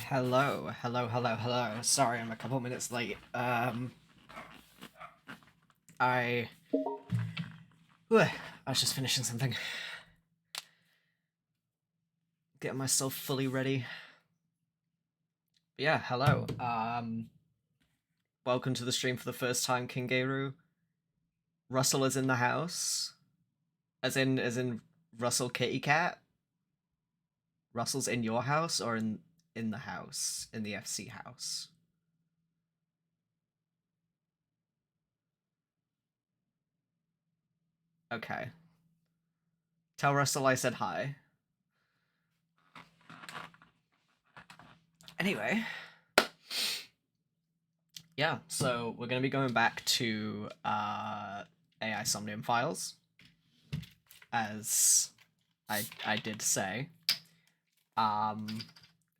Hello, hello, hello, hello. Sorry, I'm a couple minutes late. I, I was just finishing something, getting myself fully ready. But yeah, hello. Welcome to the stream for the first time, Kingeru. Russell is in the house, as in Russell Kitty Cat. Russell's in your house or in the house in the FC house. Okay. Tell Russell I said hi. Anyway, yeah, so we're going to be going back to AI Somnium files, as I did say.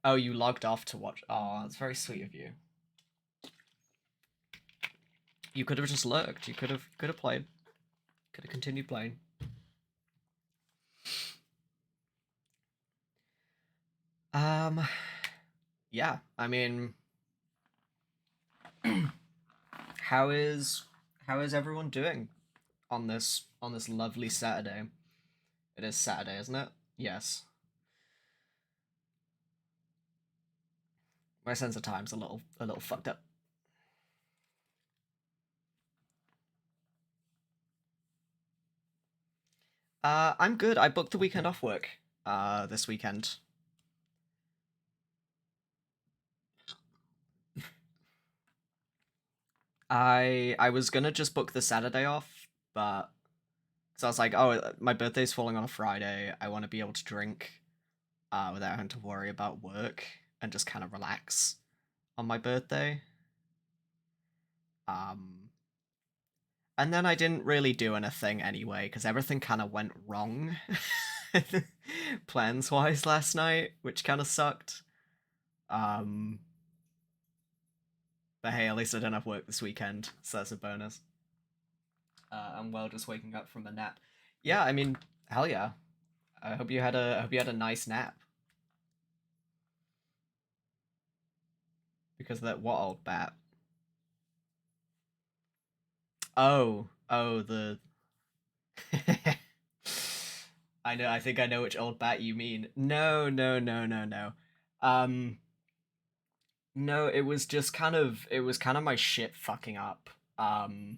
Oh, you logged off to watch. Oh, that's very sweet of you. You could have just lurked. You could have played. Could have continued playing. Yeah. I mean, how is everyone doing on this lovely Saturday? It is Saturday, isn't it? Yes. My sense of time's a little fucked up. I'm good. I booked the weekend off work. This weekend. I was gonna just book the Saturday off, but so I was like, oh, my birthday's falling on a Friday. I want to be able to drink, without having to worry about work and just kind of relax on my birthday. Um, and then I didn't really do anything anyway because everything kind of went wrong, plans wise last night, which kind of sucked. Um, but hey, at least I don't have work this weekend, so that's a bonus. I'm well just waking up from a nap. Yeah, I mean, hell yeah. I hope you had a nice nap. Because that what old bat? Oh, the. I know. I think I know which old bat you mean. No, no, no, no, no. Um, no. It was kind of my shit fucking up. Hold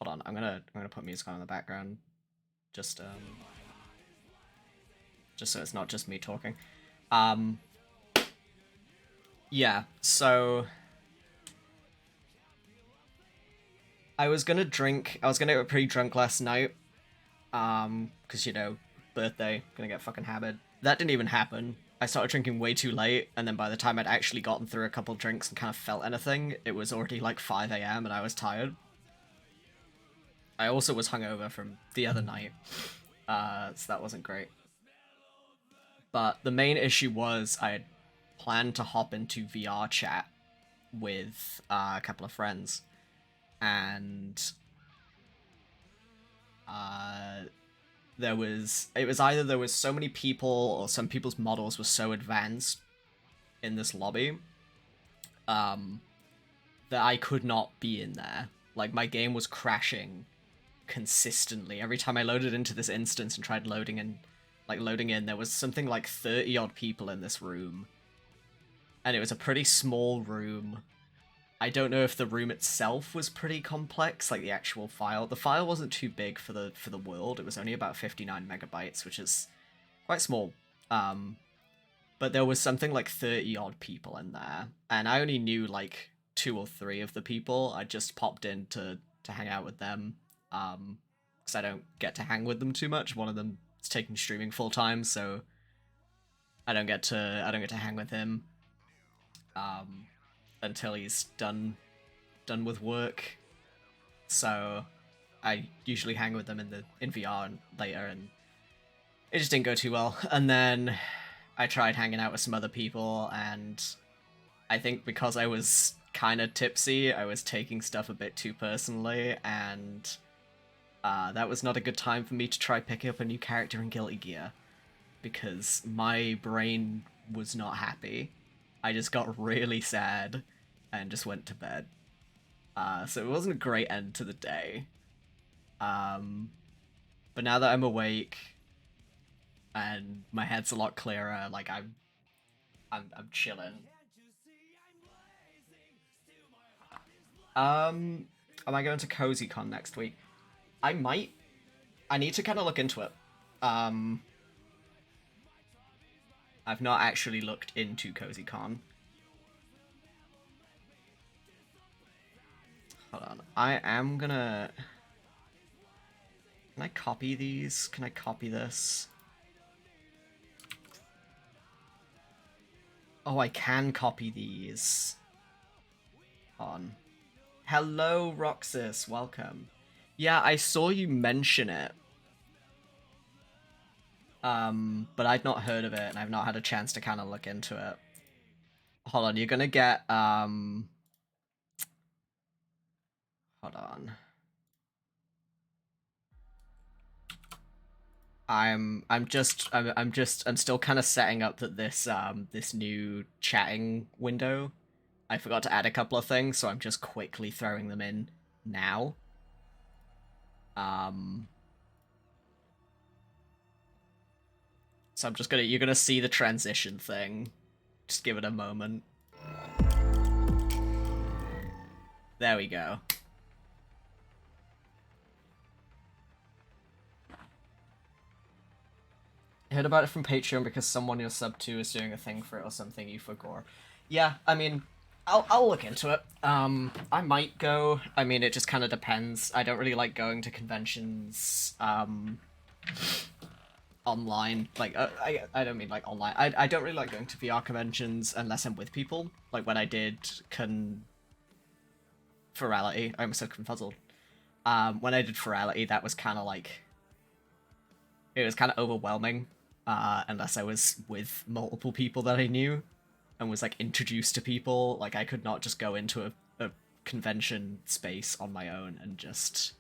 on. I'm gonna put music on in the background. Just just so it's not just me talking. Um, yeah. So I was gonna get pretty drunk last night. Because birthday, gonna get fucking hammered. That didn't even happen. I started drinking way too late, and then by the time I'd actually gotten through a couple drinks and kind of felt anything, it was already like 5 a.m. and I was tired. I also was hungover from the other night, so that wasn't great. But the main issue was I had planned to hop into VR chat with a couple of friends, and uh, it was either there was so many people or some people's models were so advanced in this lobby, um, that I could not be in there. Like my game was crashing consistently every time I loaded into this instance and tried loading in. There was something like 30 odd people in this room, and it was a pretty small room. I don't know if the room itself was pretty complex, like the actual file. The file wasn't too big for the world. It was only about 59 megabytes, which is quite small. Um, but there was something like 30 odd people in there, and I only knew like two or three of the people. I just popped in to hang out with them, because I don't get to hang with them too much. One of them is taking streaming full time, so I don't get to hang with him, um, until he's done with work. So I usually hang with them in VR and later, and it just didn't go too well. And then I tried hanging out with some other people, and I think because I was kind of tipsy, I was taking stuff a bit too personally, and that was not a good time for me to try picking up a new character in Guilty Gear, because my brain was not happy. I just got really sad and just went to bed. So it wasn't a great end to the day. But now that I'm awake and my head's a lot clearer, like I'm chilling. Am I going to CozyCon next week? I might. I need to kind of look into it. I've not actually looked into CozyCon. Hold on. I am gonna... Can I copy these? Can I copy this? Oh, I can copy these. On. Hello, Roxas. Welcome. Yeah, I saw you mention it. But I'd not heard of it, and I've not had a chance to kind of look into it. Hold on, you're gonna get, hold on. I'm still kind of setting up that this new chatting window. I forgot to add a couple of things, so I'm just quickly throwing them in now. So you're gonna see the transition thing. Just give it a moment. There we go. I heard about it from Patreon because someone you're sub to is doing a thing for it or something you forgot. Yeah, I mean, I'll look into it. I might go. I mean, it just kind of depends. I don't really like going to conventions, online. Like, I don't mean like online. I don't really like going to VR conventions unless I'm with people. Like when I did Virality, I'm so confuzzled. When I did Virality, that was kind of like... It was kind of overwhelming, unless I was with multiple people that I knew and was like introduced to people. Like I could not just go into a convention space on my own and just...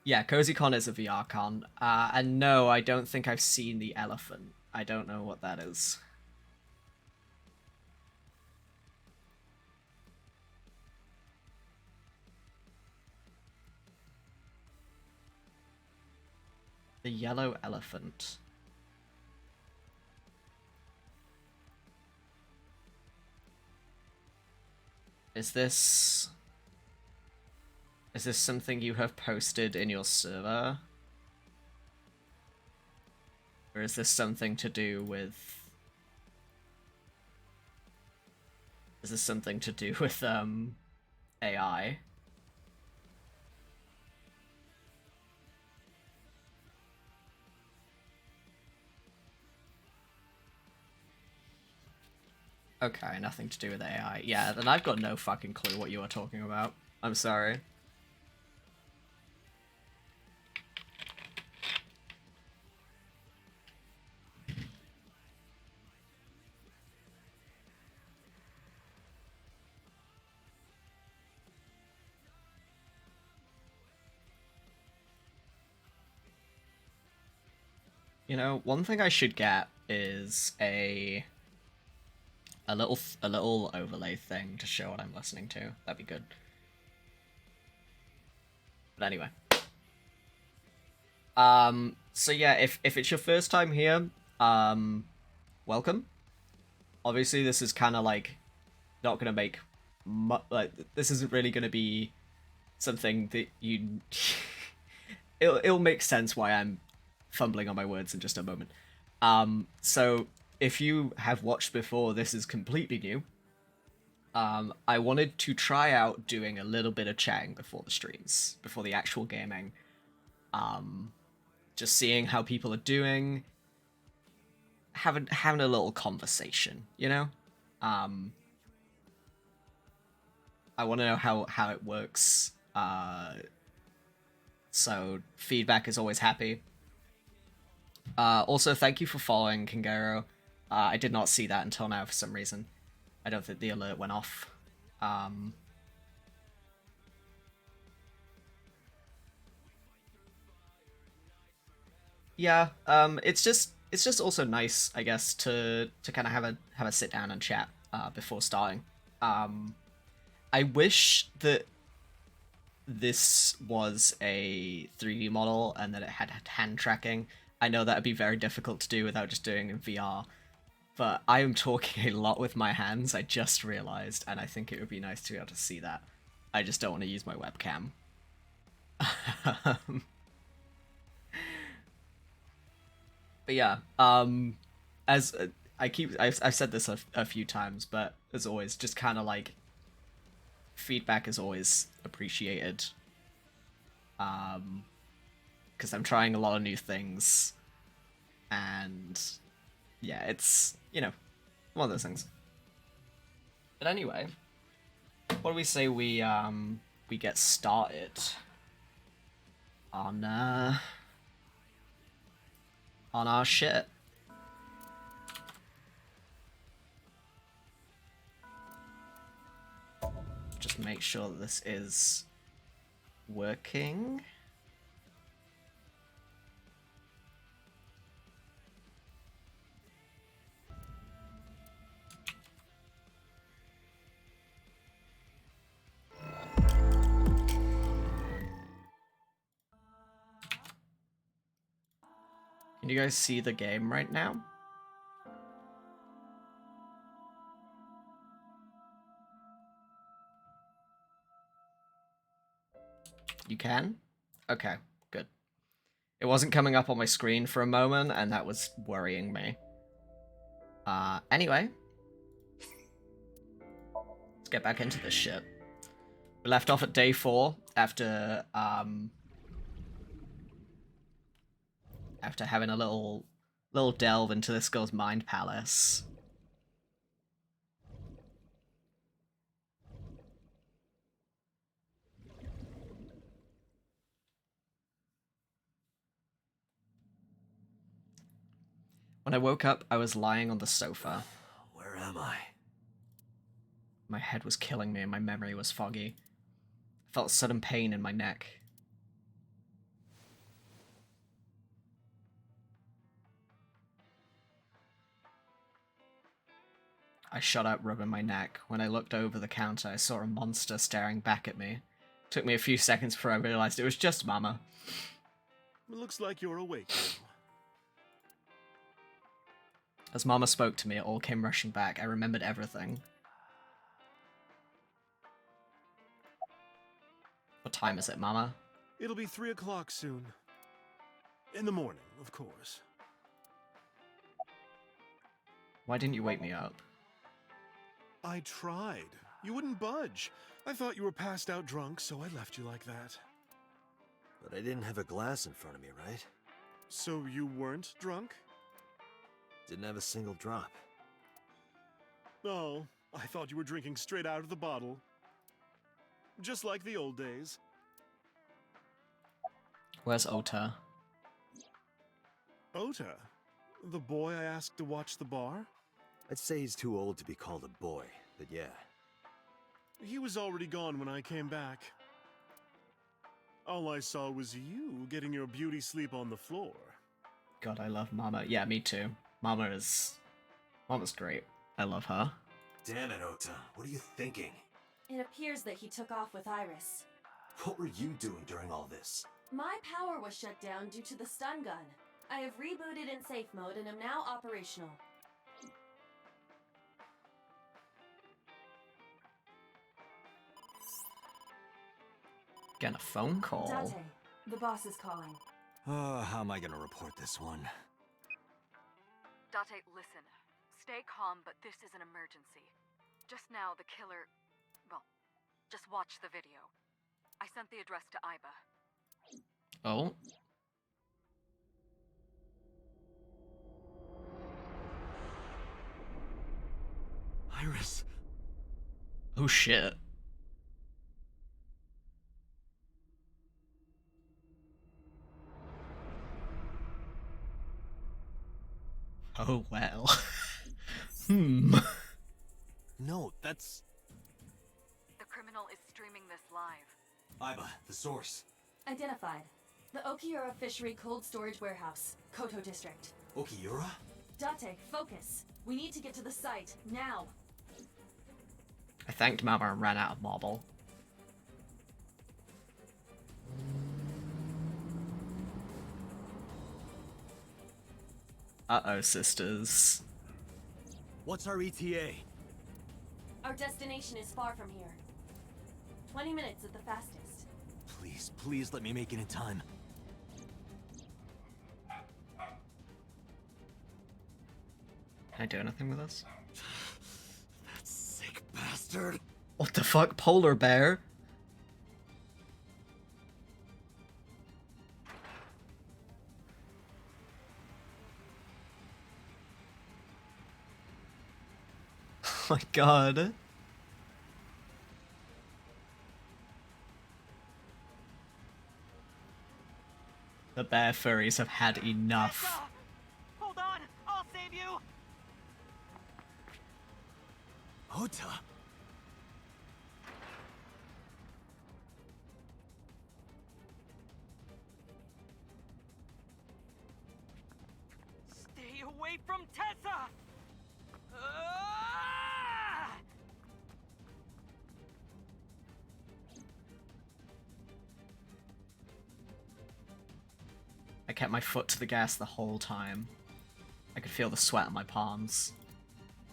Yeah, CozyCon is a VR con. And no, I don't think I've seen the elephant. I don't know what that is. The yellow elephant. Is this something you have posted in your server? Or is this something to do with... Is this something to do with, AI? Okay, nothing to do with AI. Yeah, then I've got no fucking clue what you are talking about. I'm sorry. You know, one thing I should get is a little overlay thing to show what I'm listening to. That'd be good. But anyway. So yeah, if it's your first time here, welcome. Obviously this is kind of like not gonna make like this isn't really gonna be something that you it'll make sense why I'm fumbling on my words in just a moment. So if you have watched before, this is completely new. I wanted to try out doing a little bit of chatting before the streams, before the actual gaming. Just seeing how people are doing, having a little conversation, you know? I want to know how it works. So feedback is always happy. Also, thank you for following, Kingaro. I did not see that until now for some reason. I don't think the alert went off. Yeah, it's it's just also nice, I guess, to kind of have a sit down and chat before starting. I wish that this was a 3D model and that it had hand tracking. I know that would be very difficult to do without just doing it in VR, but I am talking a lot with my hands, I just realized, and I think it would be nice to be able to see that. I just don't want to use my webcam. But yeah, as I've said this a few times, but as always, just kind of like feedback is always appreciated. Because I'm trying a lot of new things, and yeah, it's, you know, one of those things. But anyway, what do we say we get started on our shit? Just make sure that this is working. Can you guys see the game right now? You can? Okay, good. It wasn't coming up on my screen for a moment, and that was worrying me. Anyway. Let's get back into this shit. We left off at day 4 after having a little delve into this girl's mind palace. When I woke up, I was lying on the sofa. Where am I? My head was killing me and my memory was foggy. I felt sudden pain in my neck. I shot out, rubbing my neck. When I looked over the counter, I saw a monster staring back at me. It took me a few seconds before I realized it was just Mama. It looks like you're awake now. As Mama spoke to me, it all came rushing back. I remembered everything. What time is it, Mama? It'll be 3 o'clock soon. In the morning, of course. Why didn't you wake me up? I tried. You wouldn't budge. I thought you were passed out drunk, so I left you like that. But I didn't have a glass in front of me, right? So you weren't drunk? Didn't have a single drop. Oh, I thought you were drinking straight out of the bottle. Just like the old days. Where's Ota? Ota? The boy I asked to watch the bar? I'd say he's too old to be called a boy, but yeah. He was already gone when I came back. All I saw was you getting your beauty sleep on the floor. God, I love Mama. Yeah, me too. Mama's great. I love her. Damn it, Ota. What are you thinking? It appears that he took off with Iris. What were you doing during all this? My power was shut down due to the stun gun. I have rebooted in safe mode and am now operational. Getting a phone call. Date, the boss is calling. How am I gonna report this one? Date, listen. Stay calm, but this is an emergency. Just now, the killer... Well, just watch the video. I sent the address to Iba. Oh. Iris. Oh shit. Oh well. No, that's... The criminal is streaming this live. Iba, the source. Identified. The Okiura Fishery Cold Storage Warehouse, Koto District. Okiura? Date, focus. We need to get to the site, now. I thanked Mama and ran out of marble. Uh-oh, sisters. What's our ETA? Our destination is far from here. 20 minutes at the fastest. Please, please let me make it in time. Can I do anything with this? That sick bastard! What the fuck, polar bear? Oh my god. The bear furries have had enough. Hold on, I'll save you. Ota! Stay away from Tessa. Ah! I kept my foot to the gas the whole time. I could feel the sweat on my palms.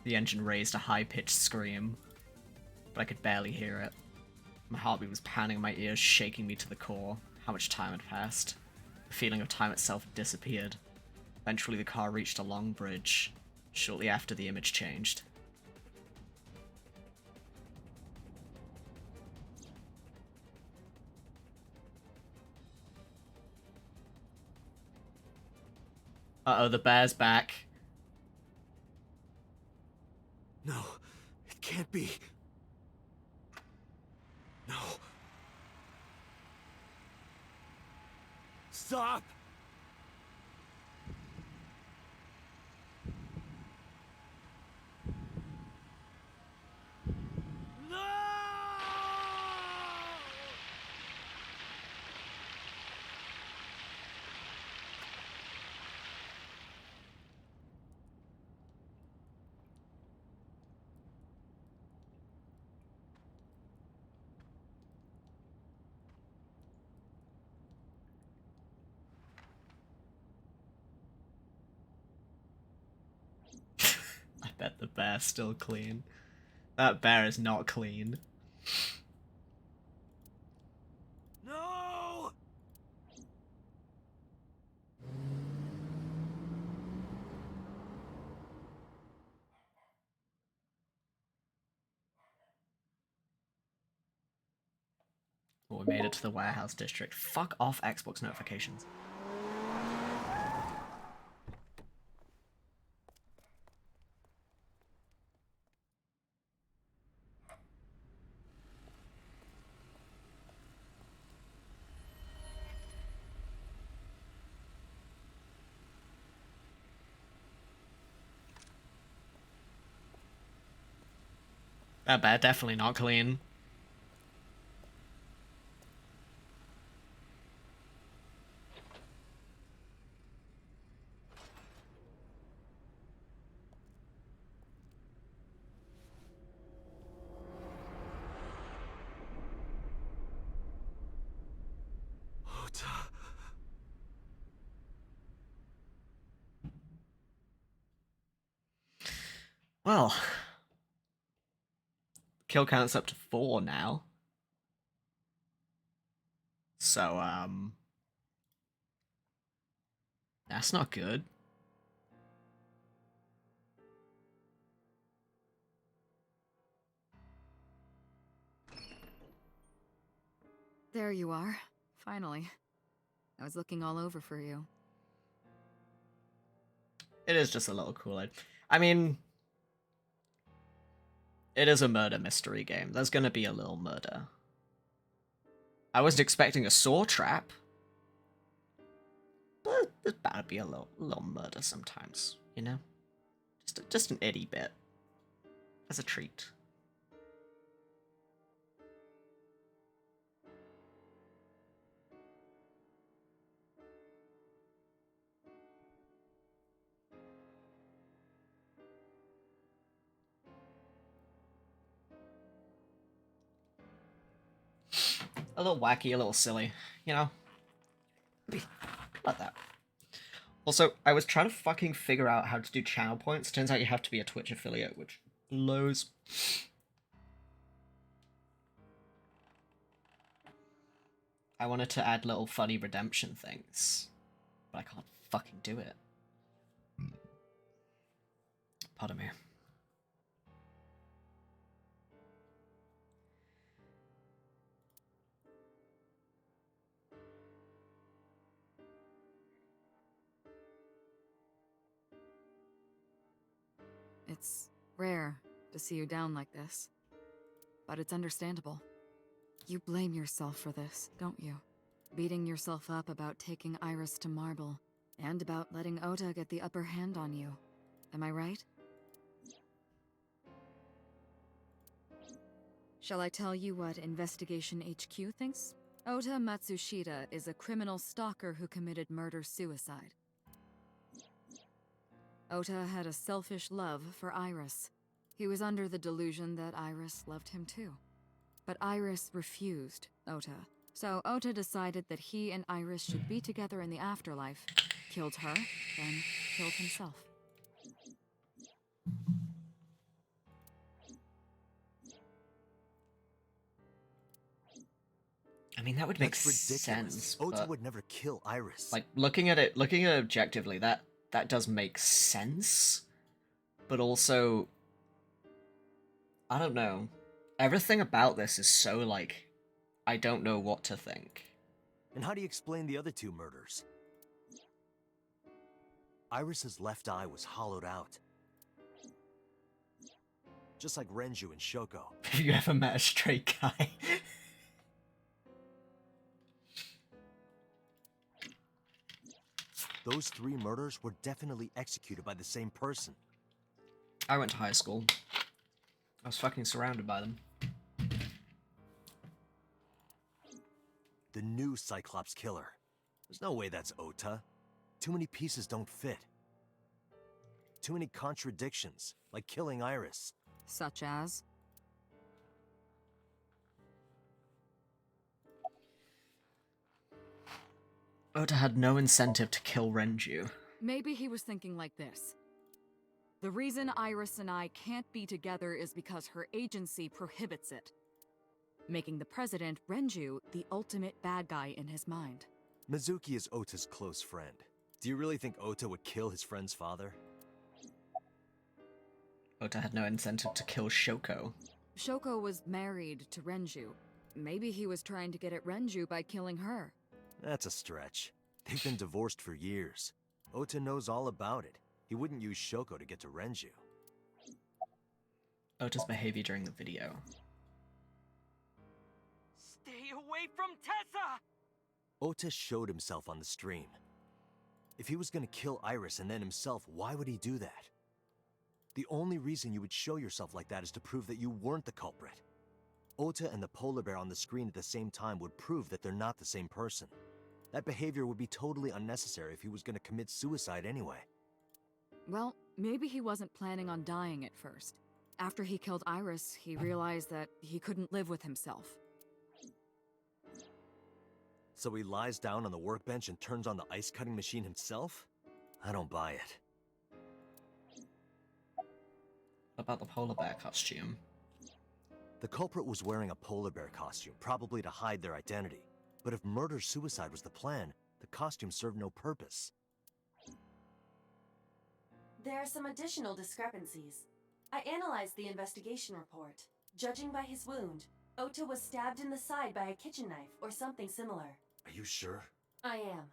The engine raised a high-pitched scream, but I could barely hear it. My heartbeat was pounding in my ears, shaking me to the core. How much time had passed? The feeling of time itself had disappeared. Eventually the car reached a long bridge. Shortly after, the image changed. Uh-oh, the bear's back. No, it can't be. No. Stop! No! I bet the bear's still clean. That bear is not clean. No! Well, we made it to the warehouse district. Fuck off, Xbox notifications. That bear definitely not clean. Ota. Well, kill count's up to 4 now. So, that's not good. There you are. Finally. I was looking all over for you. It is just a little Kool-Aid. I mean, it is a murder mystery game. There's gonna be a little murder. I wasn't expecting a saw trap, but there's bound to be a little murder sometimes, you know? Just an itty bit. As a treat. little wacky, a little silly, you know? Like that. Also, I was trying to fucking figure out how to do channel points. Turns out you have to be a Twitch affiliate, which blows. I wanted to add little funny redemption things, but I can't fucking do it. Pardon me. It's rare to see you down like this, but it's understandable. You blame yourself for this, don't you? Beating yourself up about taking Iris to Marble, and about letting Ota get the upper hand on you. Am I right? Shall I tell you what Investigation HQ thinks? Ota Matsushita is a criminal stalker who committed murder-suicide. Ota had a selfish love for Iris. He was under the delusion that Iris loved him too. But Iris refused Ota. So Ota decided that he and Iris should be together in the afterlife, killed her, then killed himself. I mean, that would make That's ridiculous. sense. Ota But, would never kill Iris. like, looking at it objectively, that does make sense. But also, I don't know. Everything about this is so, like, I don't know what to think. And how do you explain the other two murders? Iris's left eye was hollowed out. Just like Renju and Shoko. Have you ever met a straight guy? Those three murders were definitely executed by the same person. I went to high school. I was fucking surrounded by them. The new Cyclops killer. There's no way that's Ota. Too many pieces don't fit. Too many contradictions, like killing Iris. Such as? Ota had no incentive to kill Renju. Maybe he was thinking like this. The reason Iris and I can't be together is because her agency prohibits it, making the president, Renju, the ultimate bad guy in his mind. Mizuki is Ota's close friend. Do you really think Ota would kill his friend's father? Ota had no incentive to kill Shoko. Shoko was married to Renju. Maybe he was trying to get at Renju by killing her. That's a stretch. They've been divorced for years. Ota knows all about it. He wouldn't use Shoko to get to Renju. Ota's behavior during the video. Stay away from Tessa! Ota showed himself on the stream. If he was gonna kill Iris and then himself, why would he do that? The only reason you would show yourself like that is to prove that you weren't the culprit. Ota and the polar bear on the screen at the same time would prove that they're not the same person. That behavior would be totally unnecessary if he was gonna commit suicide anyway. Well, maybe he wasn't planning on dying at first. After he killed Iris, he realized that he couldn't live with himself. So he lies down on the workbench and turns on the ice cutting machine himself? I don't buy it. About the polar bear costume. The culprit was wearing a polar bear costume, probably to hide their identity. But if murder-suicide was the plan, the costume served no purpose. There are some additional discrepancies. I analyzed the investigation report. Judging by his wound, Ota was stabbed in the side by a kitchen knife or something similar. Are you sure? I am.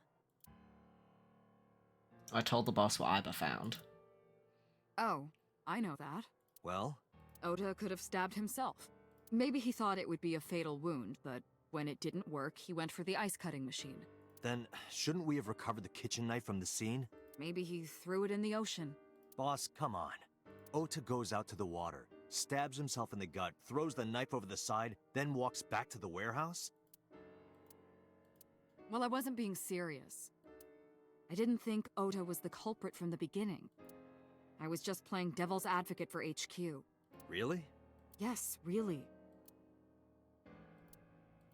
I told the boss what Iba found. Oh, I know that. Well? Ota could have stabbed himself. Maybe he thought it would be a fatal wound, but when it didn't work, he went for the ice cutting machine. Then, shouldn't we have recovered the kitchen knife from the scene? Maybe he threw it in the ocean. Boss, come on. Ota goes out to the water, stabs himself in the gut, throws the knife over the side, then walks back to the warehouse? Well, I wasn't being serious. I didn't think Ota was the culprit from the beginning. I was just playing devil's advocate for HQ. Really? Yes, really.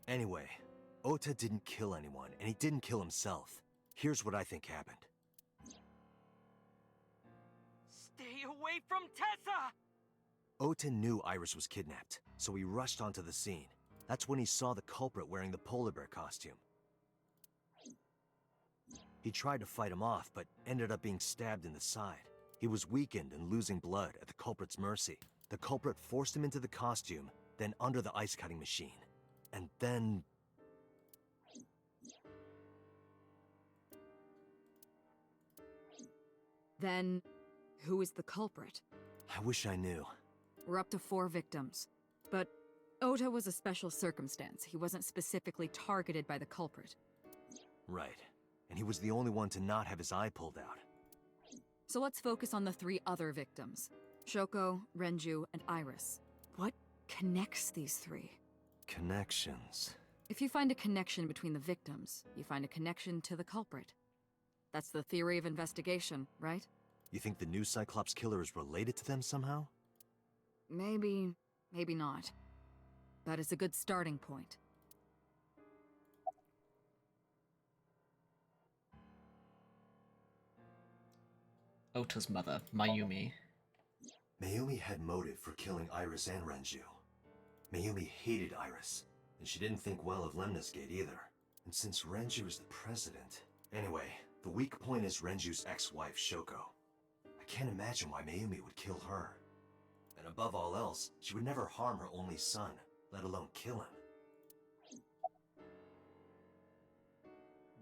Anyway, Ota didn't kill anyone, and he didn't kill himself. Here's what I think happened. Stay away from Tessa! Ota knew Iris was kidnapped, so he rushed onto the scene. That's when he saw the culprit wearing the polar bear costume. He tried to fight him off, but ended up being stabbed in the side. He was weakened and losing blood at the culprit's mercy. The culprit forced him into the costume, then under the ice cutting machine. And then... Then, who is the culprit? I wish I knew. We're up to 4 victims. But Ota was a special circumstance. He wasn't specifically targeted by the culprit. Right. And he was the only one to not have his eye pulled out. So let's focus on the 3 other victims. Shoko, Renju, and Iris. What connects these 3? Connections. If you find a connection between the victims, you find a connection to the culprit. That's the theory of investigation, right? You think the new Cyclops killer is related to them somehow? Maybe, maybe not. But it's a good starting point. Ota's mother, Mayumi. Mayumi had motive for killing Iris and Renju. Mayumi hated Iris, and she didn't think well of Lemnis Gate either. And since Renju is the president... Anyway, the weak point is Renju's ex-wife, Shoko. I can't imagine why Mayumi would kill her. And above all else, she would never harm her only son, let alone kill him.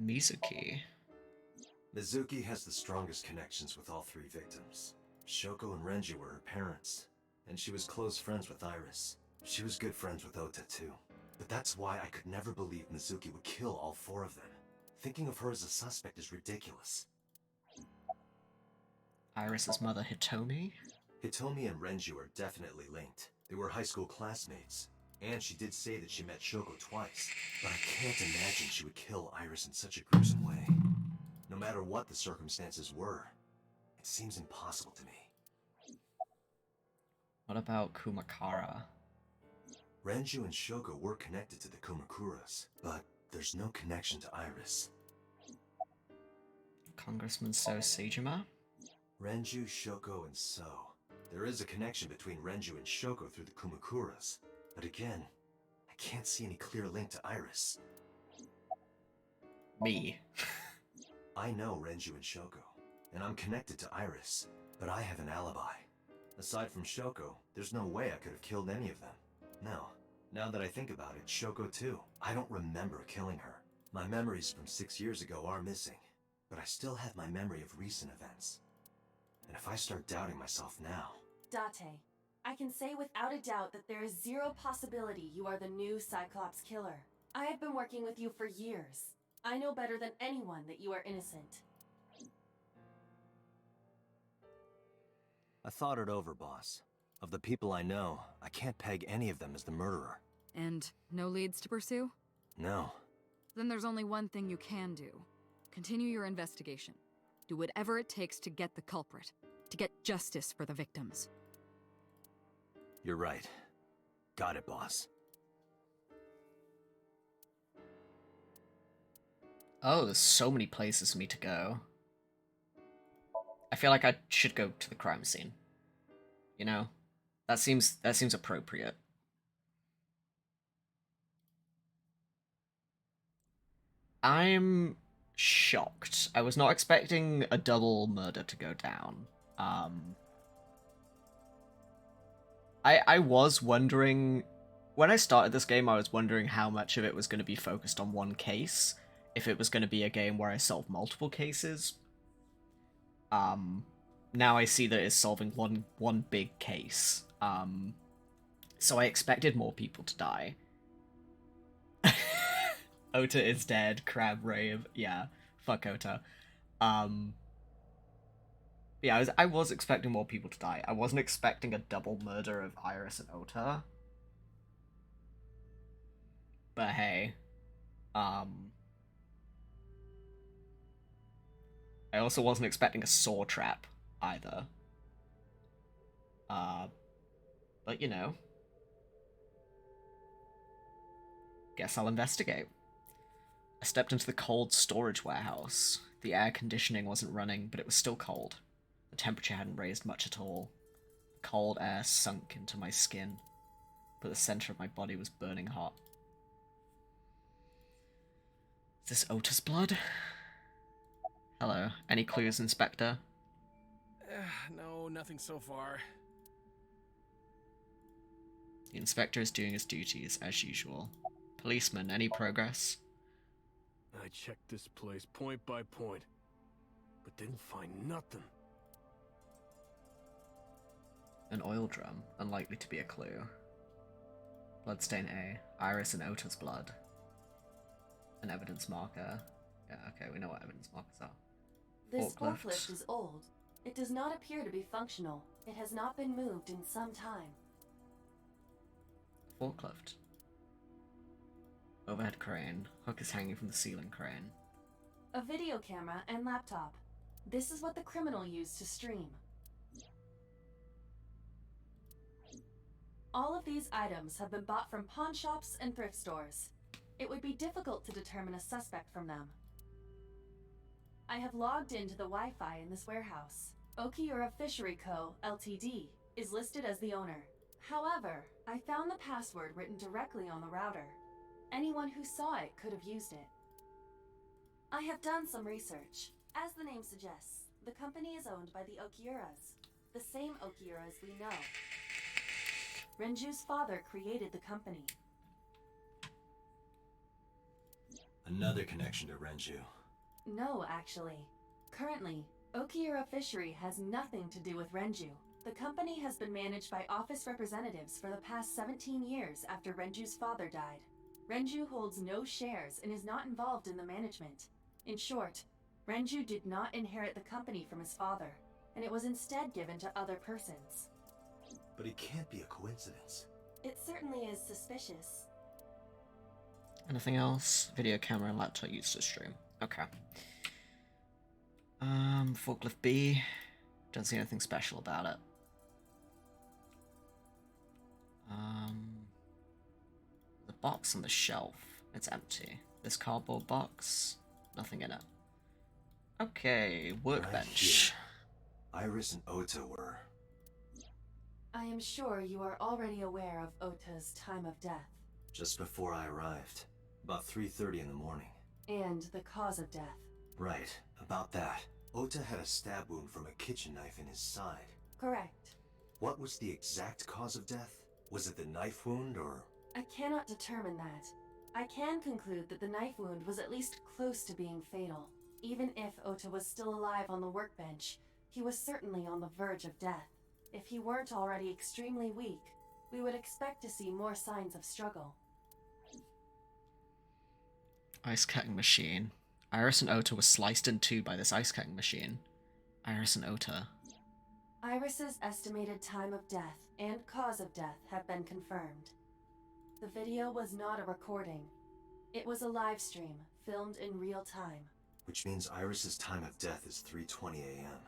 Mizuki. Mizuki has the strongest connections with all 3 victims. Shoko and Renju were her parents, and she was close friends with Iris. She was good friends with Ota too. But that's why I could never believe Mizuki would kill all 4 of them. Thinking of her as a suspect is ridiculous. Iris's mother, Hitomi? Hitomi and Renju are definitely linked. They were high school classmates. And she did say that she met Shoko twice. But I can't imagine she would kill Iris in such a gruesome way. No matter what the circumstances were, it seems impossible to me. What about Kumakara? Renju and Shoko were connected to the Kumakuras, but there's no connection to Iris. Congressman So Seijima? Renju, Shoko, and So. There is a connection between Renju and Shoko through the Kumakuras, but again, I can't see any clear link to Iris. Me. I know Renju and Shoko, and I'm connected to Iris, but I have an alibi. Aside from Shoko, there's no way I could have killed any of them. No. Now that I think about it, Shoko too. I don't remember killing her. My memories from 6 years ago are missing, but I still have my memory of recent events. And if I start doubting myself now... Date, I can say without a doubt that there is 0 possibility you are the new Cyclops killer. I have been working with you for years. I know better than anyone that you are innocent. I thought it over, boss. Of the people I know, I can't peg any of them as the murderer. And no leads to pursue? No. Then there's only one thing you can do. Continue your investigation. Do whatever it takes to get the culprit. To get justice for the victims. You're right. Got it, boss. Oh, there's so many places for me to go. I feel like I should go to the crime scene. You know? That seems appropriate. I'm shocked. I was not expecting a double murder to go down. I was wondering... When I started this game, I was wondering how much of it was going to be focused on one case. If it was going to be a game where I solve multiple cases. Now I see that it's solving one big case. So I expected more people to die. Ota is dead, Crab Rave. Yeah, fuck Ota. Yeah, I was expecting more people to die. I wasn't expecting a double murder of Iris and Ota. But hey. I also wasn't expecting a saw trap, either. But you know. Guess I'll investigate. I stepped into the cold storage warehouse. The air conditioning wasn't running, but it was still cold. The temperature hadn't raised much at all. Cold air sunk into my skin, but the center of my body was burning hot. Is this Ota's blood? Hello. Any clues, Inspector? No, nothing so far. The Inspector is doing his duties, as usual. Policeman, any progress? I checked this place point by point, but didn't find nothing. An oil drum, unlikely to be a clue. Bloodstain A, Iris and Ota's blood. An evidence marker. Yeah, okay, we know what evidence markers are. This Forklift. forklift is old. It does not appear to be functional. It has not been moved in some time. Forklift. Overhead crane. Hook is hanging from the ceiling crane. A video camera and laptop. This is what the criminal used to stream. All of these items have been bought from pawn shops and thrift stores. It would be difficult to determine a suspect from them. I have logged into the Wi-Fi in this warehouse. Okiura Fishery Co., Ltd. is listed as the owner. However, I found the password written directly on the router. Anyone who saw it could have used it. I have done some research. As the name suggests, the company is owned by the Okiuras, the same Okiuras we know. Renju's father created the company. Another connection to Renju. No, actually. Currently, Okiura Fishery has nothing to do with Renju. The company has been managed by office representatives for the past 17 years after Renju's father died. Renju holds no shares and is not involved in the management. In short, Renju did not inherit the company from his father, and it was instead given to other persons. But it can't be a coincidence. It certainly is suspicious. Anything else? Video camera and laptop used to stream. Okay. Forklift B. Don't see anything special about it. The box on the shelf. It's empty. This cardboard box. Nothing in it. Okay, workbench. Right here. Iris and Ota were... I am sure you are already aware of Ota's time of death. just before I arrived. About 3:30 in the morning. And the cause of death. Right, about that. Ota had a stab wound from a kitchen knife in his side. Correct. What was the exact cause of death? Was it the knife wound, or...? I cannot determine that. I can conclude that the knife wound was at least close to being fatal. Even if Ota was still alive on the workbench, he was certainly on the verge of death. If he weren't already extremely weak, we would expect to see more signs of struggle. Ice cutting machine. Iris and Ota were sliced in two by this ice cutting machine. Iris and Ota. Iris's estimated time of death and cause of death have been confirmed. The video was not a recording. It was a live stream, filmed in real time. Which means Iris's time of death is 3:20 a.m.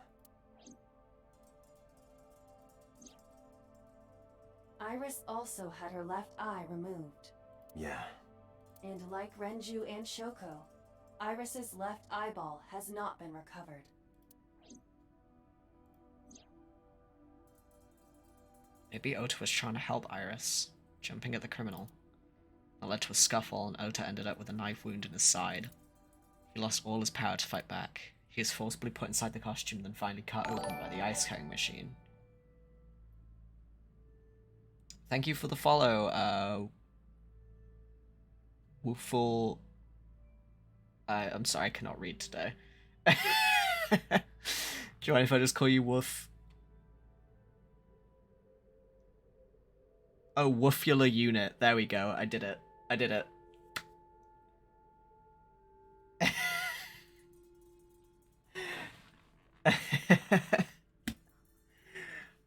Iris also had her left eye removed. Yeah. And like Renju and Shoko, Iris's left eyeball has not been recovered. Maybe Ota was trying to help Iris, jumping at the criminal. That led to a scuffle, and Ota ended up with a knife wound in his side. He lost all his power to fight back. He was forcibly put inside the costume, then finally cut open by the ice cutting machine. Thank you for the follow, Wooful. I'm sorry, I cannot read today. Do you mind if I just call you Woof? Oh, Woofular Unit. There we go. I did it. I did it.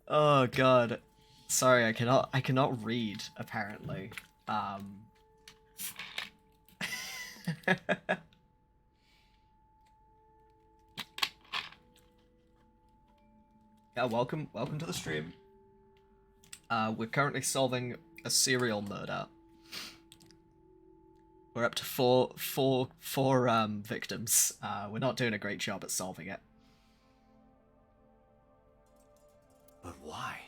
Oh god. Sorry, I cannot read, apparently. Yeah, welcome to the stream. We're currently solving a serial murder. We're up to four victims. We're not doing a great job at solving it. But why?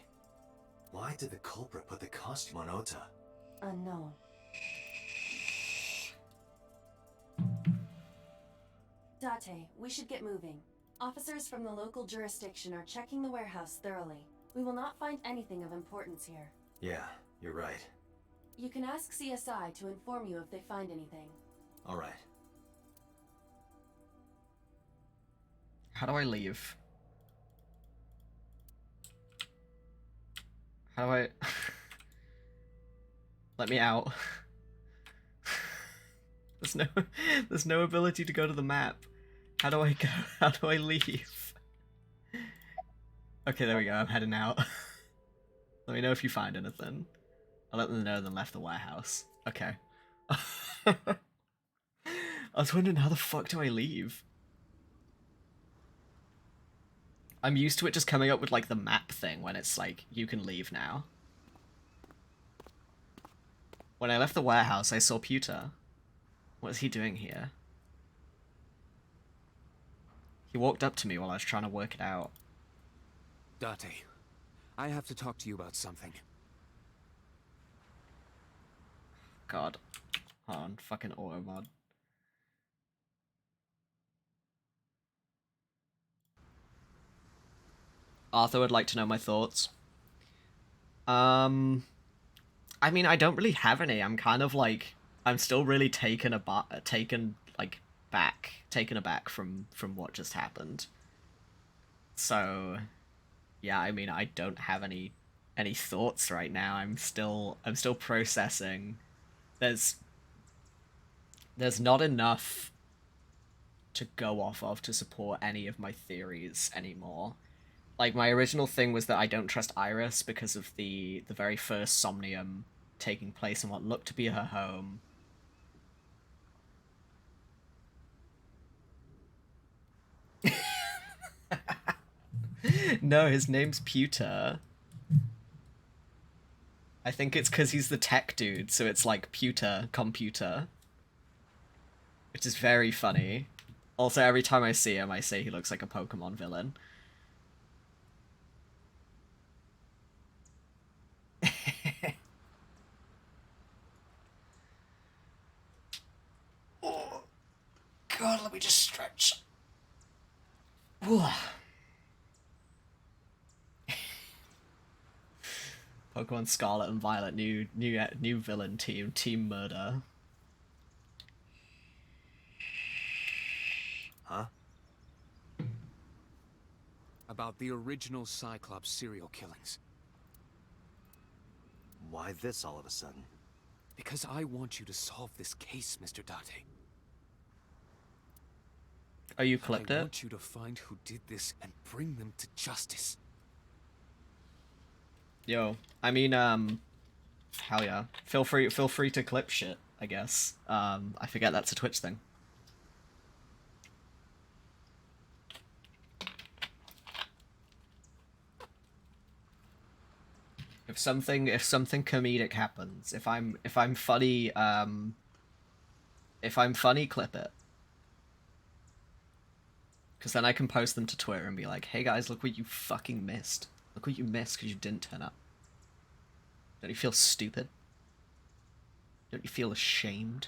Why did the culprit put the costume on Ota? Unknown. Date, we should get moving. Officers from the local jurisdiction are checking the warehouse thoroughly. We will not find anything of importance here. Yeah, you're right. You can ask CSI to inform you if they find anything. All right. How do I leave? How do I... Let me out. There's no ability to go to the map. How do I go? How do I leave? Okay, there we go. I'm heading out. Let me know if you find anything. I'll let them know then left the warehouse. Okay. I was wondering how the fuck do I leave? I'm used to it just coming up with like the map thing when it's like, you can leave now. When I left the warehouse, I saw Pewter. What is he doing here? He walked up to me while I was trying to work it out. Date, I have to talk to you about something. God. Hold on, fucking auto mod. Arthur would like to know my thoughts. I mean, I don't really have any. I'm kind of like, I'm still really taken aback from what just happened. So, yeah, I mean, I don't have any thoughts right now. I'm still processing. There's not enough to go off of to support any of my theories anymore. Like, my original thing was that I don't trust Iris because of the very first Somnium taking place in what looked to be her home. No, his name's Pewter. I think it's because he's the tech dude, so it's like Pewter, computer. Which is very funny. Also, every time I see him, I say he looks like a Pokemon villain. Oh, God, let me just stretch. Pokemon Scarlet and Violet, new villain team, Team Murder. Huh? About the original Cyclops serial killings. Why this all of a sudden? Because I want you to solve this case, Mr. Date. Oh, you clipped I it? want you to find who did this and bring them to justice. Yo, I mean, hell yeah. Feel free to clip shit, I guess. I forget that's a Twitch thing. If something comedic happens, if I'm funny, clip it. Because then I can post them to Twitter and be like, hey guys, look what you fucking missed. Look what you missed because you didn't turn up. Don't you feel stupid? Don't you feel ashamed?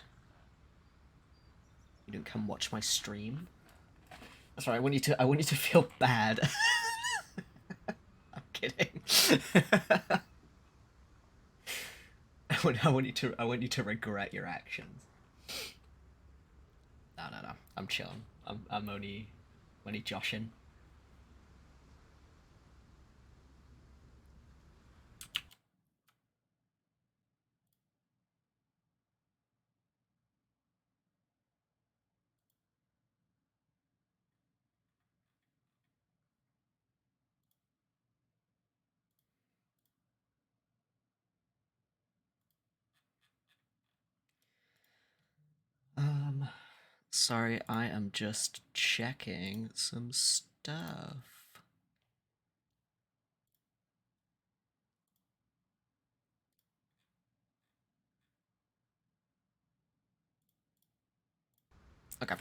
You didn't come watch my stream? That's right, I want you to feel bad. I'm kidding. I want you to regret your actions. No. I'm chilling. I'm only joshing. Sorry, I am just checking some stuff. Okay.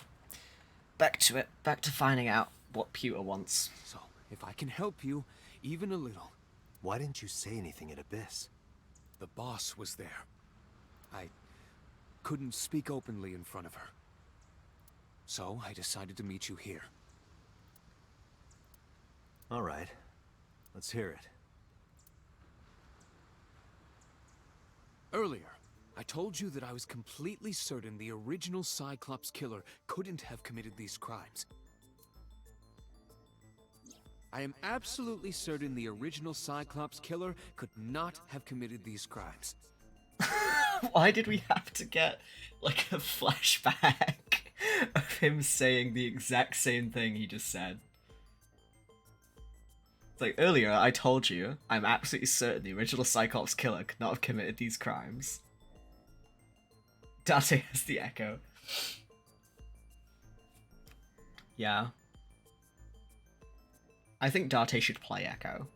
Back to it. Back to finding out what Pewter wants. So, if I can help you, even a little. Why didn't you say anything at Abyss? The boss was there. I couldn't speak openly in front of her. So, I decided to meet you here. All right. Let's hear it. Earlier, I told you that I was completely certain the original Cyclops killer couldn't have committed these crimes. I am absolutely certain the original Cyclops killer could not have committed these crimes. Why did we have to get, like, a flashback of him saying the exact same thing he just said? It's like, earlier I told you, I'm absolutely certain the original Cyclops killer could not have committed these crimes. Date has the echo. Yeah. I think Date should play Echo.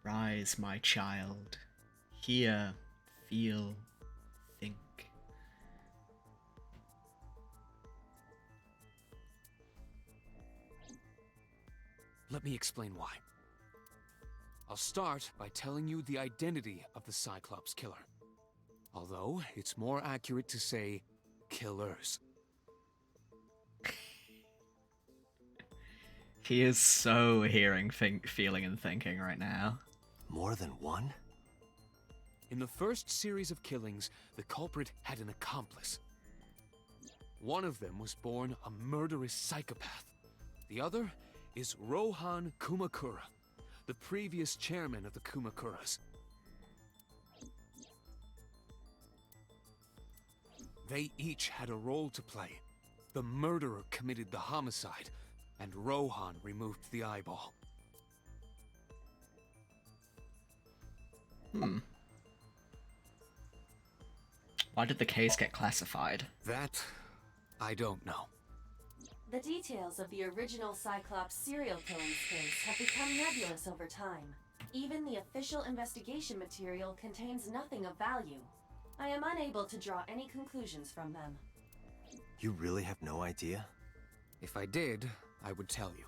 Rise, my child. Hear, feel, think. Let me explain why. I'll start by telling you the identity of the Cyclops killer. Although, it's more accurate to say, killers. He is so hearing, feeling, and thinking right now. More than one? In the first series of killings, the culprit had an accomplice. One of them was born a murderous psychopath. The other is Rohan Kumakura, the previous chairman of the Kumakuras. They each had a role to play. The murderer committed the homicide, and Rohan removed the eyeball. Why did the case get classified? That, I don't know. The details of the original Cyclops serial killings case have become nebulous over time. Even the official investigation material contains nothing of value. I am unable to draw any conclusions from them. You really have no idea? If I did, I would tell you.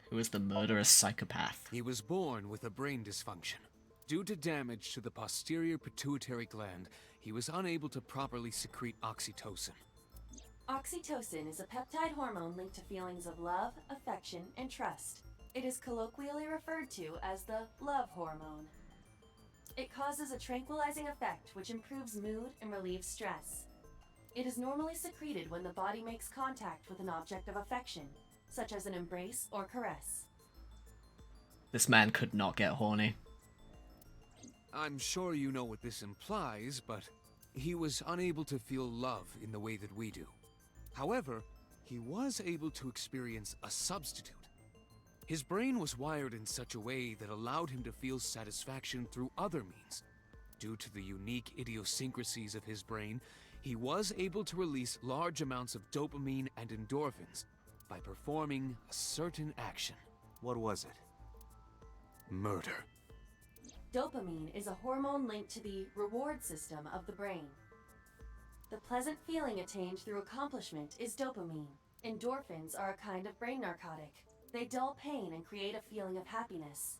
Who is the murderous psychopath? He was born with a brain dysfunction. Due to damage to the posterior pituitary gland, he was unable to properly secrete oxytocin. Oxytocin is a peptide hormone linked to feelings of love, affection, and trust. It is colloquially referred to as the love hormone. It causes a tranquilizing effect which improves mood and relieves stress. It is normally secreted when the body makes contact with an object of affection, such as an embrace or caress. This man could not get horny. I'm sure you know what this implies, but he was unable to feel love in the way that we do. However, he was able to experience a substitute. His brain was wired in such a way that allowed him to feel satisfaction through other means. Due to the unique idiosyncrasies of his brain, he was able to release large amounts of dopamine and endorphins by performing a certain action. What was it? Murder. Dopamine is a hormone linked to the reward system of the brain. The pleasant feeling attained through accomplishment is dopamine. Endorphins are a kind of brain narcotic. They dull pain and create a feeling of happiness.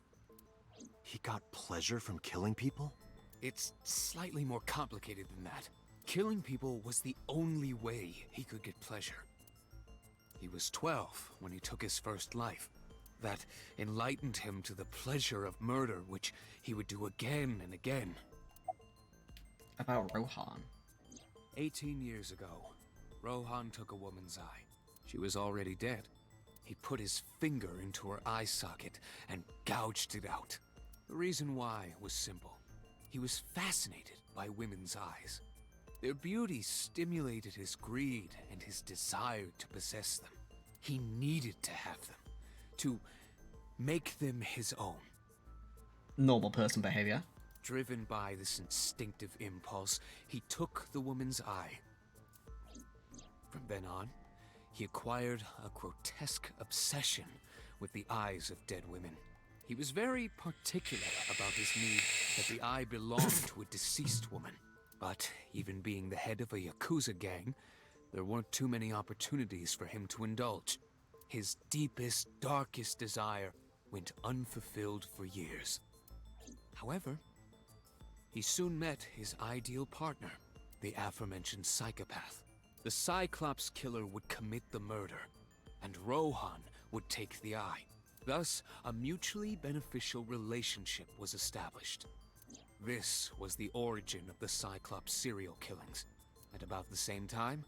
He got pleasure from killing people? It's slightly more complicated than that. Killing people was the only way he could get pleasure. He was 12 when he took his first life. That enlightened him to the pleasure of murder, which he would do again and again. About Rohan. 18 years ago, Rohan took a woman's eye. She was already dead. He put his finger into her eye socket and gouged it out. The reason why was simple. He was fascinated by women's eyes. Their beauty stimulated his greed and his desire to possess them. He needed to have them, to make them his own. Normal person behavior. Driven by this instinctive impulse, he took the woman's eye. From then on, he acquired a grotesque obsession with the eyes of dead women. He was very particular about his need that the eye belonged to a deceased woman. But even being the head of a Yakuza gang, there weren't too many opportunities for him to indulge. His deepest, darkest desire went unfulfilled for years. However, he soon met his ideal partner, the aforementioned psychopath. The Cyclops killer would commit the murder, and Rohan would take the eye. Thus, a mutually beneficial relationship was established. This was the origin of the Cyclops serial killings. At about the same time,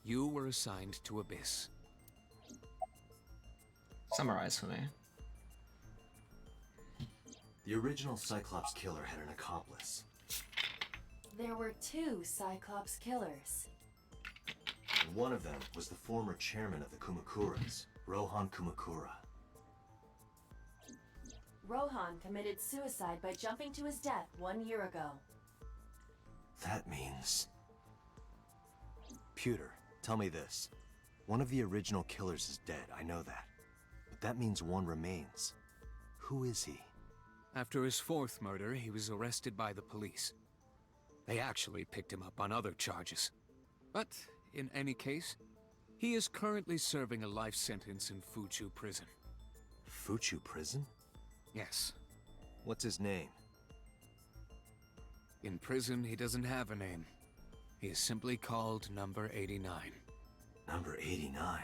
you were assigned to Abyss. Summarize for me. The original Cyclops killer had an accomplice. There were 2 Cyclops killers. And one of them was the former chairman of the Kumakuras, Rohan Kumakura. Rohan committed suicide by jumping to his death 1 year ago. That means... Pewter, tell me this. One of the original killers is dead, I know that. But that means one remains. Who is he? After his 4th murder, he was arrested by the police. They actually picked him up on other charges. But, in any case, he is currently serving a life sentence in Fuchu prison. Fuchu prison? Yes. What's his name? In prison, he doesn't have a name. He is simply called Number 89. Number 89?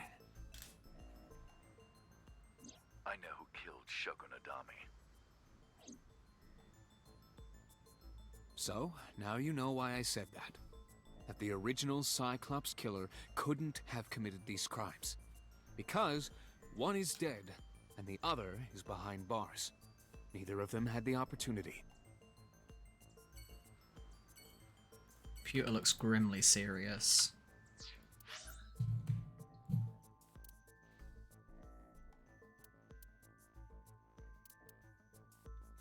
I know who killed Shogun Adami. So, now you know why I said that. That the original Cyclops killer couldn't have committed these crimes. Because one is dead, and the other is behind bars. Neither of them had the opportunity. Pewter looks grimly serious.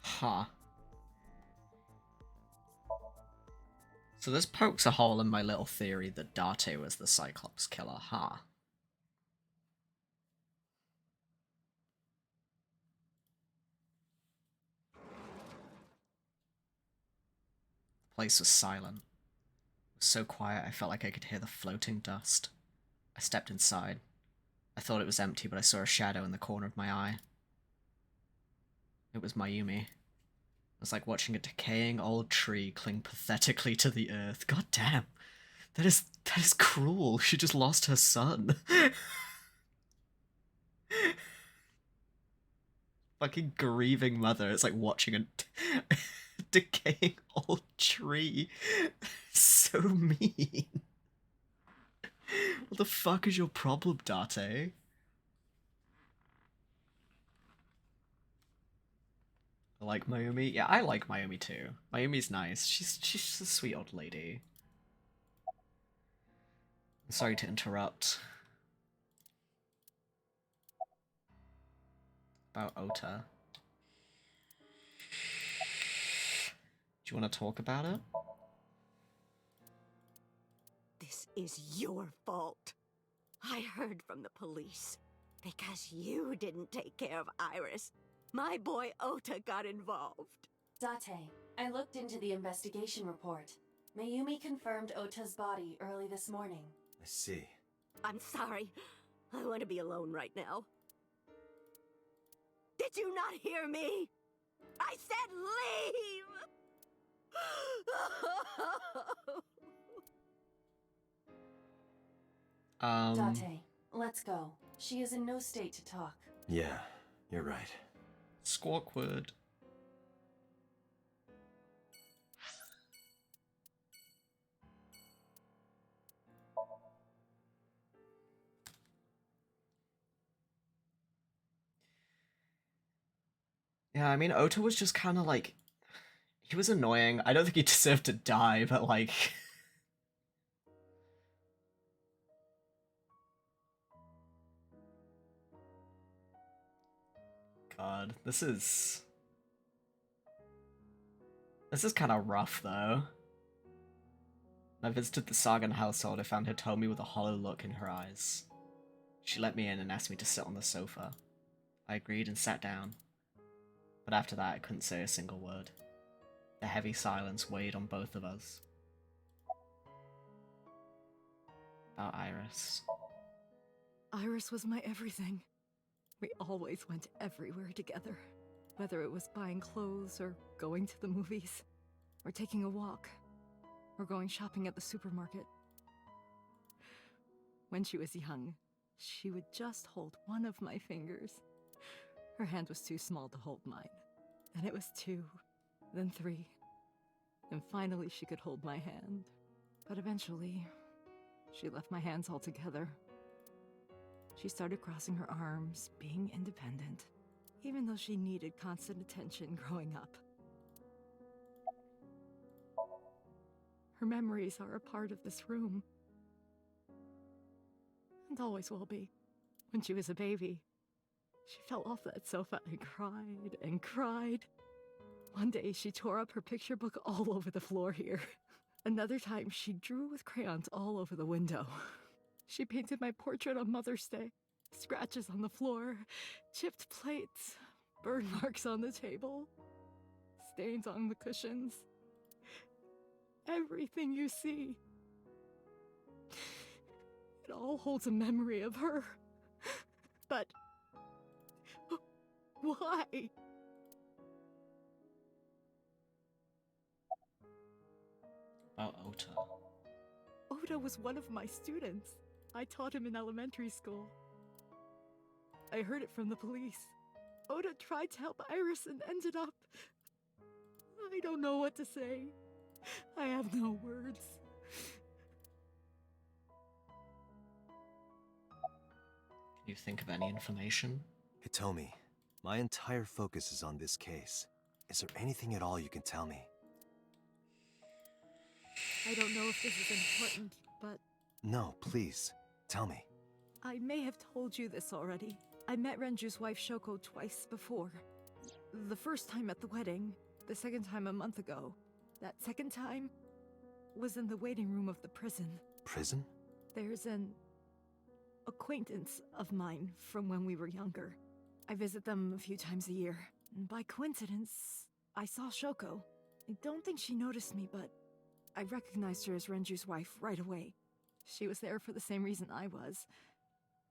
Huh. So this pokes a hole in my little theory that Date was the Cyclops killer, huh? The place was silent. It was so quiet I felt like I could hear the floating dust. I stepped inside. I thought it was empty, but I saw a shadow in the corner of my eye. It was Mayumi. It was like watching a decaying old tree cling pathetically to the earth. God damn. That is cruel. She just lost her son. Fucking grieving mother. It's like watching a decaying old tree. So mean. What the fuck is your problem, Date? I like Mayumi. Yeah, I like Mayumi too. Mayumi's nice. She's just a sweet old lady. I'm sorry to interrupt. About Ota. Do you want to talk about it? This is your fault. I heard from the police. Because you didn't take care of Iris, my boy Ota got involved. Date, I looked into the investigation report. Mayumi confirmed Ota's body early this morning. I see. I'm sorry. I want to be alone right now. Did you not hear me? I said leave! Date, let's go. She is in no state to talk. Yeah, you're right. Squawkwood. Yeah, I mean, Ota was just kind of like... He was annoying. I don't think he deserved to die, but like... God, this is kind of rough, though. When I visited the Sagan household, I found Hitomi with a hollow look in her eyes. She let me in and asked me to sit on the sofa. I agreed and sat down. But after that, I couldn't say a single word. The heavy silence weighed on both of us. About Iris. Iris was my everything. We always went everywhere together. Whether it was buying clothes, or going to the movies, or taking a walk, or going shopping at the supermarket. When she was young, she would just hold one of my fingers. Her hand was too small to hold mine. Then it was 2, then 3, and finally she could hold my hand. But eventually, she left my hands altogether. She started crossing her arms, being independent, even though she needed constant attention growing up. Her memories are a part of this room. And always will be. When she was a baby, she fell off that sofa and cried and cried. One day she tore up her picture book all over the floor here. Another time she drew with crayons all over the window. She painted my portrait on Mother's Day. Scratches on the floor, chipped plates, burn marks on the table, stains on the cushions. Everything you see. It all holds a memory of her. But why? About Ota. Oda was one of my students. I taught him in elementary school. I heard it from the police. Oda tried to help Iris and ended up... I don't know what to say. I have no words. Can you think of any information? Hitomi, my entire focus is on this case. Is there anything at all you can tell me? I don't know if this is important, but... No, please. Tell me. I may have told you this already. I met Renju's wife Shoko twice before. The first time at the wedding, the second time a month ago. That second time was in the waiting room of the prison. Prison? There's an acquaintance of mine from when we were younger. I visit them a few times a year. And by coincidence, I saw Shoko. I don't think she noticed me, but I recognized her as Renju's wife right away. She was there for the same reason I was,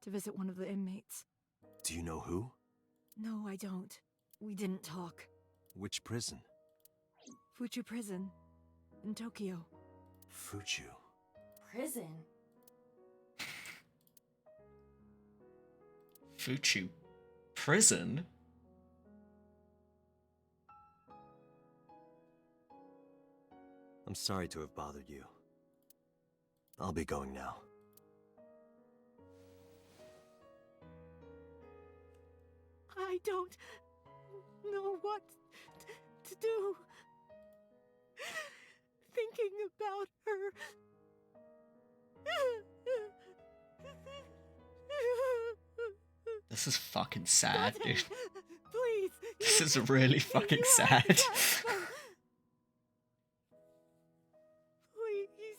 to visit one of the inmates. Do you know who? No, I don't. We didn't talk. Which prison? Fuchu Prison, in Tokyo. Fuchu. Prison? Fuchu. Prison? I'm sorry to have bothered you. I'll be going now. I don't know what to do. Thinking about her. This is fucking sad, dude. Please. This is really fucking sad. Please.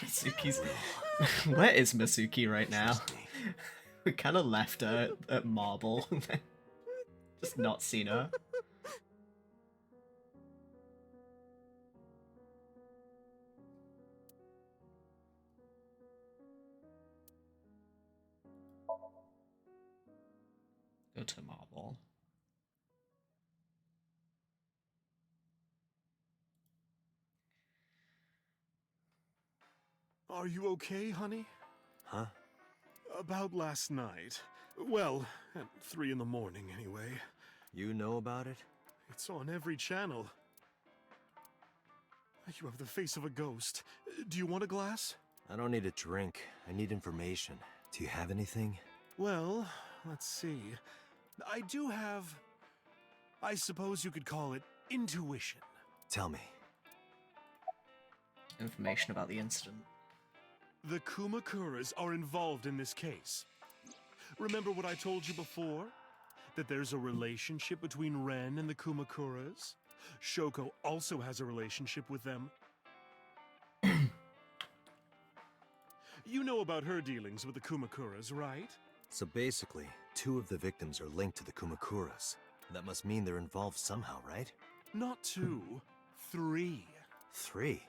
Masuki's... Where is Masuki right now? We kind of left her at Marble. Just not seen her. Go to Marble. Are you okay, honey? Huh? About last night. Well, at 3 in the morning, anyway. You know about it? It's on every channel. You have the face of a ghost. Do you want a glass? I don't need a drink. I need information. Do you have anything? Well, let's see. I do have... I suppose you could call it intuition. Tell me. Information about the incident. The Kumakuras are involved in this case. Remember what I told you before? That there's a relationship between Ren and the Kumakuras? Shoko also has a relationship with them. You know about her dealings with the Kumakuras, right? So basically, 2 of the victims are linked to the Kumakuras. That must mean they're involved somehow, right? Not 2, 3. 3?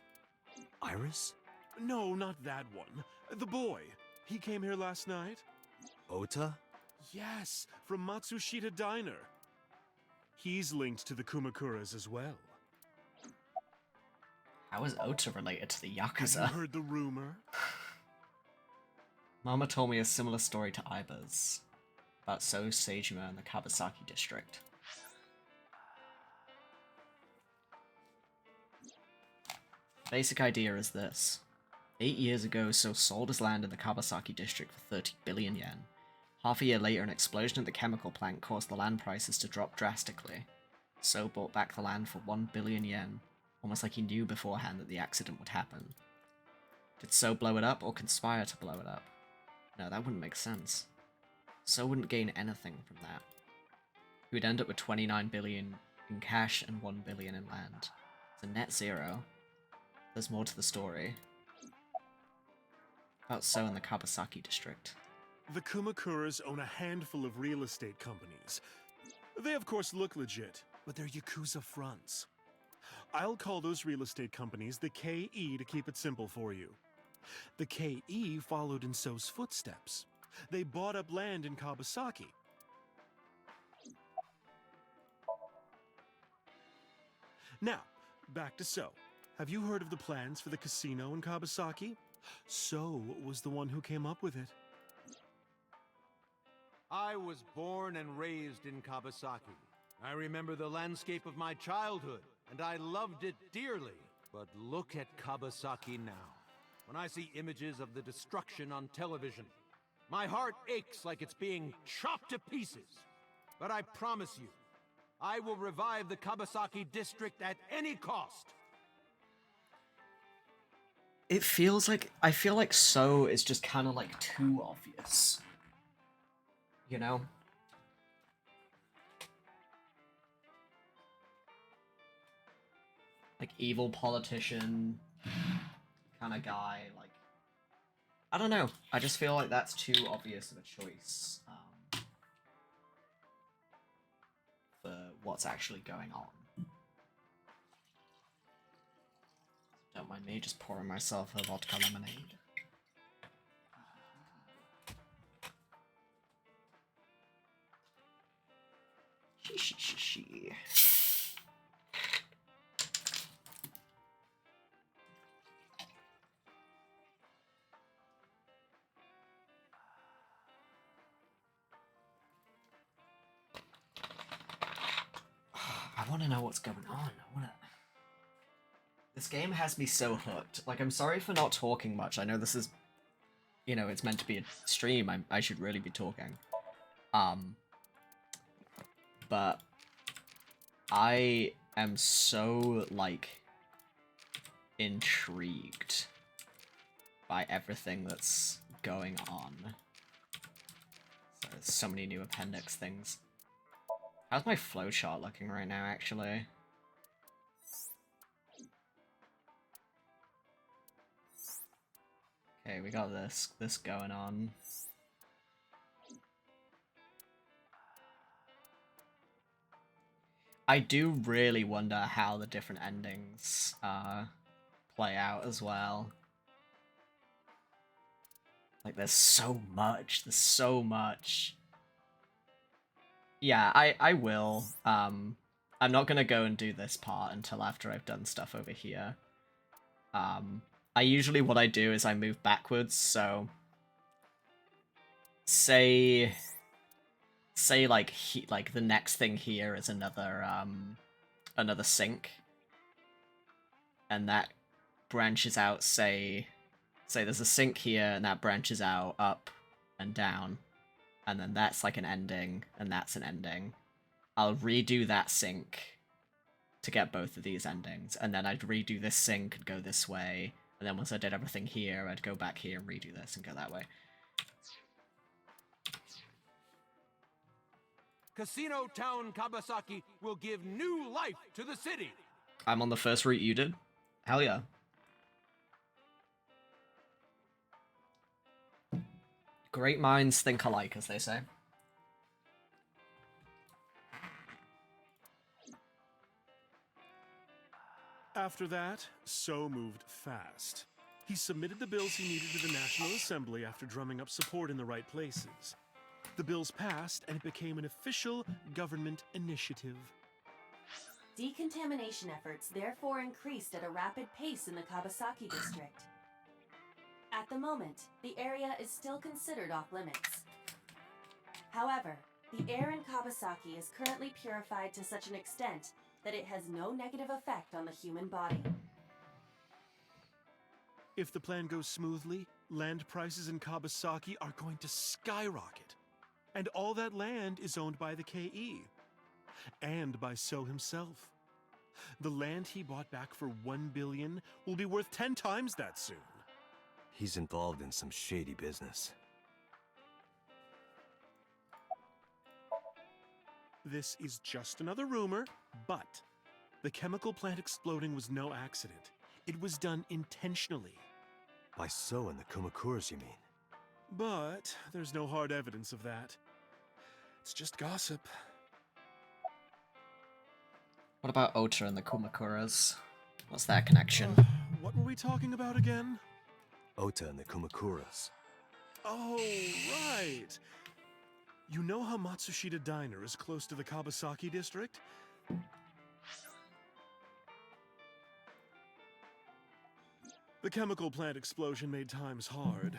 Iris? No, not that one. The boy. He came here last night? Ota? Yes, from Matsushita Diner. He's linked to the Kumakuras as well. How is Ota related to the Have Yakuza? you heard the rumor? Mama told me a similar story to Iba's about So Seijima in the Kawasaki district. Basic idea is this. 8 years ago, So sold his land in the Kawasaki district for 30 billion yen. Half a year later, an explosion at the chemical plant caused the land prices to drop drastically. So bought back the land for 1 billion yen, almost like he knew beforehand that the accident would happen. Did So blow it up or conspire to blow it up? No, that wouldn't make sense. So wouldn't gain anything from that. He would end up with 29 billion in cash and 1 billion in land. It's a net zero. There's more to the story. About So in the Kawasaki district. The Kumakuras own a handful of real estate companies. They of course look legit, but they're Yakuza fronts. I'll call those real estate companies the KE to keep it simple for you. The KE followed in So's footsteps. They bought up land in Kawasaki. Now, back to So. Have you heard of the plans for the casino in Kawasaki? So was the one who came up with it. I was born and raised in Kawasaki. I remember the landscape of my childhood, and I loved it dearly. But look at Kawasaki now. When I see images of the destruction on television, my heart aches like it's being chopped to pieces. But I promise you, I will revive the Kawasaki district at any cost. It feels like, I feel like So is just kind of like too obvious. You know? Like evil politician kind of guy, like, I don't know. I just feel like that's too obvious of a choice for what's actually going on. Don't mind me just pouring myself a vodka lemonade. She. I want to know what's going on. This game has me so hooked. Like, I'm sorry for not talking much. I know this is, you know, it's meant to be a stream. I should really be talking. But I am so, like, intrigued by everything that's going on. So there's so many new appendix things. How's my flowchart looking right now, actually? Okay, we got this going on. I do really wonder how the different endings play out as well. Like, there's so much. Yeah, I will. I'm not gonna go and do this part until after I've done stuff over here. I usually, what I do is I move backwards, so... Say like, the next thing here is another, another sink. And that branches out, say there's a sink here, and that branches out up and down. And then that's like an ending, and that's an ending. I'll redo that sink to get both of these endings, and then I'd redo this sink and go this way, and then once I did everything here, I'd go back here and redo this and go that way. Casino Town Kawasaki will give new life to the city. I'm on the first route you did? Hell yeah. Great minds think alike, as they say. After that, So moved fast. He submitted the bills he needed to the National Assembly after drumming up support in the right places. The bills passed, and it became an official government initiative. Decontamination efforts therefore increased at a rapid pace in the Kabasaki district. At the moment, the area is still considered off limits. However, the air in Kabasaki is currently purified to such an extent that it has no negative effect on the human body. If the plan goes smoothly, land prices in Kabasaki are going to skyrocket. And all that land is owned by the KE. And by So himself. The land he bought back for $1 billion will be worth 10 times that soon. He's involved in some shady business. This is just another rumor, but the chemical plant exploding was no accident. It was done intentionally. By So and the Kumakuras, you mean? But there's no hard evidence of that. It's just gossip. What about Ota and the Kumakuras? What's their connection? What were we talking about again? Ota and the Kumakuras. Oh, right. You know how Matsushita Diner is close to the Kabasaki district? The chemical plant explosion made times hard.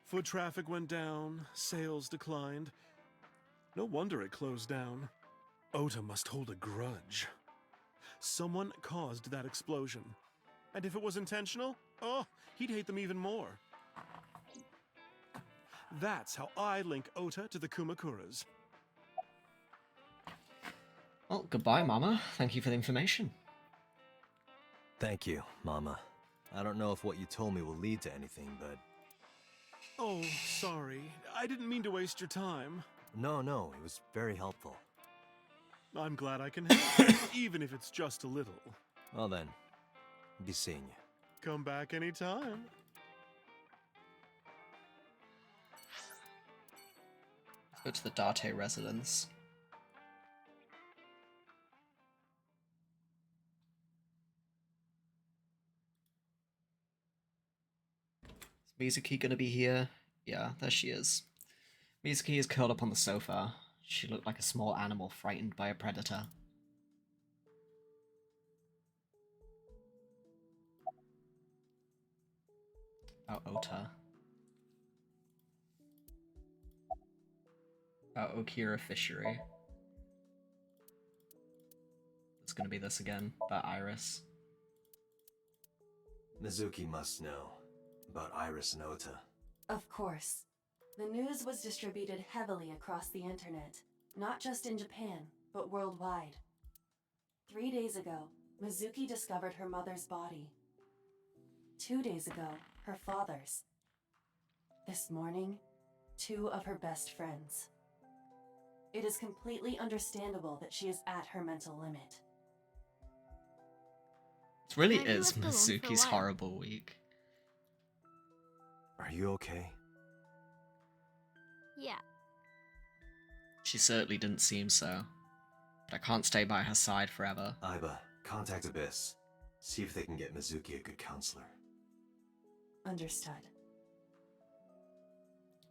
Foot traffic went down, sales declined. No wonder it closed down. Ota must hold a grudge. Someone caused that explosion. And if it was intentional, oh, he'd hate them even more. That's how I link Ota to the Kumakuras. Well, goodbye, Mama. Thank you for the information. Thank you, Mama. I don't know if what you told me will lead to anything, but... Oh, sorry. I didn't mean to waste your time. No, it was very helpful. I'm glad I can help, even if it's just a little. Well then, be seeing you. Come back anytime. Let's go to the Date residence. Is Mizuki gonna be here? Yeah, there she is. Mizuki is curled up on the sofa. She looked like a small animal frightened by a predator. About Ota. About Okira Fishery. It's gonna be this again, about Iris. Mizuki must know about Iris and Ota. Of course. The news was distributed heavily across the internet, not just in Japan, but worldwide. 3 days ago, Mizuki discovered her mother's body. 2 days ago, her father's. This morning, 2 of her best friends. It is completely understandable that she is at her mental limit. It really Are you is left alone for a Mizuki's while? horrible week. Are you okay? Yeah. She certainly didn't seem so. But I can't stay by her side forever. Aiba, contact Abyss. See if they can get Mizuki a good counselor. Understood.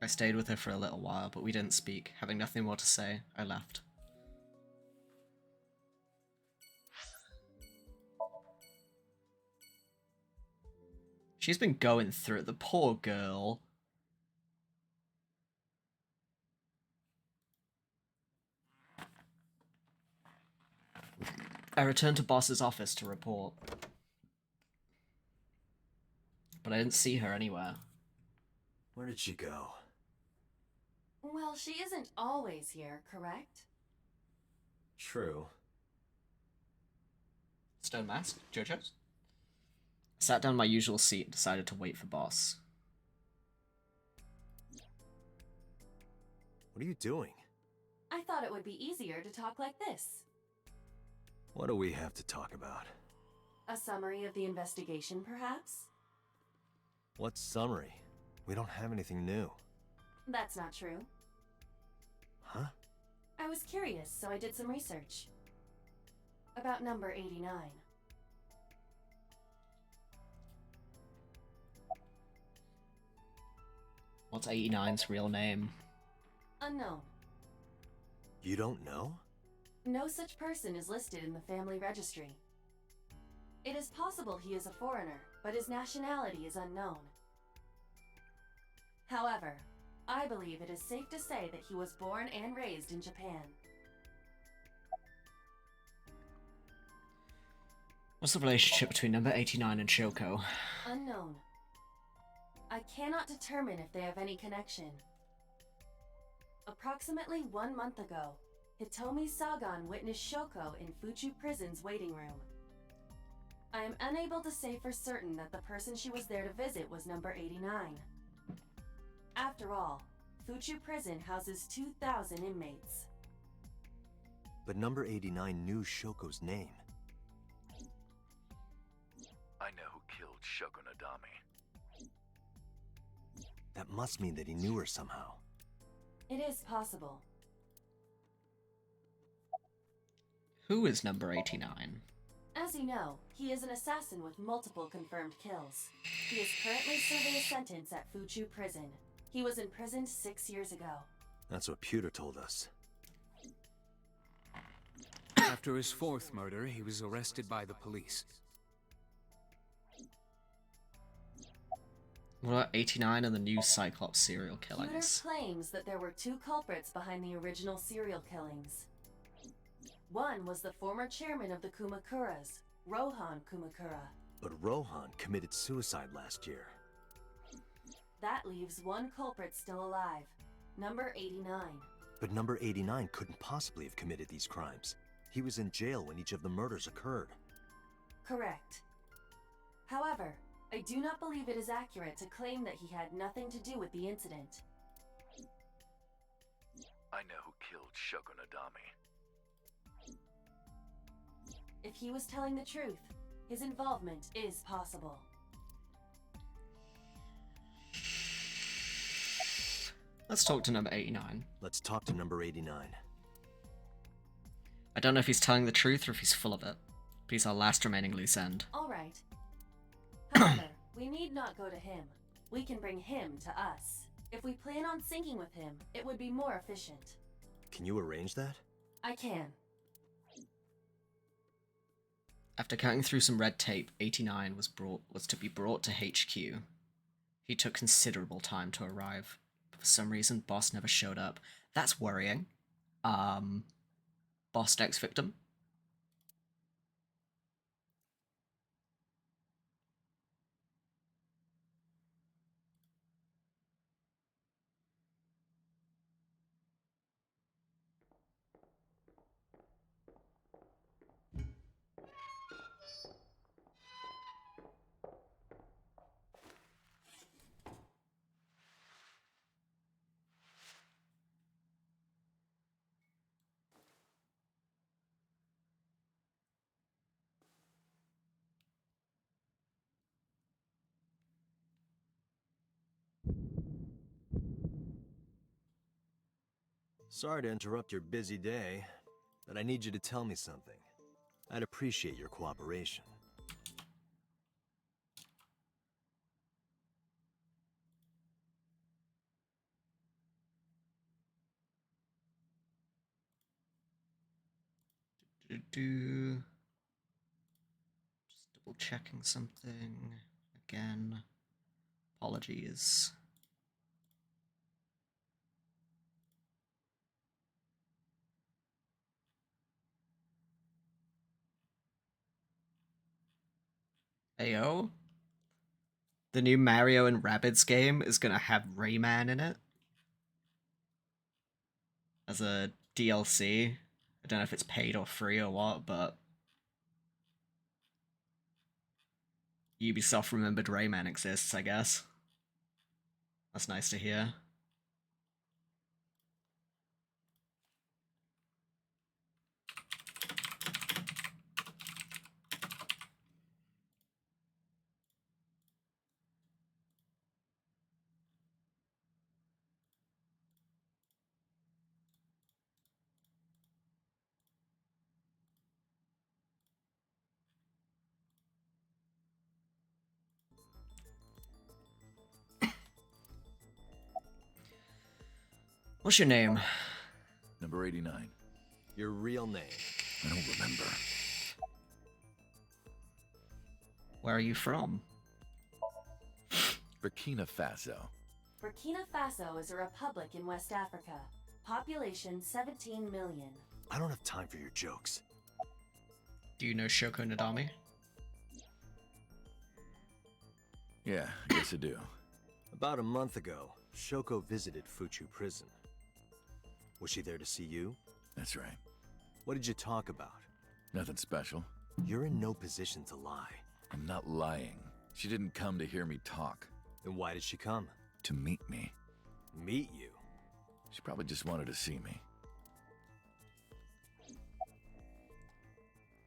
I stayed with her for a little while, but we didn't speak. Having nothing more to say, I left. She's been going through it, the poor girl. I returned to Boss's office to report. But I didn't see her anywhere. Where did she go? Well, she isn't always here, correct? True. Stone Mask? JoJo's? I sat down in my usual seat and decided to wait for Boss. What are you doing? I thought it would be easier to talk like this. What do we have to talk about? A summary of the investigation, perhaps? What summary? We don't have anything new. That's not true. Huh? I was curious, so I did some research. About number 89. What's 89's real name? Unknown. You don't know? No such person is listed in the family registry. It is possible he is a foreigner, but his nationality is unknown. However, I believe it is safe to say that he was born and raised in Japan. What's the relationship between number 89 and Shoko? Unknown. I cannot determine if they have any connection. Approximately 1 month ago, Hitomi Sagan witnessed Shoko in Fuchu Prison's waiting room. I am unable to say for certain that the person she was there to visit was number 89. After all, Fuchu Prison houses 2,000 inmates. But number 89 knew Shoko's name. I know who killed Shogunadami. That must mean that he knew her somehow. It is possible. Who is number 89? As you know, he is an assassin with multiple confirmed kills. He is currently serving a sentence at Fuchu Prison. He was imprisoned 6 years ago. That's what Pewter told us. After his fourth murder, he was arrested by the police. What about 89 and the new Cyclops serial Pewter killings? claims that there were 2 culprits behind the original serial killings. One was the former chairman of the Kumakuras, Rohan Kumakura. But Rohan committed suicide last year. That leaves 1 culprit still alive, number 89. But number 89 couldn't possibly have committed these crimes. He was in jail when each of the murders occurred. Correct. However, I do not believe it is accurate to claim that he had nothing to do with the incident. I know who killed Shogunadami. If he was telling the truth, his involvement is possible. Let's talk to number 89. Let's talk to number 89. I don't know if he's telling the truth or if he's full of it, but he's our last remaining loose end. Alright. However, we need not go to him. We can bring him to us. If we plan on syncing with him, it would be more efficient. Can you arrange that? I can. After cutting through some red tape, 89 was to be brought to HQ. He took considerable time to arrive, but for some reason, Boss never showed up. That's worrying. Boss next victim? Sorry to interrupt your busy day, but I need you to tell me something. I'd appreciate your cooperation. Just double checking something again. Apologies. Ayo. The new Mario and Rabbids game is gonna have Rayman in it as a DLC. I don't know if it's paid or free or what, but Ubisoft remembered Rayman exists, I guess. That's nice to hear. What's your name? Number 89. Your real name? I don't remember. Where are you from? Burkina Faso. Burkina Faso is a republic in West Africa. Population 17 million. I don't have time for your jokes. Do you know Shoko Nadami? Yeah, I guess I do. About a month ago, Shoko visited Fuchu prison. Was she there to see you? That's right. What did you talk about? Nothing special. You're in no position to lie. I'm not lying. She didn't come to hear me talk. Then why did she come? To meet me. Meet you? She probably just wanted to see me.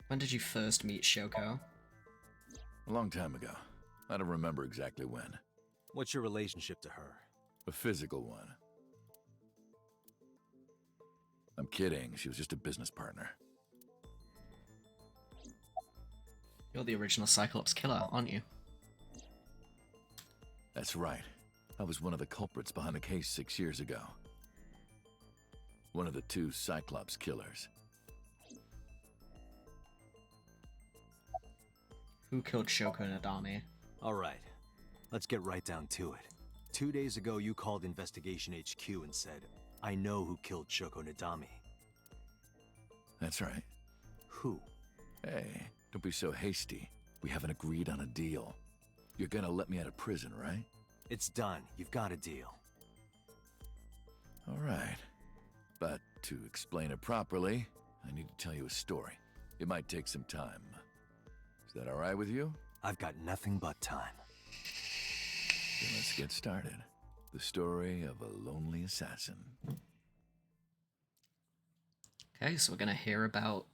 When did you first meet Shoko? A long time ago. I don't remember exactly when. What's your relationship to her? A physical one. I'm kidding. She was just a business partner. You're the original Cyclops killer, aren't you? That's right. I was one of the culprits behind the case 6 years ago. One of the 2 Cyclops killers. Who killed Shoko Nadami? All right. Let's get right down to it. 2 days ago, you called Investigation HQ and said, I know who killed Shoko Nadami. That's right. Who? Hey, don't be so hasty. We haven't agreed on a deal. You're gonna let me out of prison, right? It's done. You've got a deal. All right. But to explain it properly, I need to tell you a story. It might take some time. Is that all right with you? I've got nothing but time. Then let's get started. The story of a lonely assassin. Okay, so we're gonna hear about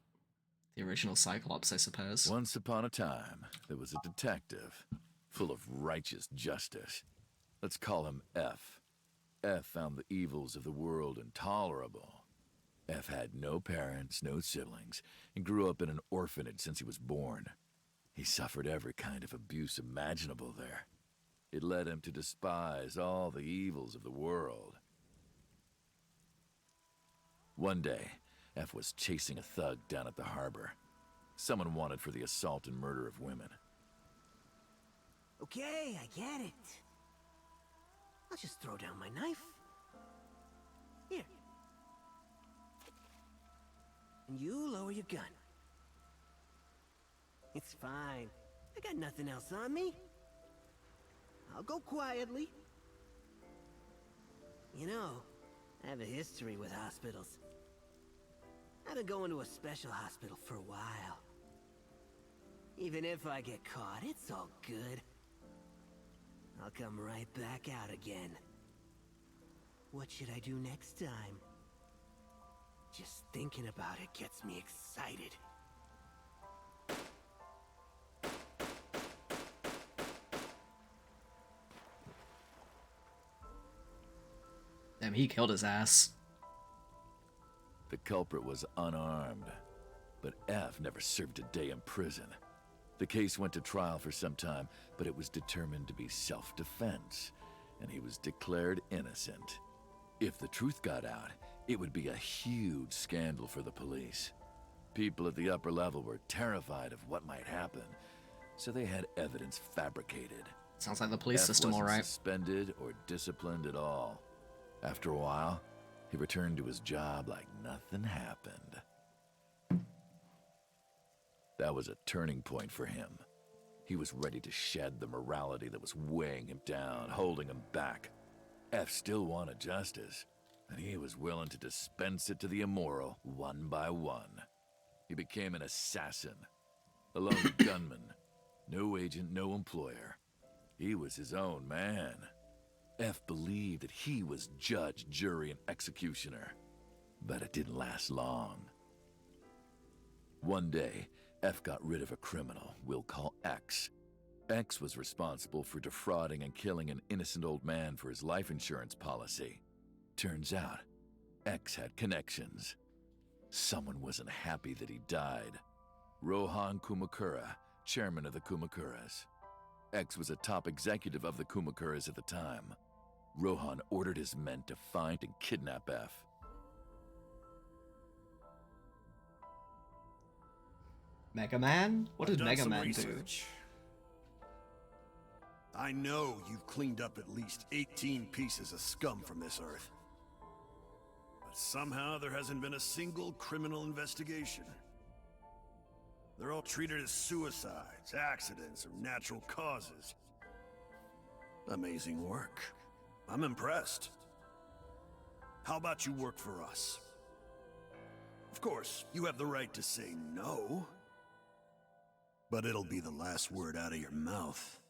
the original Cyclops, I suppose. Once upon a time, there was a detective, full of righteous justice. Let's call him F. F found the evils of the world intolerable. F had no parents, no siblings, and grew up in an orphanage since he was born. He suffered every kind of abuse imaginable there. It led him to despise all the evils of the world. One day, F was chasing a thug down at the harbor. Someone wanted for the assault and murder of women. Okay, I get it. I'll just throw down my knife. Here. And you lower your gun. It's fine. I got nothing else on me. I'll go quietly. You know, I have a history with hospitals. I've been going to a special hospital for a while. Even if I get caught, it's all good. I'll come right back out again. What should I do next time? Just thinking about it gets me excited. Damn, he killed his ass. The culprit was unarmed, but F never served a day in prison. The case went to trial for some time, but it was determined to be self-defense, and he was declared innocent. If the truth got out, it would be a huge scandal for the police. People at the upper level were terrified of what might happen, so they had evidence fabricated. Sounds like the police F system, wasn't alright. suspended or disciplined at all. After a while, he returned to his job like nothing happened. That was a turning point for him. He was ready to shed the morality that was weighing him down, holding him back. F still wanted justice, and he was willing to dispense it to the immoral one by one. He became an assassin, a lone gunman, no agent, no employer. He was his own man. F believed that he was judge, jury, and executioner. But it didn't last long. One day, F got rid of a criminal we'll call X. X was responsible for defrauding and killing an innocent old man for his life insurance policy. Turns out, X had connections. Someone wasn't happy that he died. Rohan Kumakura, chairman of the Kumakuras. X was a top executive of the Kumakuras at the time. Rohan ordered his men to find and kidnap F. Mega Man? What did Mega Man do? I know you've cleaned up at least 18 pieces of scum from this earth. But somehow there hasn't been a single criminal investigation. They're all treated as suicides, accidents, or natural causes. Amazing work. I'm impressed. How about you work for us? Of course, you have the right to say no. But it'll be the last word out of your mouth.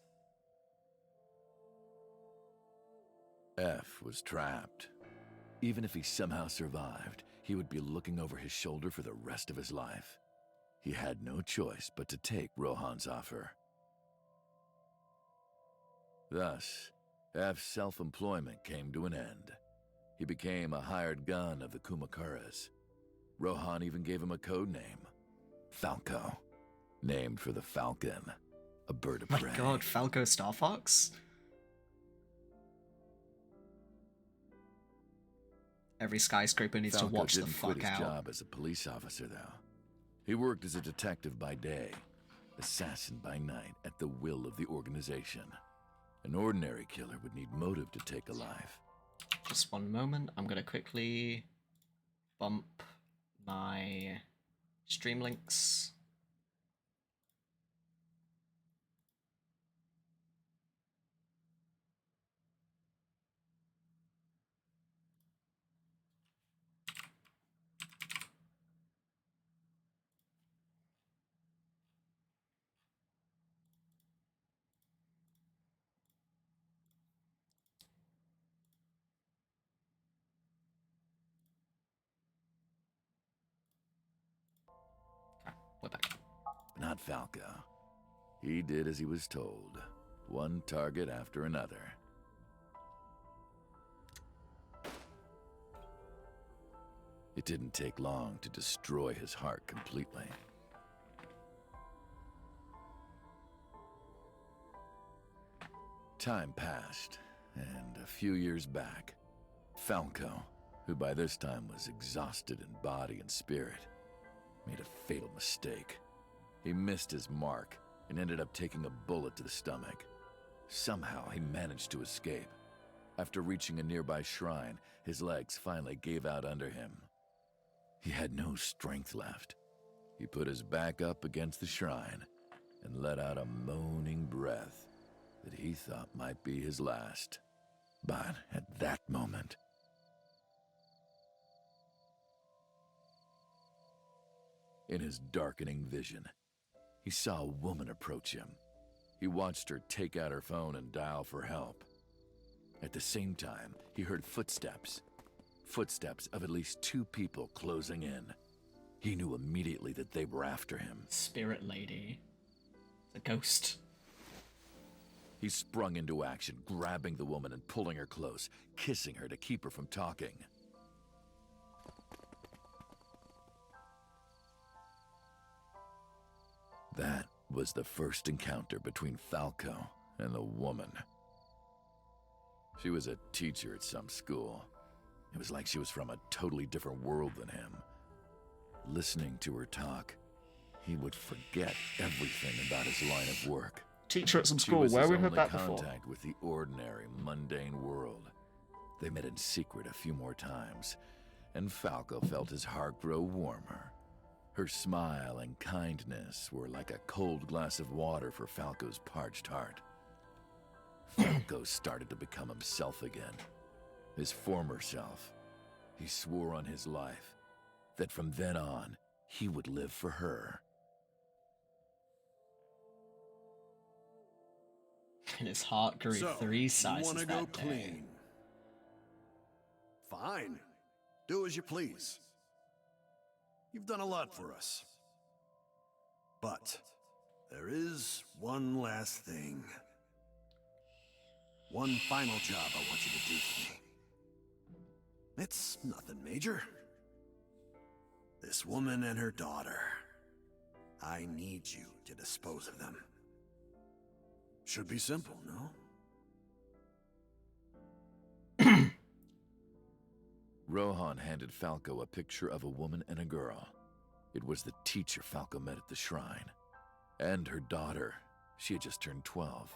F was trapped. Even if he somehow survived, he would be looking over his shoulder for the rest of his life. He had no choice but to take Rohan's offer. Thus, F's self-employment came to an end. He became a hired gun of the Kumakaras. Rohan even gave him a code name, Falco, named for the falcon, a bird of prey. My god, Falco Star Fox? Every skyscraper needs Falco to watch the didn't fuck quit his out. job as a police officer, though. He worked as a detective by day, assassin by night, at the will of the organization. An ordinary killer would need motive to take a life. Just one moment, I'm gonna quickly bump my stream links. We're back. Not Falco. He did as he was told, one target after another. It didn't take long to destroy his heart completely. Time passed, and a few years back, Falco, who by this time was exhausted in body and spirit, made a fatal mistake. He missed his mark and ended up taking a bullet to the stomach. Somehow he managed to escape. After reaching a nearby shrine, his legs finally gave out under him. He had no strength left. He put his back up against the shrine and let out a moaning breath that he thought might be his last. But at that moment, in his darkening vision, he saw a woman approach him. He watched her take out her phone and dial for help. At the same time, he heard footsteps. Footsteps of at least 2 people closing in. He knew immediately that they were after him. Spirit lady. The ghost. He sprung into action, grabbing the woman and pulling her close, kissing her to keep her from talking. That was the first encounter between Falco and the woman. She was a teacher at some school. It was like she was from a totally different world than him. Listening to her talk, he would forget everything about his line of work. Teacher at some school, where we heard that before? Contact with the ordinary, mundane world. They met in secret a few more times, and Falco felt his heart grow warmer. Her smile and kindness were like a cold glass of water for Falco's parched heart. Falco started to become himself again, his former self. He swore on his life that from then on, he would live for her. And his heart grew 3 sizes you wanna that go day. clean? Fine. Do as you please. You've done a lot for us. But there is one last thing. One final job I want you to do for me. It's nothing major. This woman and her daughter. I need you to dispose of them. Should be simple, no? Rohan handed Falco a picture of a woman and a girl. It was the teacher Falco met at the shrine. And her daughter. She had just turned 12.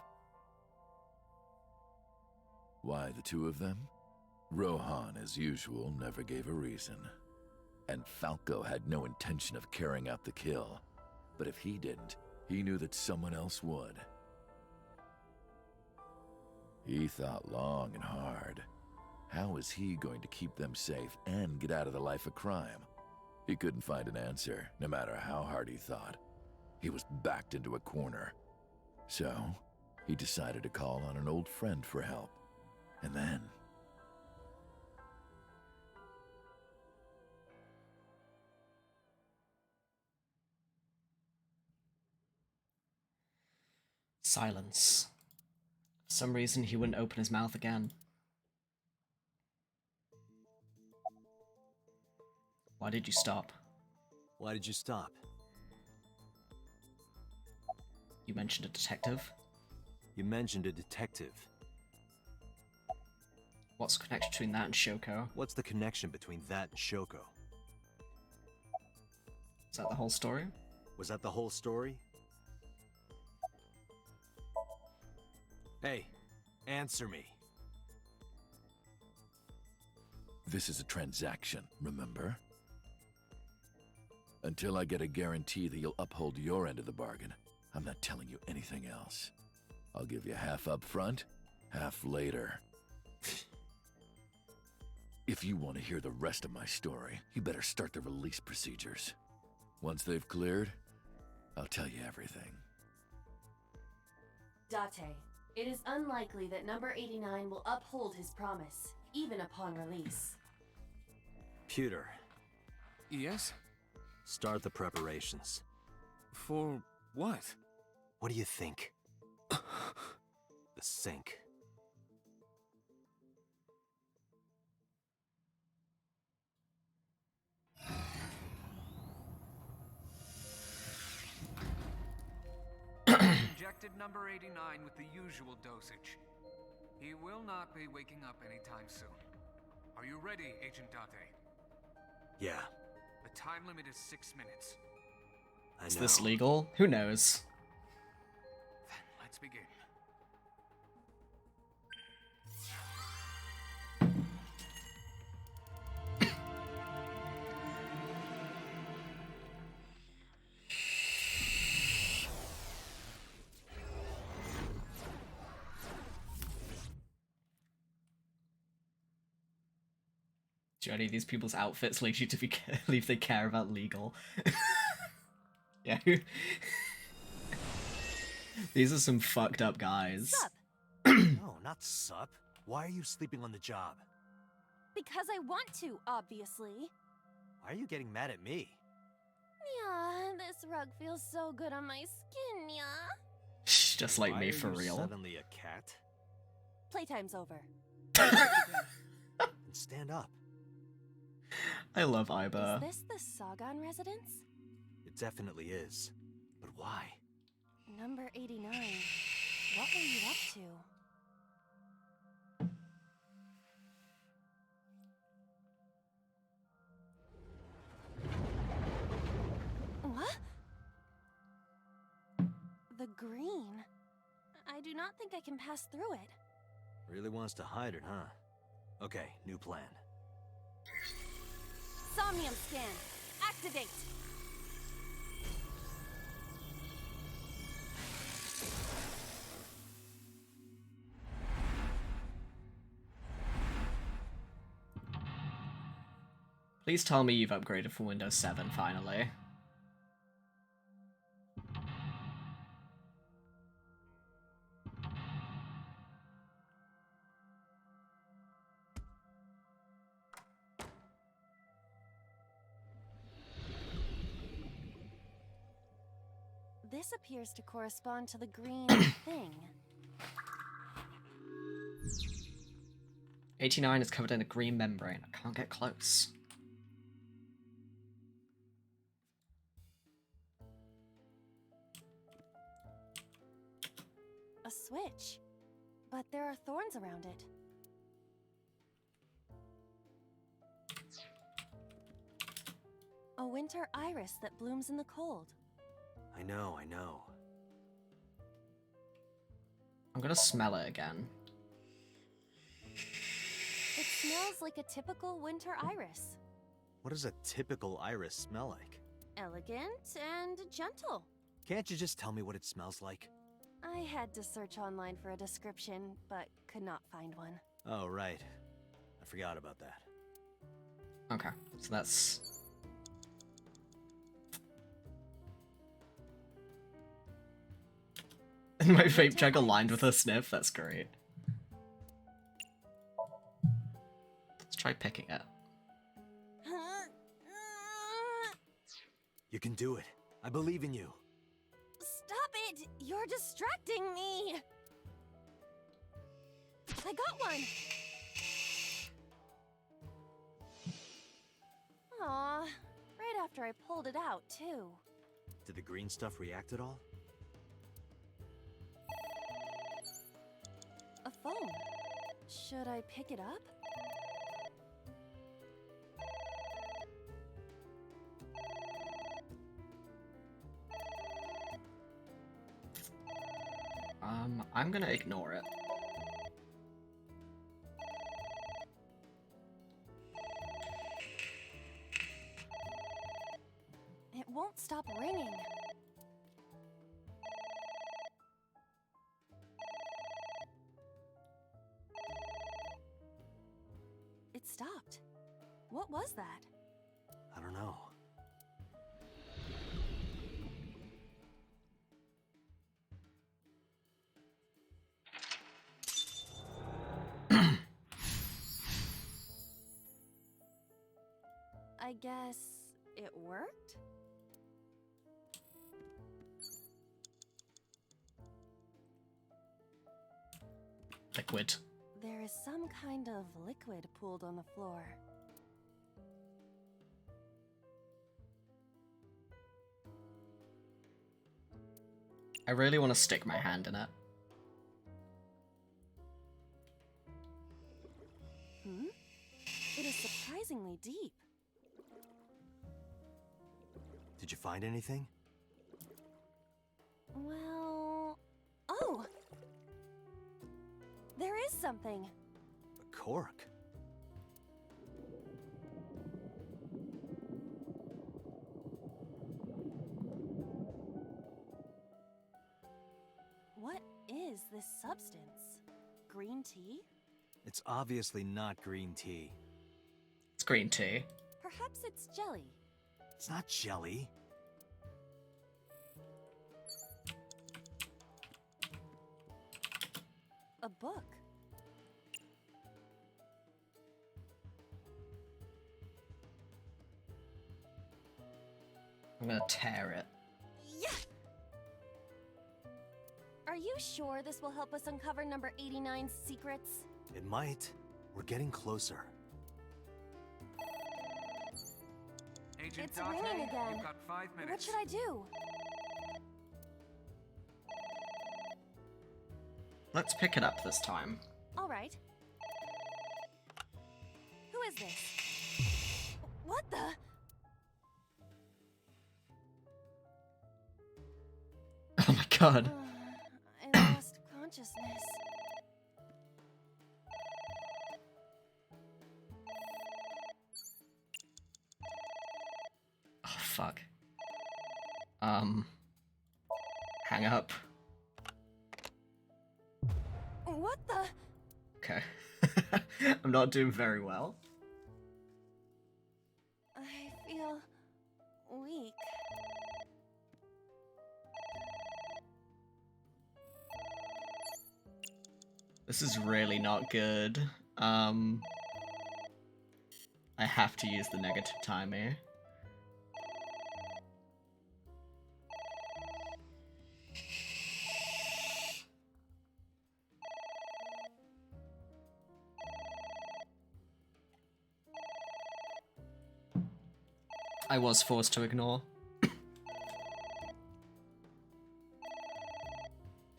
Why the two of them? Rohan, as usual, never gave a reason. And Falco had no intention of carrying out the kill. But if he didn't, he knew that someone else would. He thought long and hard. How was he going to keep them safe and get out of the life of crime? He couldn't find an answer, no matter how hard he thought. He was backed into a corner. So, he decided to call on an old friend for help. And then... Silence. For some reason, he wouldn't open his mouth again. Why did you stop? Why did you stop? You mentioned a detective? You mentioned a detective. What's the connection between that and Shoko? What's the connection between that and Shoko? Is that the whole story? Was that the whole story? Hey, answer me. This is a transaction, remember? Until I get a guarantee that you'll uphold your end of the bargain, I'm not telling you anything else. I'll give you half up front, half later. If you want to hear the rest of my story, you better start the release procedures. Once they've cleared, I'll tell you everything. Date, it is unlikely that number 89 will uphold his promise, even upon release. Pewter. Yes? Start the preparations. For what? What do you think? The sink. Injected number 89 with the usual dosage. He will not be waking up anytime soon. Are you ready, Agent Date? Yeah. The time limit is 6 minutes. Is this legal? Who knows? Then let's begin. Do any of these people's outfits lead you to believe they care about legal? Yeah. These are some fucked up guys. Sup? No, not sup. Why are you sleeping on the job? Because I want to, obviously. Why are you getting mad at me? Yeah, this rug feels so good on my skin, yeah. Just like Why me are for you real. Suddenly a cat? Playtime's over. Stand up. I love Iba. Is this the Sagan residence? It definitely is. But why? Number 89. What were you up to? What? The green? I do not think I can pass through it. Really wants to hide it, huh? Okay, new plan. Somnium scan. Activate. Please tell me you've upgraded for Windows 7 finally. This appears to correspond to the green thing. 89 is covered in a green membrane. I can't get close. A switch. But there are thorns around it. A winter iris that blooms in the cold. I know, I know. I'm gonna smell it again. It smells like a typical winter iris. What does a typical iris smell like? Elegant and gentle. Can't you just tell me what it smells like? I had to search online for a description, but could not find one. Oh, right. I forgot about that. Okay, so that's... My vape check aligned with her sniff, that's great. Let's try picking it. You can do it. I believe in you. Stop it! You're distracting me! I got one! Aw, right after I pulled it out, too. Did the green stuff react at all? A phone. Should I pick it up? I'm gonna ignore it. It won't stop ringing. It stopped. What was that? I don't know. I guess it worked? Liquid. There is some kind of liquid pooled on the floor. I really want to stick my hand in it. Hmm? It is surprisingly deep. Did you find anything? Well... Oh! There is something. A cork. What is this substance? Green tea? It's obviously not green tea. It's green tea. Perhaps it's jelly. It's not jelly. A book. I'm gonna tear it. Yeah! Are you sure this will help us uncover number 89's secrets? It might. We're getting closer. Agent It's Date, ringing again. you've got 5 minutes. What should I do? Let's pick it up this time. All right. Who is this? What the? Oh my god. I lost consciousness. Oh fuck. Hang up. What the? Okay. I'm not doing very well. I feel weak. This is really not good. I have to use the negative timer. I was forced to ignore.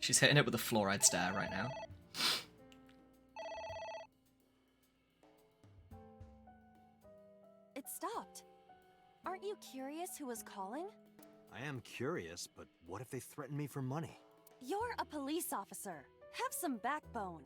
She's hitting it with a fluoride stare right now. It stopped. Aren't you curious who was calling? I am curious, but what if they threaten me for money? You're a police officer. Have some backbone.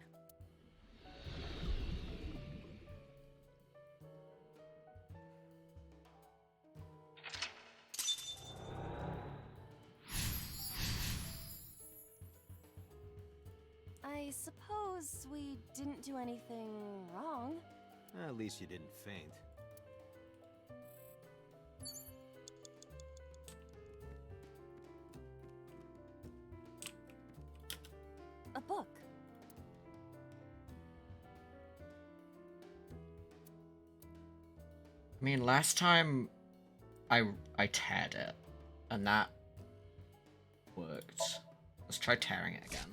I suppose we didn't do anything wrong. At least you didn't faint. A book. I mean, last time I teared it, and that worked. Let's try tearing it again.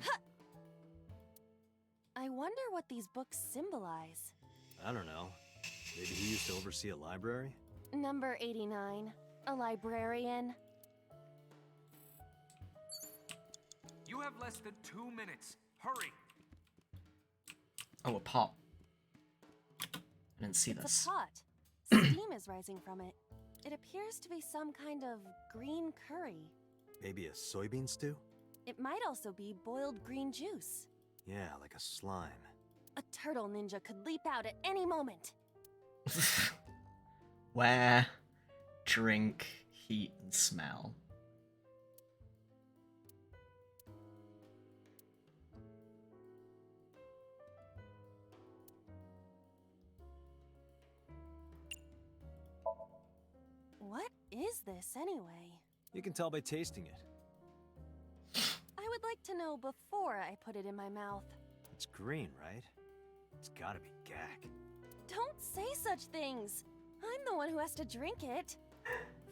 I wonder what these books symbolize. I don't know. Maybe he used to oversee a library? Number 89. A librarian. You have less than 2 minutes. Hurry! Oh, a pot. I didn't see It's this. a pot. Steam is rising from it. It appears to be some kind of green curry. Maybe a soybean stew? It might also be boiled green juice. Yeah, like a slime. A turtle ninja could leap out at any moment. Wear, drink, heat, and smell. What is this anyway? You can tell by tasting it. I would like to know before I put it in my mouth. It's green, right? It's gotta be gack. Don't say such things. I'm the one who has to drink it.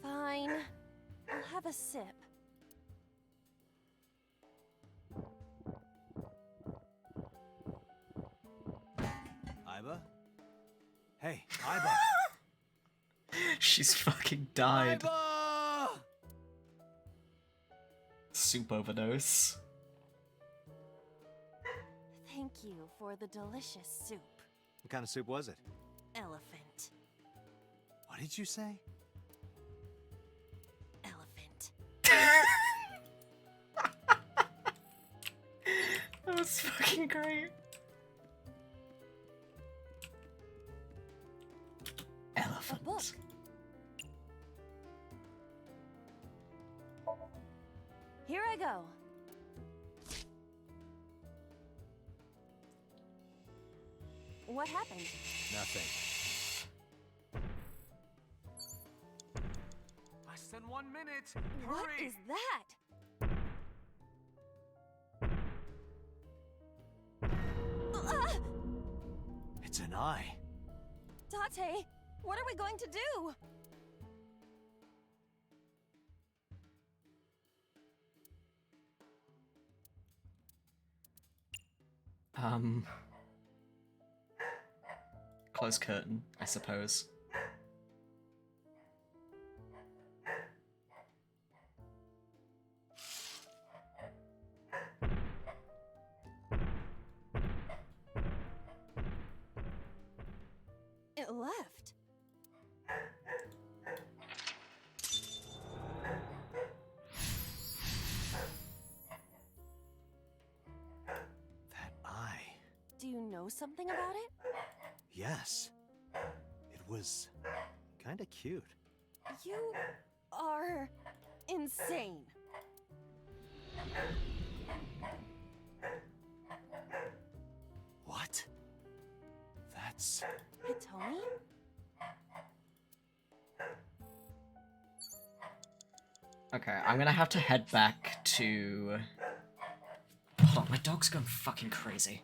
Fine. I'll have a sip. Iba? Hey, Iba! She's fucking died. Iba! Soup overdose. Thank you for the delicious soup. What kind of soup was it? Elephant. What did you say? Elephant. That was fucking great. Elephant. A book. Here I go. What happened? Nothing. Less than 1 minute. What Hurry! is that? It's an eye. Date, what are we going to do? Close curtain, I suppose. It left. That eye. Do you know something about it? Yes. It was kinda cute. You are insane. What? That's... Hitomi? Okay, I'm gonna have to head back to... Hold on, my dog's going fucking crazy.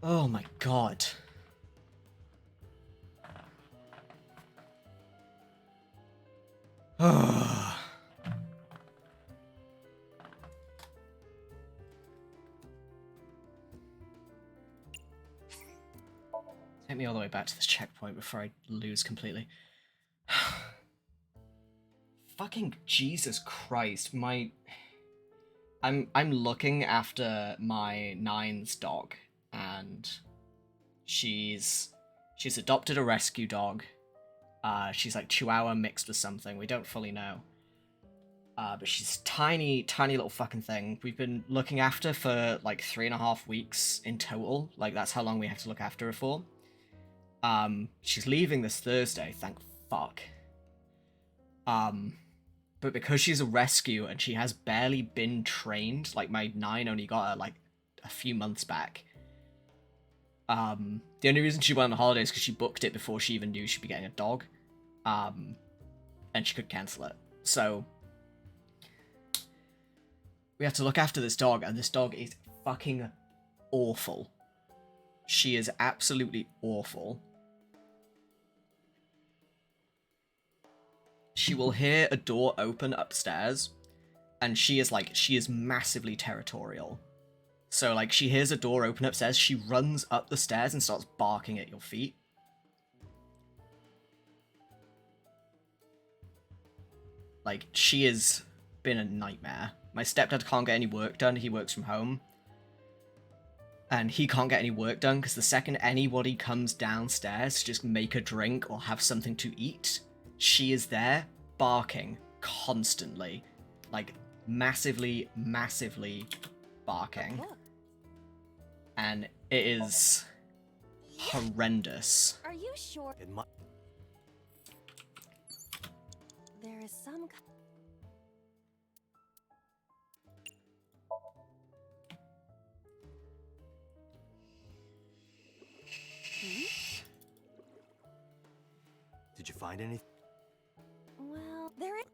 Oh my god. Take me all the way back to this checkpoint before I lose completely. Fucking Jesus Christ, I'm looking after my Nine's dog, and she's adopted a rescue dog. She's like Chihuahua mixed with something, we don't fully know. But she's tiny little fucking thing. We've been looking after for like 3.5 weeks in total. Like, that's how long we have to look after her for. She's leaving this Thursday, thank fuck. But because she's a rescue and she has barely been trained, like my Nine only got her like a few months back. The only reason she went on holiday is because she booked it before she even knew she'd be getting a dog. And she could cancel it. So we have to look after this dog, and this dog is fucking awful. She is absolutely awful. She will hear a door open upstairs, and she is massively territorial. So, like, she hears a door open upstairs, she runs up the stairs and starts barking at your feet. Like, she has been a nightmare. My stepdad can't get any work done, he works from home. And he can't get any work done because the second anybody comes downstairs to just make a drink or have something to eat, she is there, barking constantly. Like, massively barking. And it is horrendous. Are you sure? There is some. Did you find anything? Well, there is.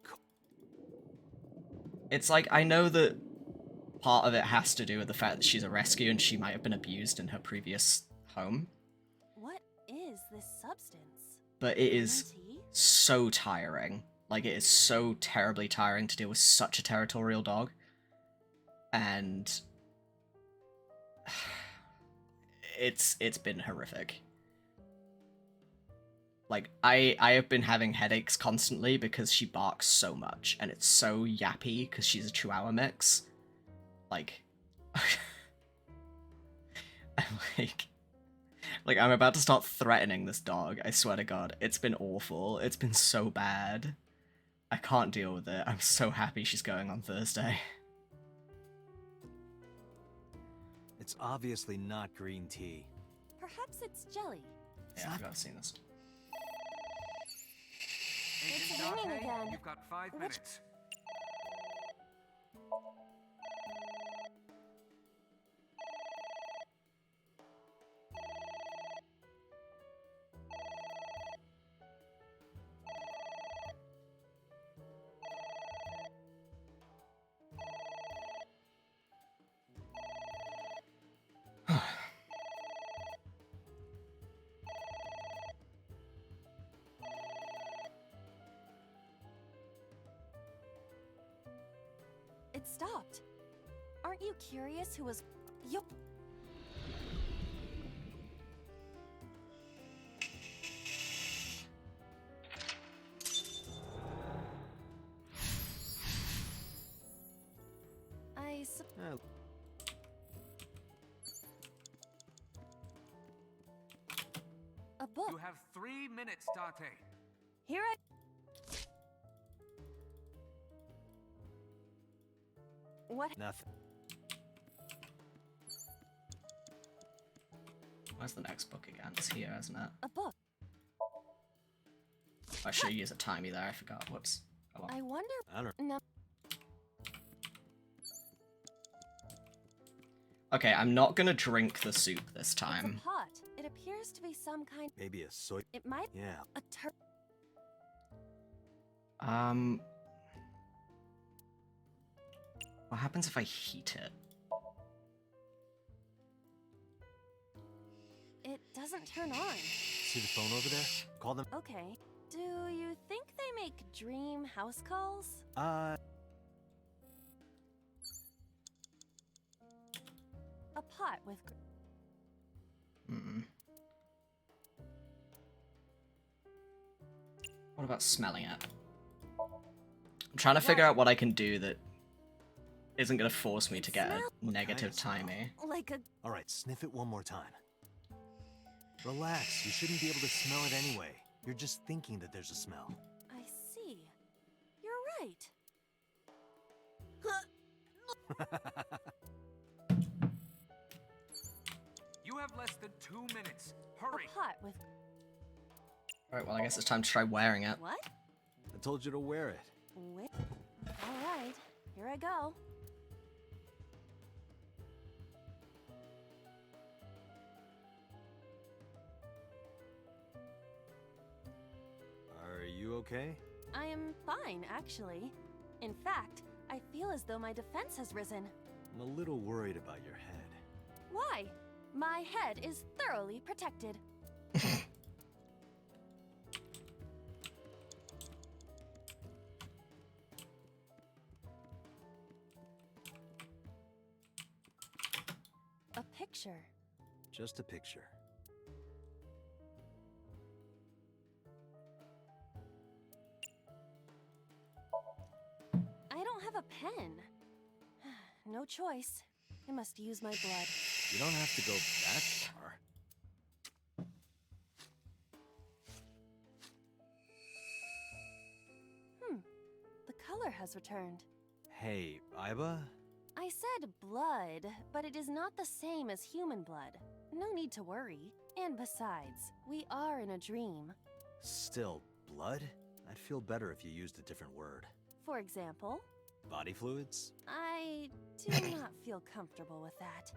It's like, I know that part of it has to do with the fact that she's a rescue and she might have been abused in her previous home. What is this substance? But it is so tiring. Like, it is so terribly tiring to deal with such a territorial dog. And it's been horrific. Like, I have been having headaches constantly because she barks so much, and it's so yappy because she's a Chihuahua mix. Like, I'm like, I'm about to start threatening this dog, I swear to God. It's been awful. It's been so bad. I can't deal with it. I'm so happy she's going on Thursday. It's obviously not green tea. Perhaps it's jelly. Yeah, I've seen this. It's ringing again. You've got 5 minutes. It stopped. Aren't you curious who was... Yo... A book. You have 3 minutes, Date. Here I... What? Nothing. Where's the next book again? It's here, isn't it? A book. I should use a timey there, I forgot. Whoops. Oh well. I wonder... I don't... No. Okay, I'm not gonna drink the soup this time. It's a pot. It appears to be some kind... Maybe a soy... It might... Yeah. A What happens if I heat it? doesn't turn on. See the phone over there? Call them. Okay. Do you think they make dream house calls? Uh, A pot with... Mm-mm. What about smelling it? I'm trying to figure out what I can do that isn't gonna force me to get a negative timey. Like a... Alright, sniff it one more time. Relax, you shouldn't be able to smell it anyway. You're just thinking that there's a smell. I see. You're right. You have less than 2 minutes. Hurry. A pot with... Alright, well I guess it's time to try wearing it. What? I told you to wear it. Alright, here I go. Are you okay? I am fine, actually. In fact, I feel as though my defense has risen. I'm a little worried about your head. Why? My head is thoroughly protected. A picture. Just a picture. I don't have a pen. No choice. I must use my blood. You don't have to go that far. The color has returned. Hey, Iba? I said blood, but it is not the same as human blood. No need to worry. And besides, we are in a dream. Still, blood? I'd feel better if you used a different word. For example, Body fluids? I do not feel comfortable with that.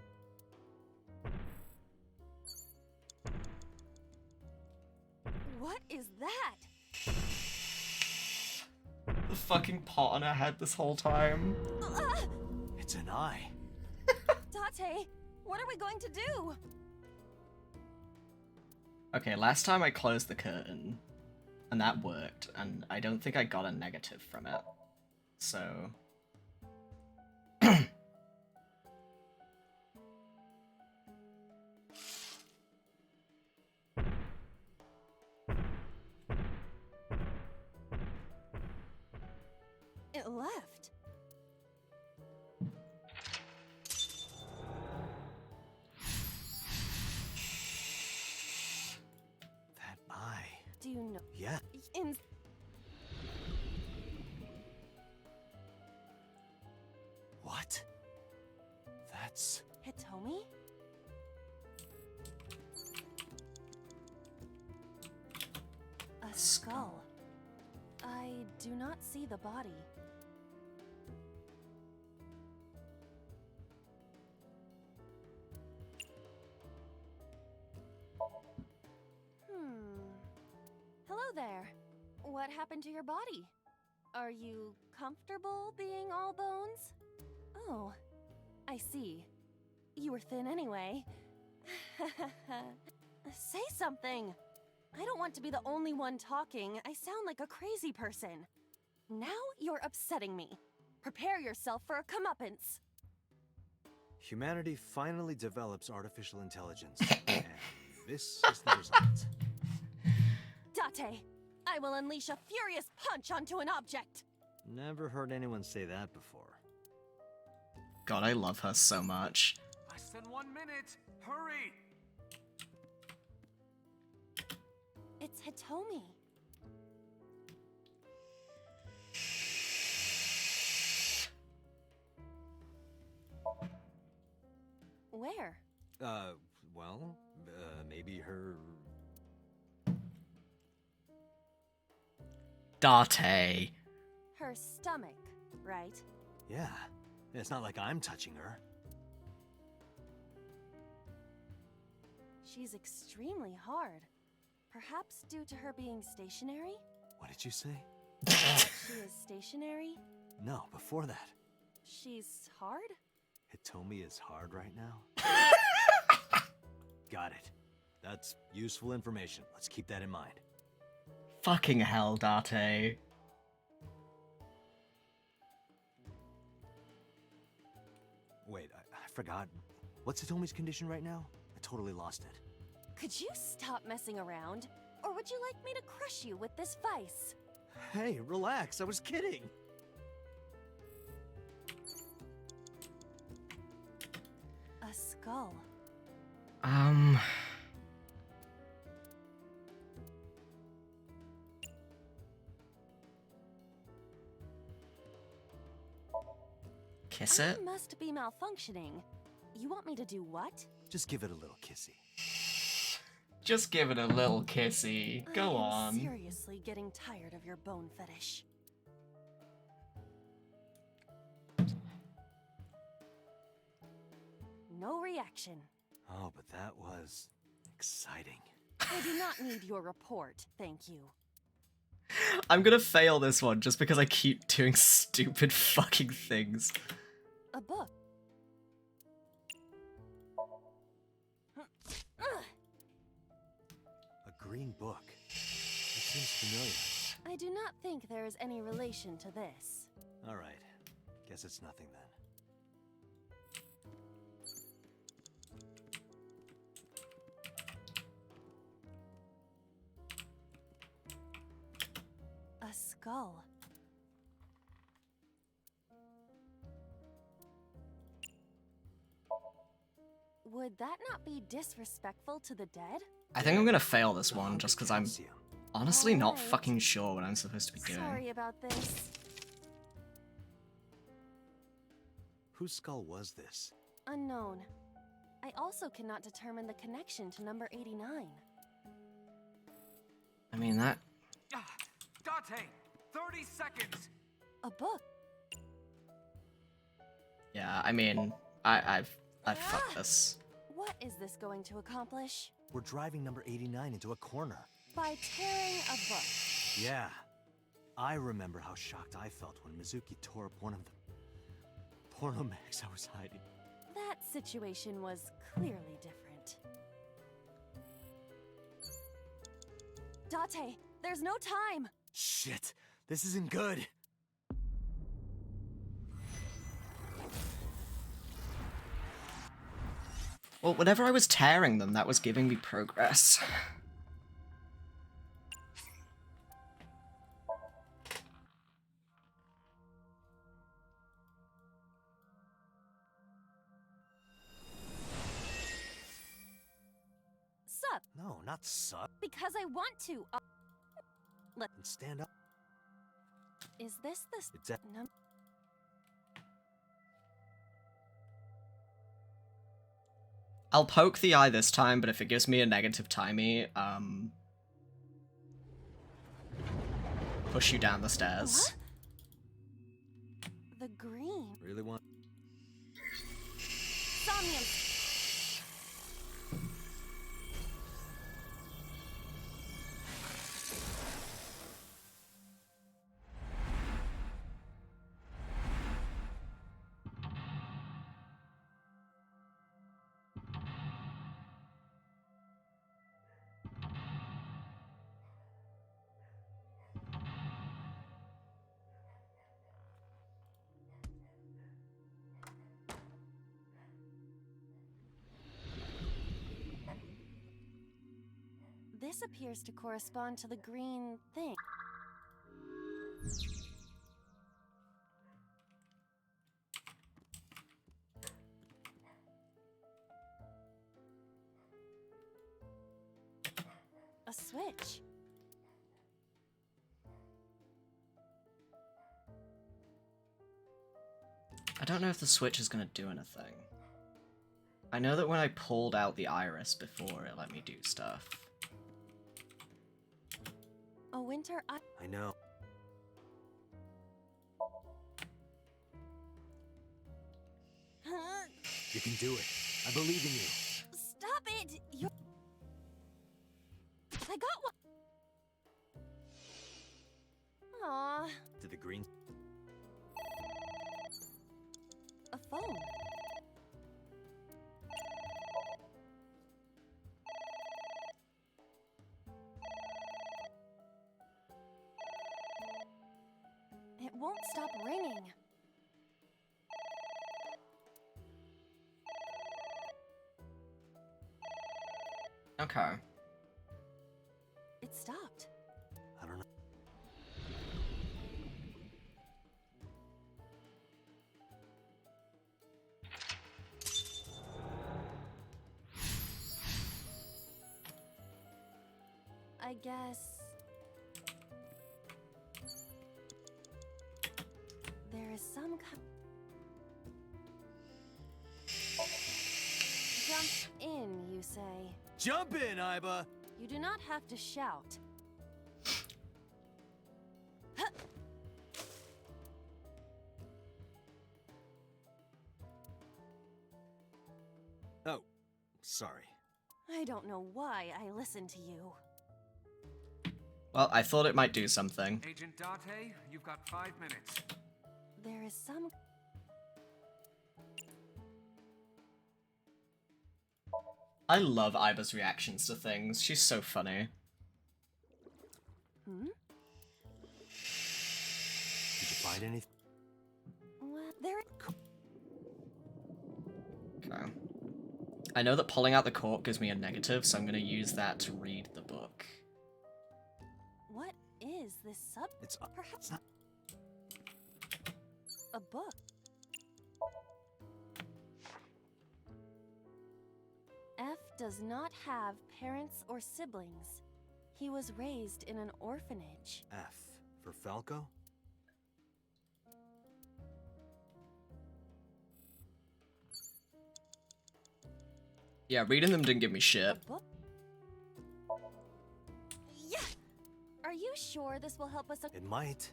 What is that? The fucking pot on her head this whole time. It's an eye. Date, what are we going to do? Okay, last time I closed the curtain, and that worked, and I don't think I got a negative from it. So... It left. That eye. Do you know? Yeah. In... What? That's... Hitomi? A skull. I do not see the body. Hello there. What happened to your body? Are you comfortable being all bones? Oh, I see. You were thin anyway. Say something. I don't want to be the only one talking. I sound like a crazy person. Now you're upsetting me. Prepare yourself for a comeuppance. Humanity finally develops artificial intelligence. And this is the result. Date, I will unleash a furious punch onto an object. Never heard anyone say that before. God, I love her so much. Less than 1 minute. Hurry. It's Hitomi. Where? Well, maybe her... Date. Her stomach, right? Yeah. It's not like I'm touching her. She's extremely hard. Perhaps due to her being stationary? What did you say? She is stationary? No, before that. She's hard? Hitomi is hard right now? Got it. That's useful information. Let's keep that in mind. Fucking hell, Date. Wait, I forgot. What's Hitomi's condition right now? I totally lost it. Could you stop messing around? Or would you like me to crush you with this vice? Hey, relax. I was kidding. A skull. Kiss it? I must be malfunctioning. You want me to do what? Just give it a little kissy. Just give it a little kissy. Go I'm on. seriously getting tired of your bone fetish. No reaction. Oh, but that was exciting. I do not need your report, thank you. I'm gonna fail this one just because I keep doing stupid fucking things. A book. A green book. It seems familiar. I do not think there is any relation to this. All right. Guess it's nothing then. A skull. Would that not be disrespectful to the dead? I think I'm gonna fail this one just because I'm honestly not fucking sure what I'm supposed to be doing. Sorry about this. Whose skull was this? Unknown. I also cannot determine the connection to number 89. I mean, that... Date! 30 seconds! A book. Yeah, I mean, I've fucked this. What is this going to accomplish? We're driving number 89 into a corner. By tearing a book. Yeah. I remember how shocked I felt when Mizuki tore up one of the porno mags I was hiding. That situation was clearly different. Date, there's no time! Shit, this isn't good. Well, whenever I was tearing them, that was giving me progress. Sup? No, not suck. Because I want to. And stand up. Is this the It's a- num? I'll poke the eye this time, but if it gives me a negative timey, push you down the stairs. The green. Really want? Somnium. This appears to correspond to the green thing. A switch. I don't know if the switch is gonna do anything. I know that when I pulled out the iris before, it let me do stuff. A winter I know. You can do it. I believe in you. Stop it! You're... I got one! Aww. To the green. A phone. won't stop ringing. Okay. It stopped. I don't know. I guess... there is some Jump in, you say. Jump in, Iba! You do not have to shout. Oh, sorry. I don't know why I listened to you. Well, I thought it might do something. Agent Date, you've got 5 minutes. There is some... I love Iba's reactions to things. She's so funny. Hmm? Did you find anything? Well, there... Okay. I know that pulling out the cork gives me a negative, so I'm going to use that to read the book. What is this sub... It's Perhaps... a book. F does not have parents or siblings. He was raised in an orphanage. F for Falco? Yeah, reading them didn't give me shit. A book? Yeah! Are you sure this will help us? It might.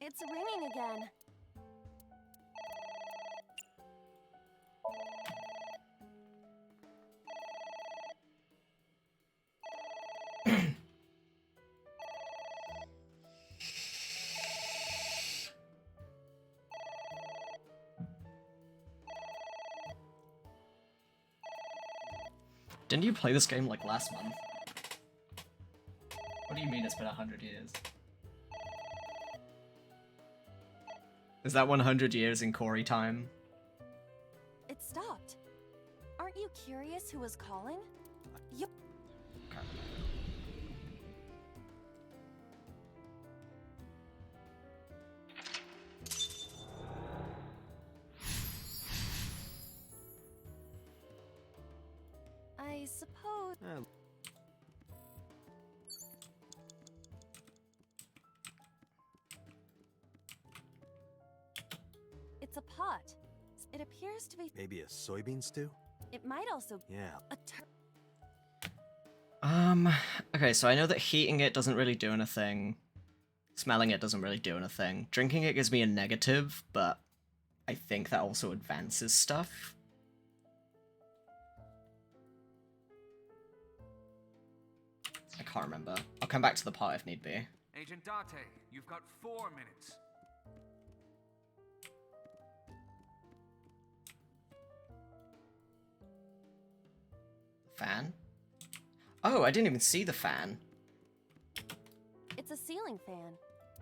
It's ringing again. Didn't you play this game like last month? What do you mean it's been 100 years? Is that 100 years in Corey time? It stopped. Aren't you curious who was calling? Yep. Okay. I suppose... It's a pot. It appears to be... Maybe a soybean stew? It might also... Yeah. Okay, so I know that heating it doesn't really do anything. Smelling it doesn't really do anything. Drinking it gives me a negative, but I think that also advances stuff. I can't remember. I'll come back to the pot if need be. Agent Date, you've got 4 minutes. Fan? Oh, I didn't even see the fan. It's a ceiling fan.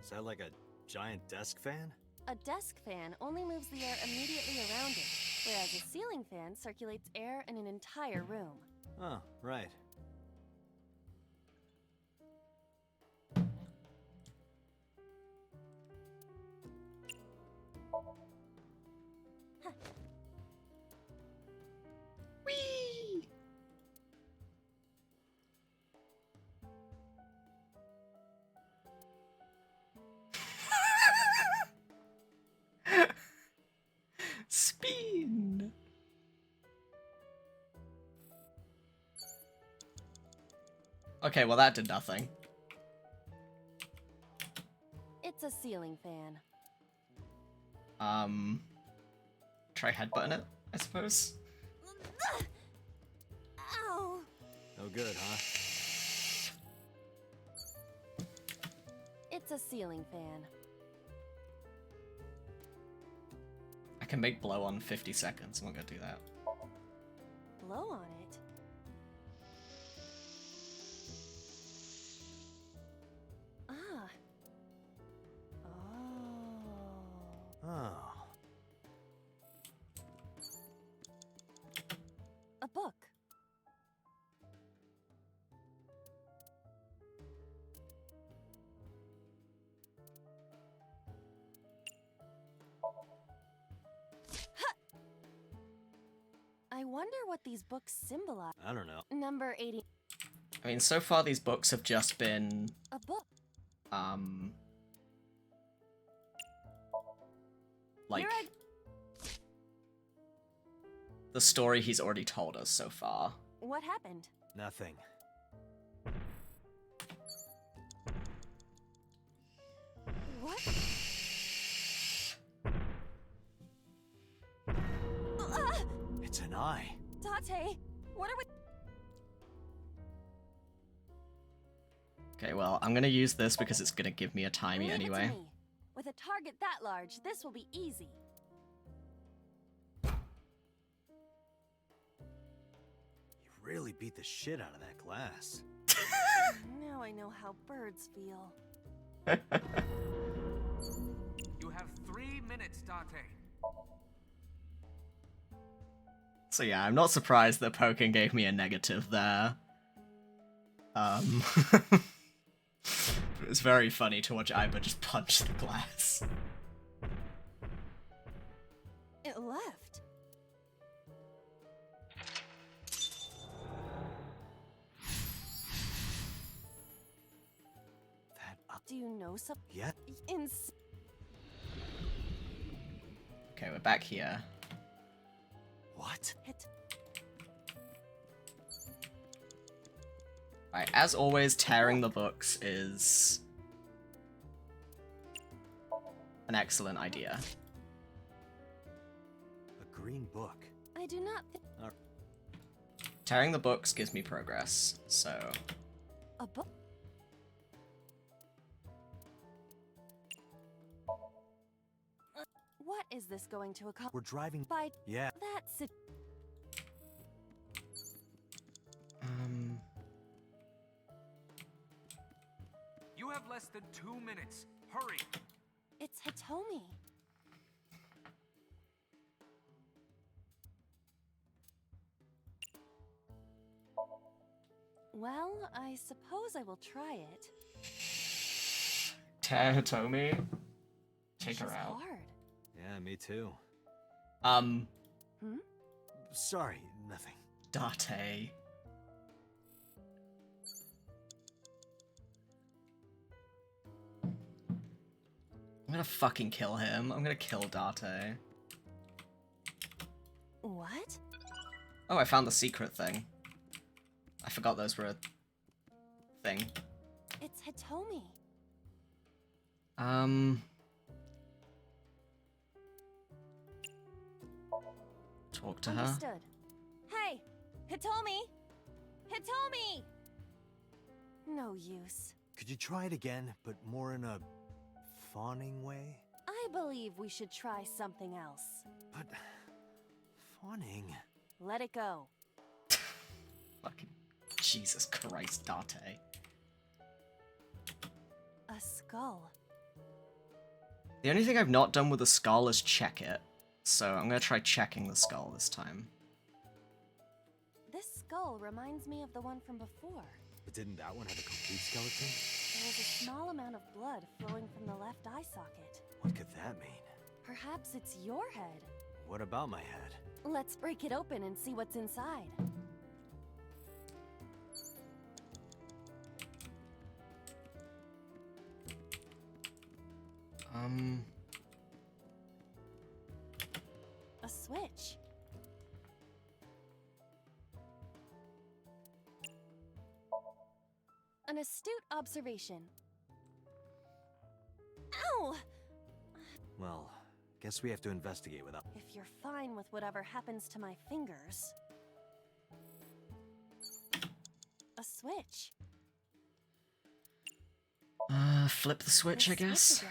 Is that like a giant desk fan? A desk fan only moves the air immediately around it, whereas a ceiling fan circulates air in an entire room. Oh, right. Whee! Spin! Okay, well that did nothing. It's a ceiling fan. Try headbutting it, I suppose? Ow! No good, huh? It's a ceiling fan. I can make blow on 50 seconds, I'm not gonna do that. Blow on it. I wonder what these books symbolize. I don't know. Number 80. I mean, so far these books have just been, A book. like, You're the story he's already told us so far. What happened? Nothing. What? It's an eye. Date, what are we? Okay, well, I'm gonna use this because it's gonna give me a timey Leave it to anyway. me. With a target that large, this will be easy. You really beat the shit out of that glass. Now I know how birds feel. You have 3 minutes, Date. So yeah, I'm not surprised that poking gave me a negative there. It was very funny to watch Aiba just punch the glass. It left. Do you know something? Yeah. Okay, we're back here. What? Right, as always, tearing the books is an excellent idea. A green book. I do not. Tearing the books gives me progress, so... A book. What is this going to accomplish? We're driving. By. Yeah. That's it. You have less than 2 minutes. Hurry. It's Hitomi. Well, I suppose I will try it. Tear Hitomi? Take her out. Hard. Yeah, me too. Sorry, nothing. Date. I'm gonna fucking kill him. I'm gonna kill Date. What? Oh, I found the secret thing. I forgot those were a thing. It's Hitomi. Talk to her. Understood. Hey, Hitomi! Hitomi! No use. Could you try it again, but more in a fawning way? I believe we should try something else. But fawning. Let it go. Fucking Jesus Christ, Date. A skull. The only thing I've not done with the skull is check it. So I'm gonna try checking the skull this time. This skull reminds me of the one from before. But didn't that one have a complete skeleton? There was a small amount of blood flowing from the left eye socket. What could that mean? Perhaps it's your head. What about my head? Let's break it open and see what's inside. A switch. An astute observation. Ow! Well, guess we have to investigate without. If you're fine with whatever happens to my fingers. A switch. Flip the switch, I guess.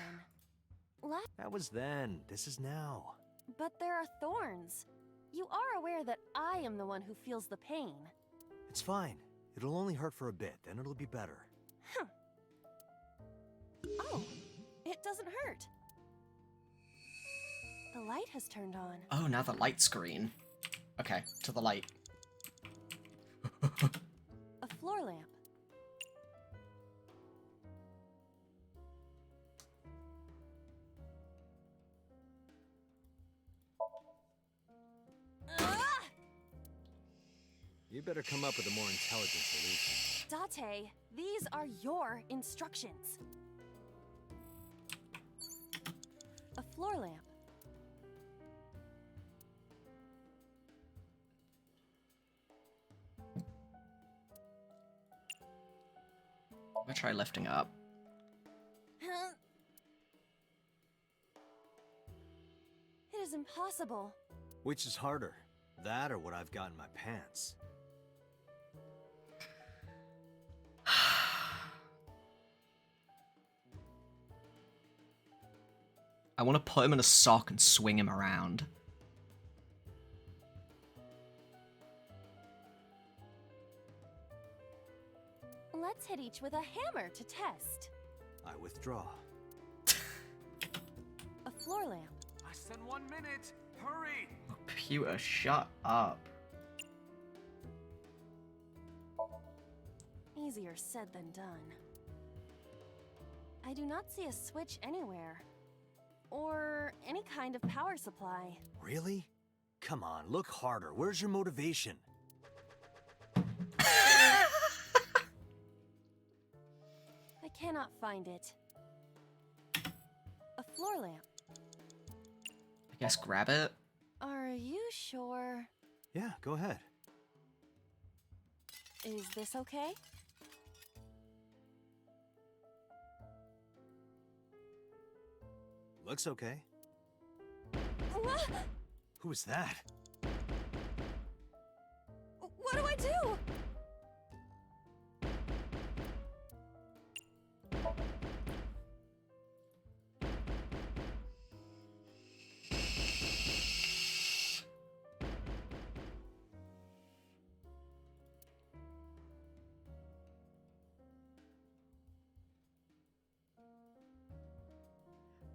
That was then. This is now. But there are thorns. You are aware that I am the one who feels the pain. It's fine. It'll only hurt for a bit, then it'll be better. Huh. Oh, it doesn't hurt. The light has turned on. Oh, now the light screen. Okay, to the light. A floor lamp. You better come up with a more intelligent solution. Date, these are your instructions. A floor lamp. I'm gonna try lifting up. It is impossible. Which is harder, that or what I've got in my pants? I want to put him in a sock and swing him around. Let's hit each with a hammer to test. I withdraw. A floor lamp. Less than 1 minute. Hurry! Computer, shut up. Easier said than done. I do not see a switch anywhere. Or any kind of power supply. Really? Come on, look harder. Where's your motivation? I cannot find it. A floor lamp. I guess grab it. Are you sure? Yeah, go ahead. Is this okay? Looks okay. What? Who was that? What do I do?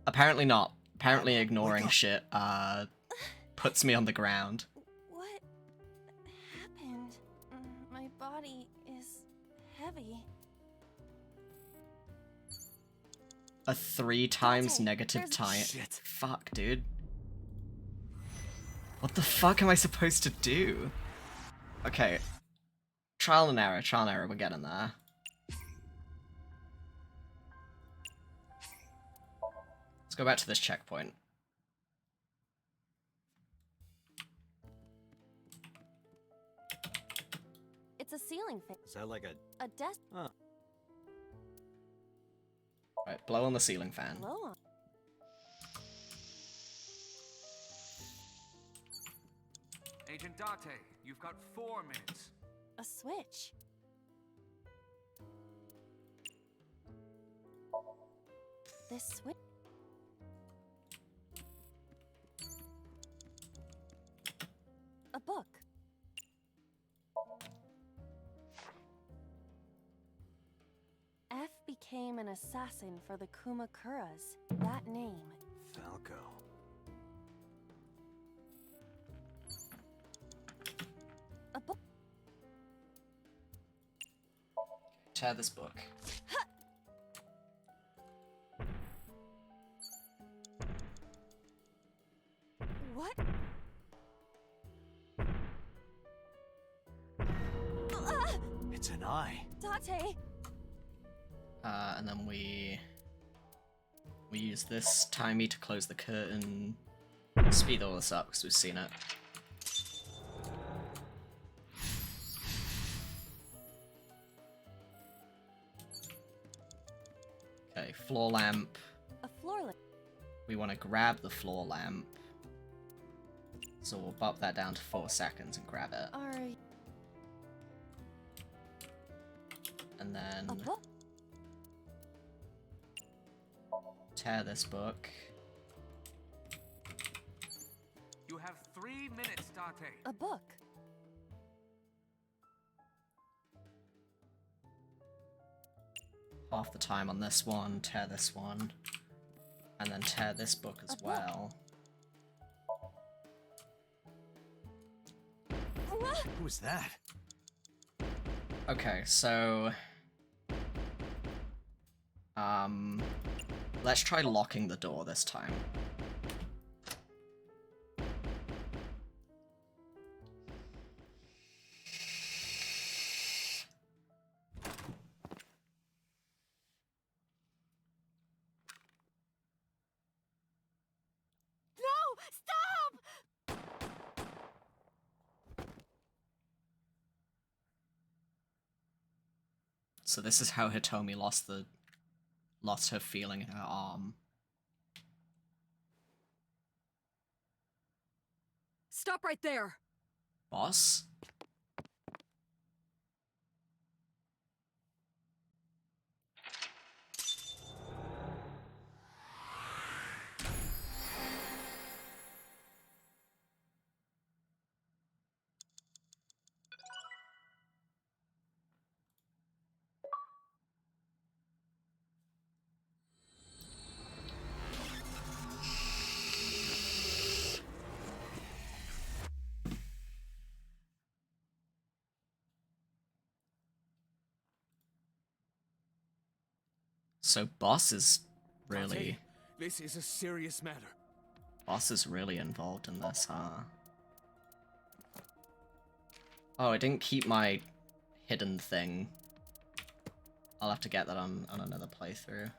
Apparently not. Apparently ignoring shit puts me on the ground. What happened? My body is heavy. A 3 times Okay, negative there's- time. Shit. Fuck, dude. What the fuck am I supposed to do? Okay. Trial and error, we're getting there. Let's go back to this checkpoint. It's a ceiling fan. Is that like a... A desk. Huh. Right, blow on the ceiling fan. Blow on. Agent Date, you've got 4 minutes. A switch. This switch. A book. F became an assassin for the Kumakuras. That name. Falco. A book. Tear this book. What? It's an eye. Date. And then we use this timey to close the curtain. Speed all this up because we've seen it. Okay, floor lamp. A floor lamp. We want to grab the floor lamp. So we'll bump that down to 4 seconds and grab it. Are And then a book. tear this book. You have 3 minutes, Date. A book. Half the time on this one, tear this one, and then tear this book as well. Who was that? Okay, so let's try locking the door this time. So this is how Hitomi lost her feeling in her arm. Stop right there! Boss? So Boss is really... Dante, this is a serious matter. Boss is really involved in this, huh? Oh, I didn't keep my hidden thing. I'll have to get that on another playthrough.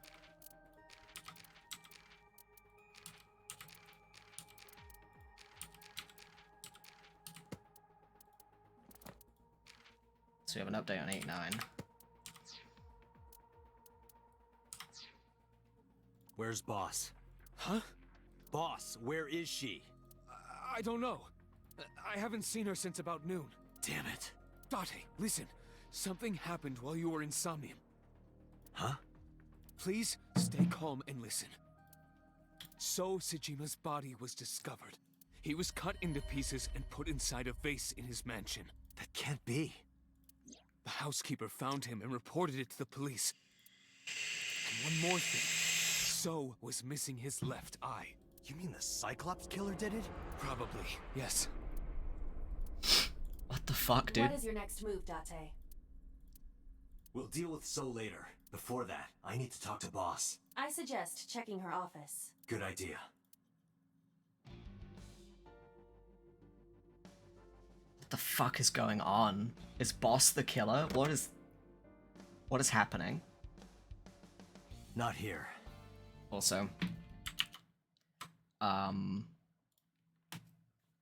So we have an update on 8.9. Where's Boss? Huh? Boss, where is she? I don't know. I haven't seen her since about noon. Damn it. Date, listen. Something happened while you were in Somnium. Huh? Please stay calm and listen. So Sejima's body was discovered. He was cut into pieces and put inside a vase in his mansion. That can't be. The housekeeper found him and reported it to the police. And one more thing. So was missing his left eye. You mean the Cyclops killer did it? Probably, yes. What the fuck, dude? What is your next move, Date? We'll deal with So later. Before that, I need to talk to Boss. I suggest checking her office. Good idea. What the fuck is going on? Is Boss the killer? What is happening? Not here. Also, I'm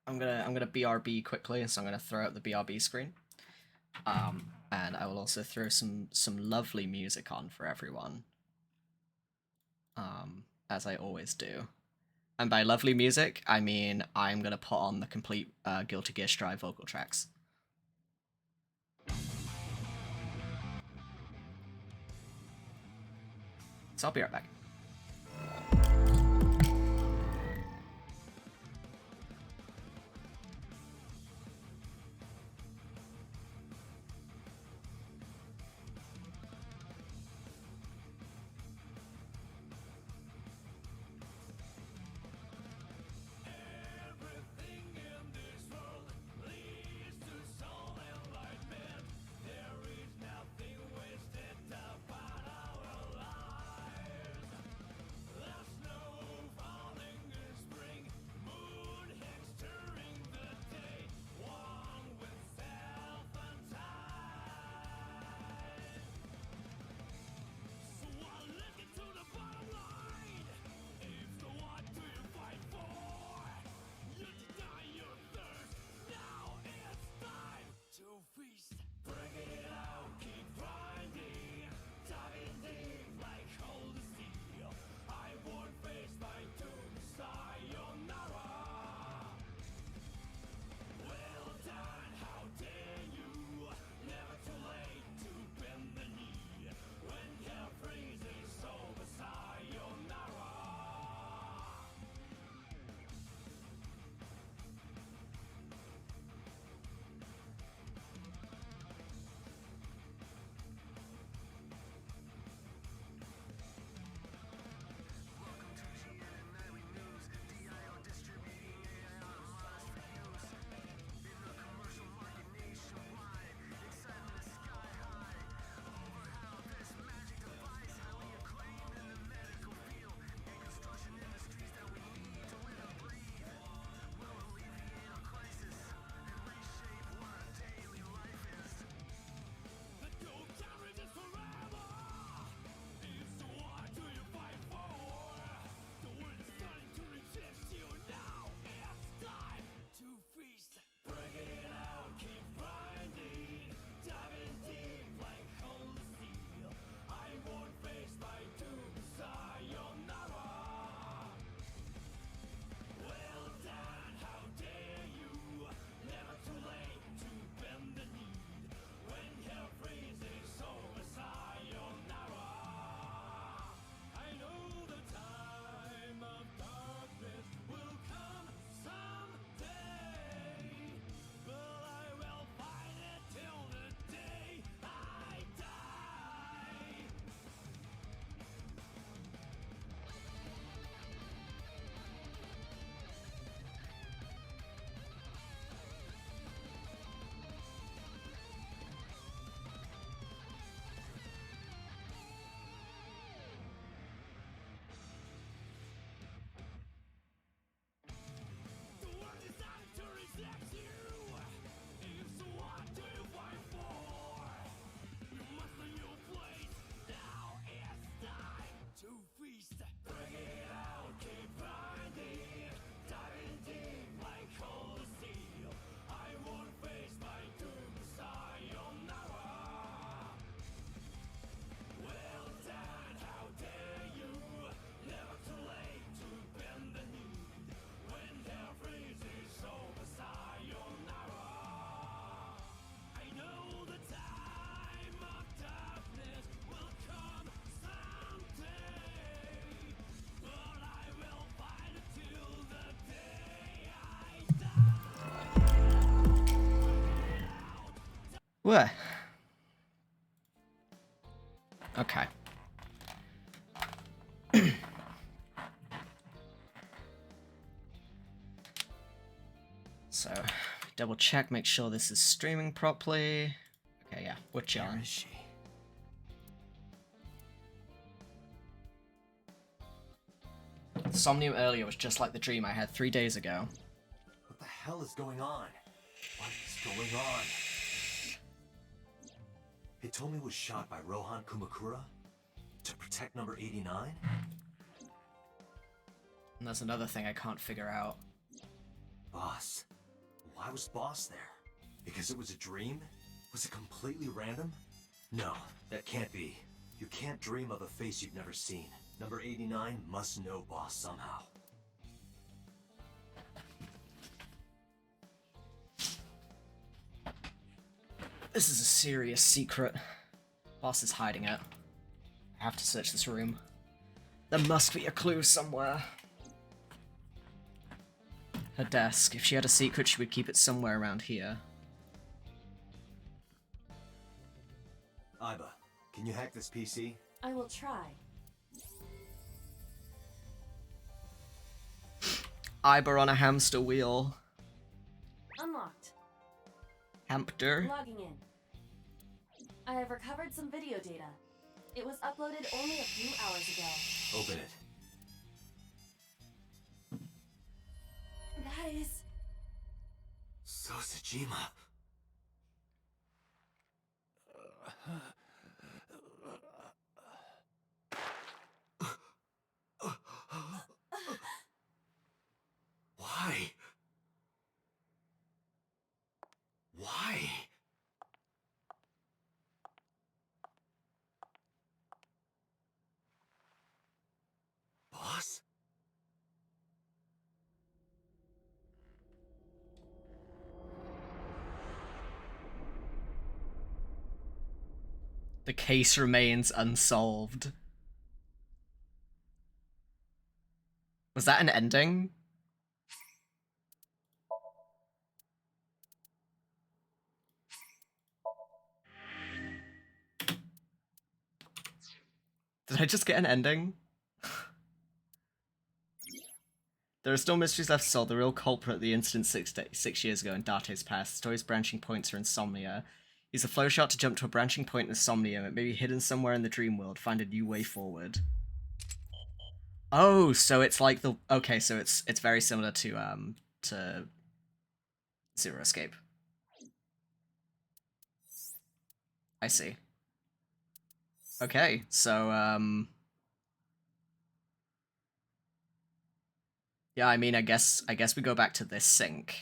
gonna BRB quickly, so I'm gonna throw out the BRB screen. And I will also throw some lovely music on for everyone. As I always do. And by lovely music, I mean I'm gonna put on the complete Guilty Gear Strive vocal tracks. So I'll be right back. There's no What? Okay. So, double check, make sure this is streaming properly. Okay, yeah, we're chilling. Where is she? Somnium earlier was just like the dream I had 3 days ago. What the hell is going on? What is going on? Hitomi was shot by Rohan Kumakura to protect number 89? And that's another thing I can't figure out. Boss. Why was Boss there? Because it was a dream? Was it completely random? No, that can't be. You can't dream of a face you've never seen. Number 89 must know Boss somehow. This is a serious secret. Boss is hiding it. I have to search this room. There must be a clue somewhere. Her desk. If she had a secret, she would keep it somewhere around here. Iba, can you hack this PC? I will try. Iber on a hamster wheel. Unlocked. Hamster. Logging in. I have recovered some video data. It was uploaded only a few hours ago. Open it. That is... Sosajima. Why? Why? Boss? The case remains unsolved. Was that an ending? Did I just get an ending? There are still mysteries left to solve. The real culprit of the incident 6 years ago in Date's past. The story's branching points are insomnia. Use a flowchart to jump to a branching point in Somnium. It may be hidden somewhere in the dream world. Find a new way forward. Oh, so it's like the... Okay, so it's very similar to Zero Escape. I see. Okay, so, yeah, I mean, I guess we go back to this sink.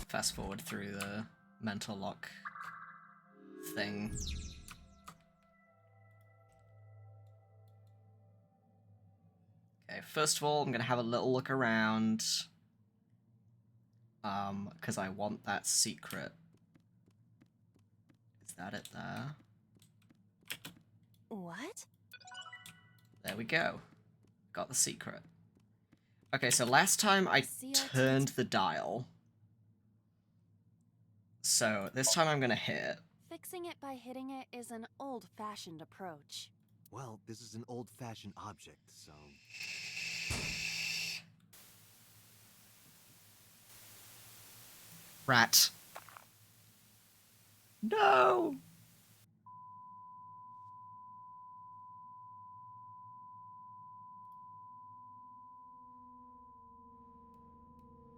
Fast forward through the mental lock thing. Okay, first of all, I'm gonna have a little look around. Because I want that secret. Is that it there? What? There we go. Got the secret. Okay, so last time I turned the dial. So this time I'm gonna hit. Fixing it by hitting it is an old-fashioned approach. Well, this is an old-fashioned object, so... Rat. No!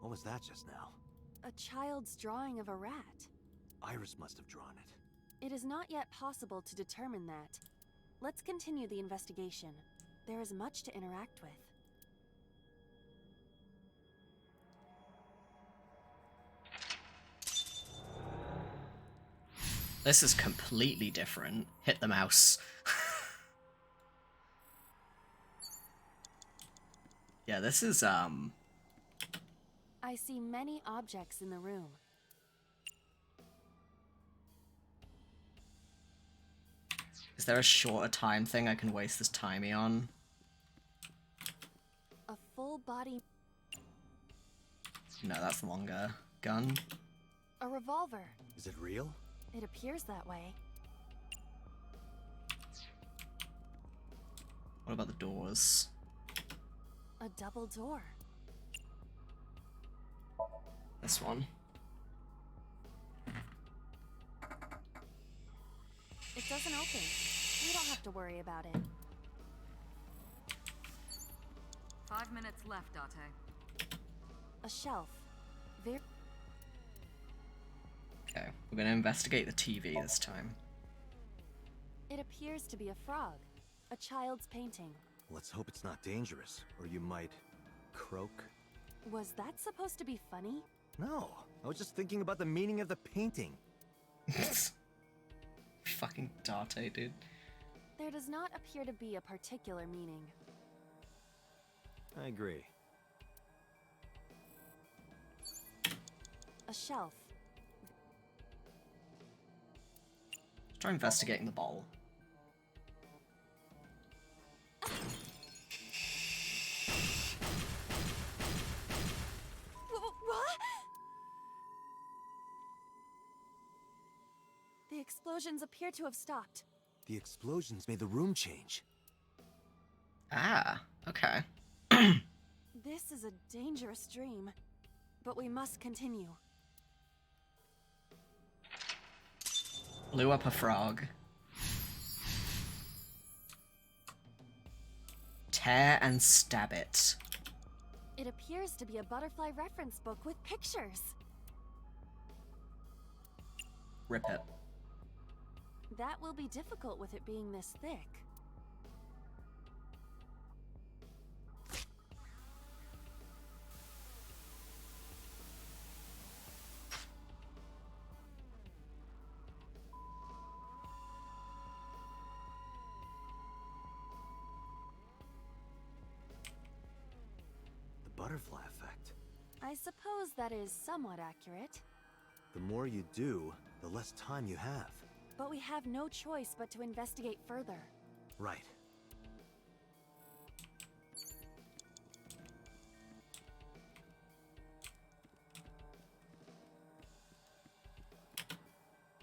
What was that just now? A child's drawing of a rat. Iris must have drawn it. It is not yet possible to determine that. Let's continue the investigation. There is much to interact with. This is completely different. Hit the mouse. Yeah, this is, I see many objects in the room. Is there a shorter time thing I can waste this timey on? A full body. No, that's longer. Gun? A revolver. Is it real? It appears that way. What about the doors? A double door. This one. It doesn't open. We don't have to worry about it. 5 minutes left, Date. A shelf. Very. Okay, we're gonna investigate the TV this time. It appears to be a frog. A child's painting. Let's hope it's not dangerous, or you might croak. Was that supposed to be funny? No, I was just thinking about the meaning of the painting. Fucking Date, dude. There does not appear to be a particular meaning. I agree. A shelf. Let's try investigating the bottle. What? The explosions appear to have stopped. The explosions made the room change. Ah, okay. This is a dangerous dream, but we must continue. Blew up a frog. Tear and stab it. It appears to be a butterfly reference book with pictures. Rip it. That will be difficult with it being this thick. The butterfly effect. I suppose that is somewhat accurate. The more you do, the less time you have. But we have no choice but to investigate further. Right.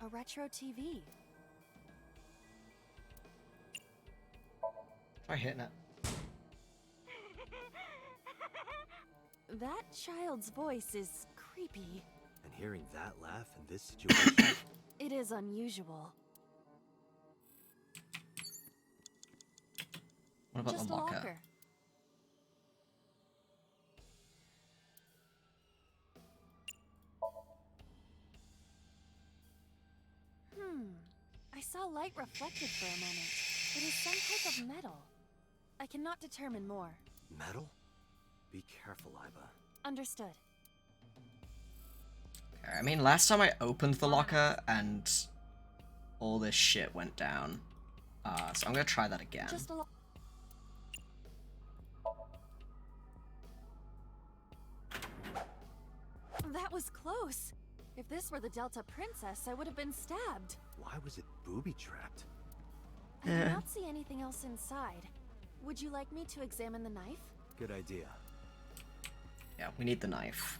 A retro TV. Try hitting it. That child's voice is creepy. And hearing that laugh in this situation... It is unusual. What about Just the a locker? locker. I saw light reflected for a moment. It is some type of metal. I cannot determine more. Metal? Be careful, Iba. Understood. Okay, I mean, last time I opened the locker and all this shit went down. So I'm gonna try that again. Just a That was close. If this were the Delta Princess, I would have been stabbed. Why was it booby-trapped? I do not see anything else inside. Would you like me to examine the knife? Good idea. Yeah, we need the knife.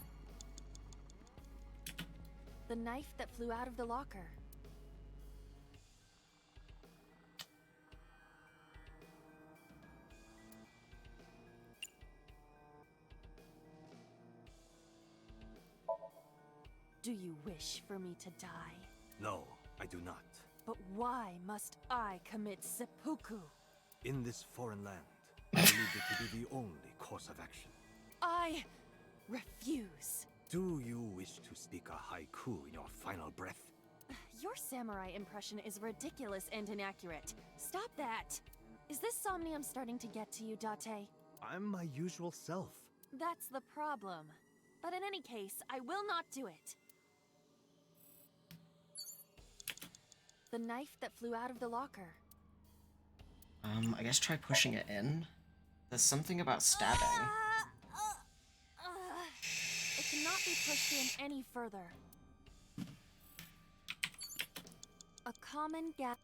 The knife that flew out of the locker. Do you wish for me to die? No, I do not. But why must I commit seppuku? In this foreign land, I believe it to be the only course of action. I refuse. Do you wish to speak a haiku in your final breath? Your samurai impression is ridiculous and inaccurate. Stop that! Is this Somnium starting to get to you, Date? I'm my usual self. That's the problem. But in any case, I will not do it. The knife that flew out of the locker. I guess try pushing it in. There's something about stabbing. cannot be pushed in any further. A common gap.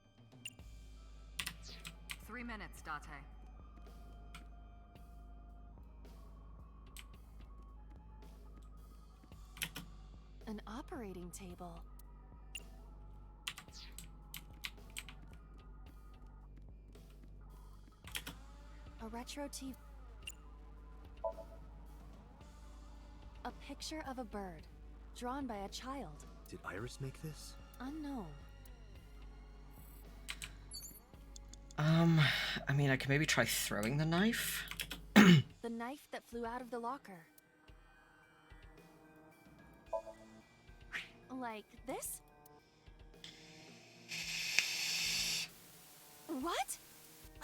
3 minutes, Date. An operating table. A retro TV. A picture of a bird, drawn by a child. Did Iris make this? Unknown. I mean, I can maybe try throwing the knife. The knife that flew out of the locker. Like this? What?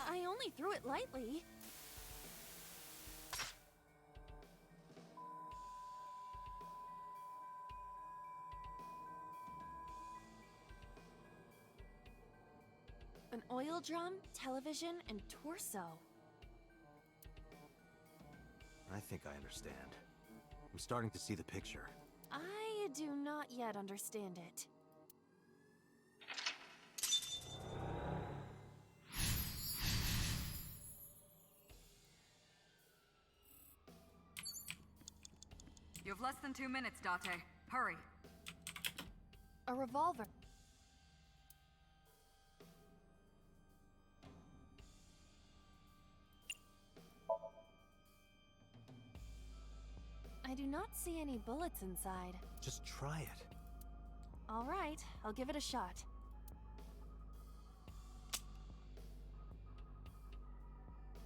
I only threw it lightly. An oil drum, television, and torso. I think I understand. I'm starting to see the picture. I do not yet understand it. You have less than 2 minutes, Date. Hurry. A revolver. I do not see any bullets inside. Just try it. All right, I'll give it a shot.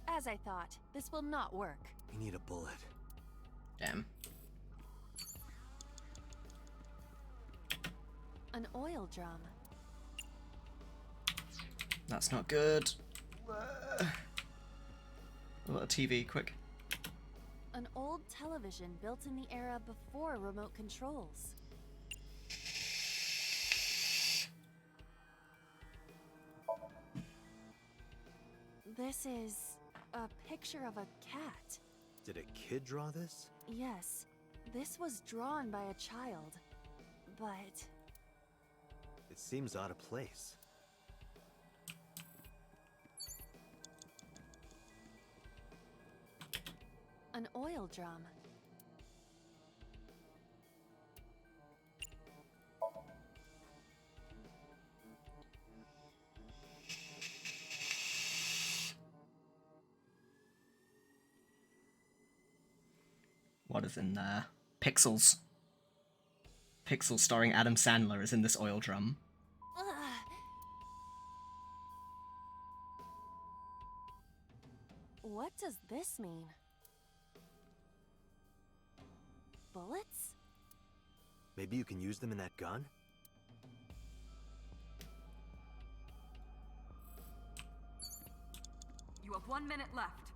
As I thought, this will not work. We need a bullet. Damn. An oil drum. That's not good. A little TV, quick. An old television built in the era before remote controls. This is a picture of a cat. Did a kid draw this? Yes, this was drawn by a child, but... It seems out of place. An oil drum. What is in there? Pixels. Pixels starring Adam Sandler is in this oil drum. Ugh. What does this mean? Bullets? Maybe you can use them in that gun? You have 1 minute left.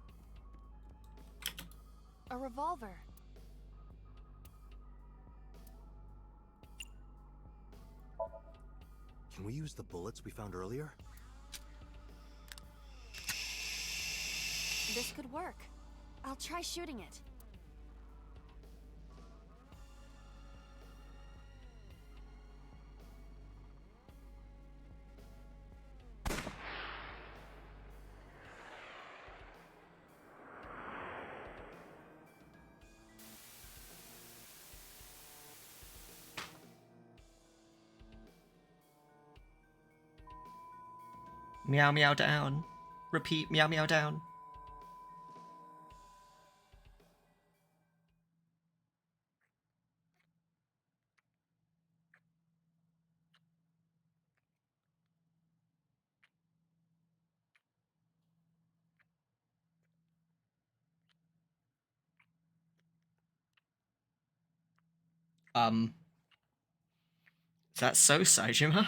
A revolver. Can we use the bullets we found earlier? This could work. I'll try shooting it. Meow meow down. Repeat meow meow down. Is that so, Saejima?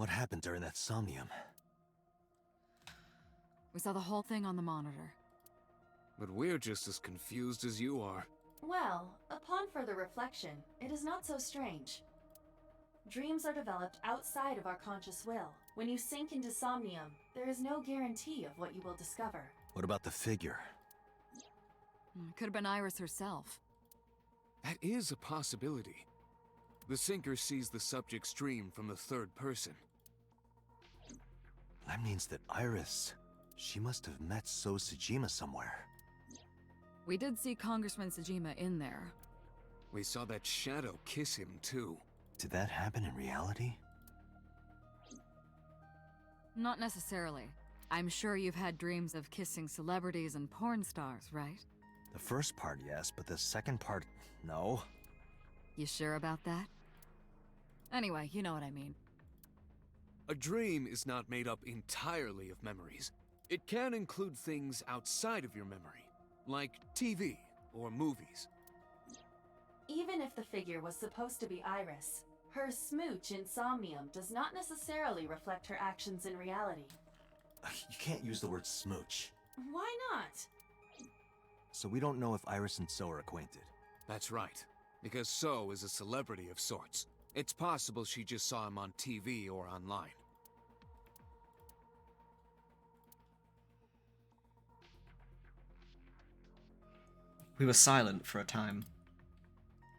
What happened during that Somnium? We saw the whole thing on the monitor. But we're just as confused as you are. Well, upon further reflection, it is not so strange. Dreams are developed outside of our conscious will. When you sink into Somnium, there is no guarantee of what you will discover. What about the figure? Could have been Iris herself. That is a possibility. The sinker sees the subject's dream from the third person. That means that Iris... She must have met So Sejima somewhere. We did see Congressman Sejima in there. We saw that shadow kiss him, too. Did that happen in reality? Not necessarily. I'm sure you've had dreams of kissing celebrities and porn stars, right? The first part, yes, but the second part, no. You sure about that? Anyway, you know what I mean. A dream is not made up entirely of memories. It can include things outside of your memory, like TV or movies. Even if the figure was supposed to be Iris, her smooch in Somnium does not necessarily reflect her actions in reality. You can't use the word smooch. Why not? So we don't know if Iris and So are acquainted. That's right, because So is a celebrity of sorts. It's possible she just saw him on TV or online. We were silent for a time.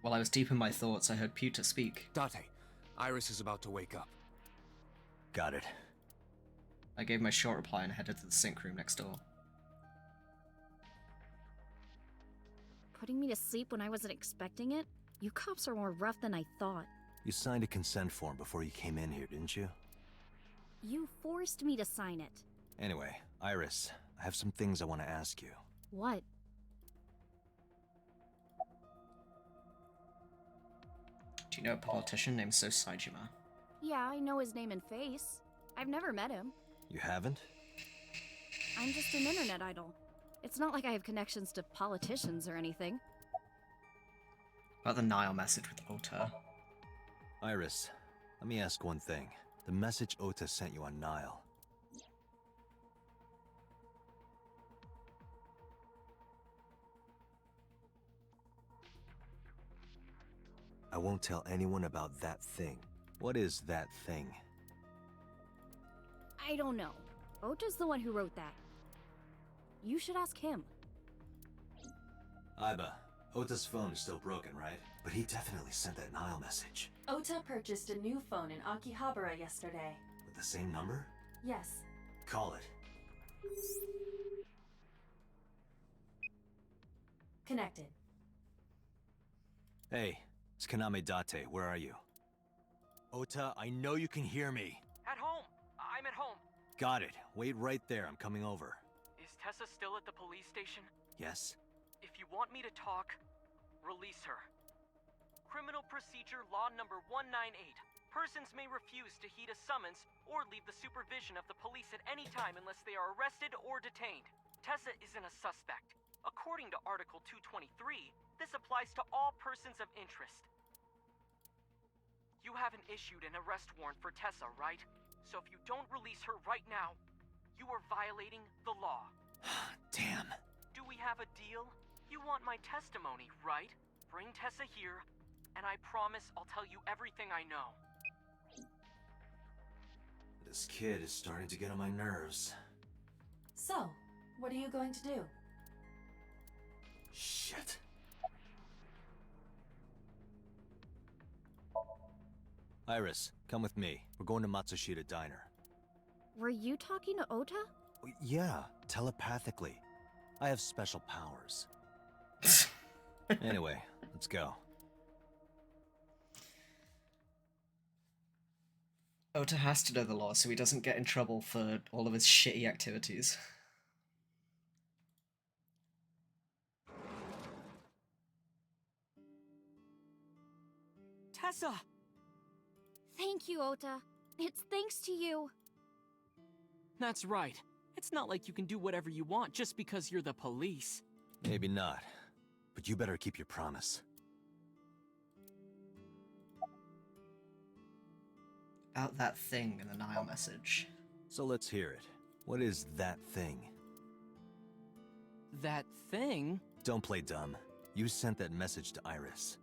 While I was deep in my thoughts, I heard Pewter speak. Date, Iris is about to wake up. Got it. I gave my short reply and headed to the sync room next door. Putting me to sleep when I wasn't expecting it? You cops are more rough than I thought. You signed a consent form before you came in here, didn't you? You forced me to sign it. Anyway, Iris, I have some things I want to ask you. What? Do you know a politician named So Saejima? Yeah, I know his name and face. I've never met him. You haven't? I'm just an internet idol. It's not like I have connections to politicians or anything. About the Nile message with Ota. Iris, let me ask one thing. The message Ota sent you on Nile. I won't tell anyone about that thing. What is that thing? I don't know. Ota's the one who wrote that. You should ask him. Aiba, Ota's phone is still broken, right? But he definitely sent that Nile message. Ota purchased a new phone in Akihabara yesterday. With the same number? Yes. Call it. Connected. Hey, it's Kaname Date. Where are you? Ota, I know you can hear me. At home. I'm at home. Got it. Wait right there. I'm coming over. Is Tessa still at the police station? Yes? If you want me to talk, release her. Criminal Procedure Law Number 198. Persons may refuse to heed a summons or leave the supervision of the police at any time unless they are arrested or detained. Tessa isn't a suspect. According to Article 223, this applies to all persons of interest. You haven't issued an arrest warrant for Tessa, right? So if you don't release her right now, you are violating the law. Damn. Do we have a deal? You want my testimony, right? Bring Tessa here, and I promise I'll tell you everything I know. This kid is starting to get on my nerves. So, what are you going to do? Shit. Iris, come with me. We're going to Matsushita Diner. Were you talking to Ota? Yeah, telepathically. I have special powers. Anyway, let's go. Ota has to know the law so he doesn't get in trouble for all of his shitty activities. Tessa! Thank you, Ota. It's thanks to you. That's right. It's not like you can do whatever you want just because you're the police. Maybe not, but you better keep your promise. About that thing in the Nile message. So let's hear it. What is that thing? That thing? Don't play dumb. You sent that message to Iris.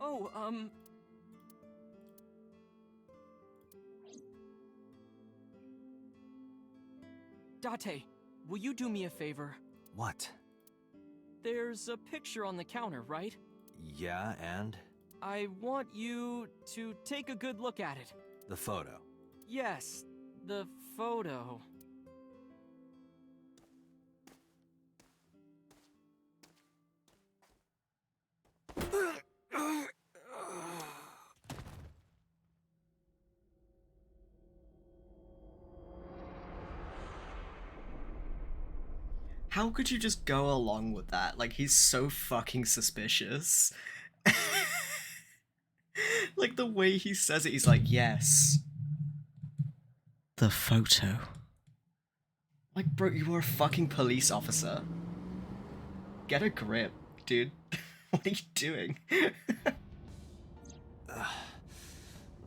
Oh, Date, will you do me a favor? What? There's a picture on the counter, right? Yeah, and? I want you to take a good look at it. The photo. Yes, the photo. How could you just go along with that? Like, he's so fucking suspicious. Like, the way he says it, he's like, yes. The photo. Like, bro, you are a fucking police officer. Get a grip, dude. What are you doing?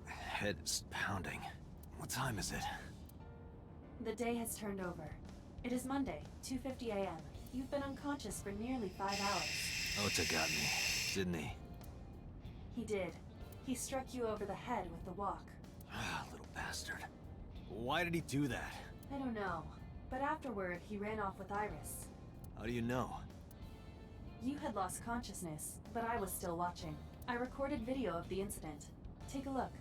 Head is pounding. What time is it? The day has turned over. It is Monday, 2:50 a.m. You've been unconscious for nearly 5 hours. Ota got me, didn't he? He did. He struck you over the head with the walk. Little bastard. Why did he do that? I don't know, but afterward he ran off with Iris. How do you know? You had lost consciousness, but I was still watching. I recorded video of the incident. Take a look.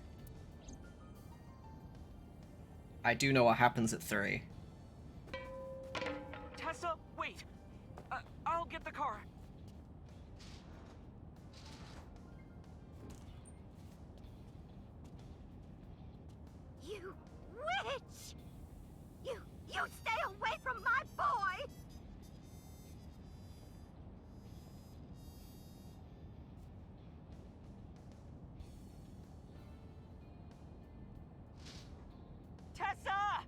I do know what happens at 3. Tessa, wait! I'll get the car. You witch! You stay away from my boy! Tessa!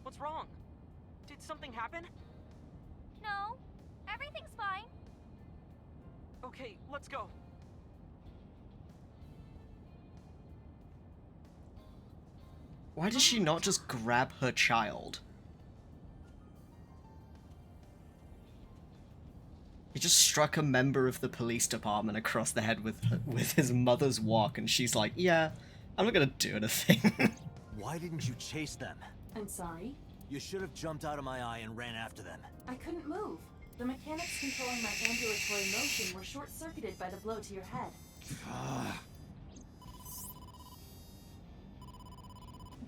What's wrong? Did something happen? No, everything's fine. Okay, let's go. Why does she not just grab her child? He just struck a member of the police department across the head with his mother's walk, and she's like, yeah, I'm not gonna do anything. Why didn't you chase them? I'm sorry? You should have jumped out of my eye and ran after them. I couldn't move. The mechanics controlling my ambulatory motion were short-circuited by the blow to your head.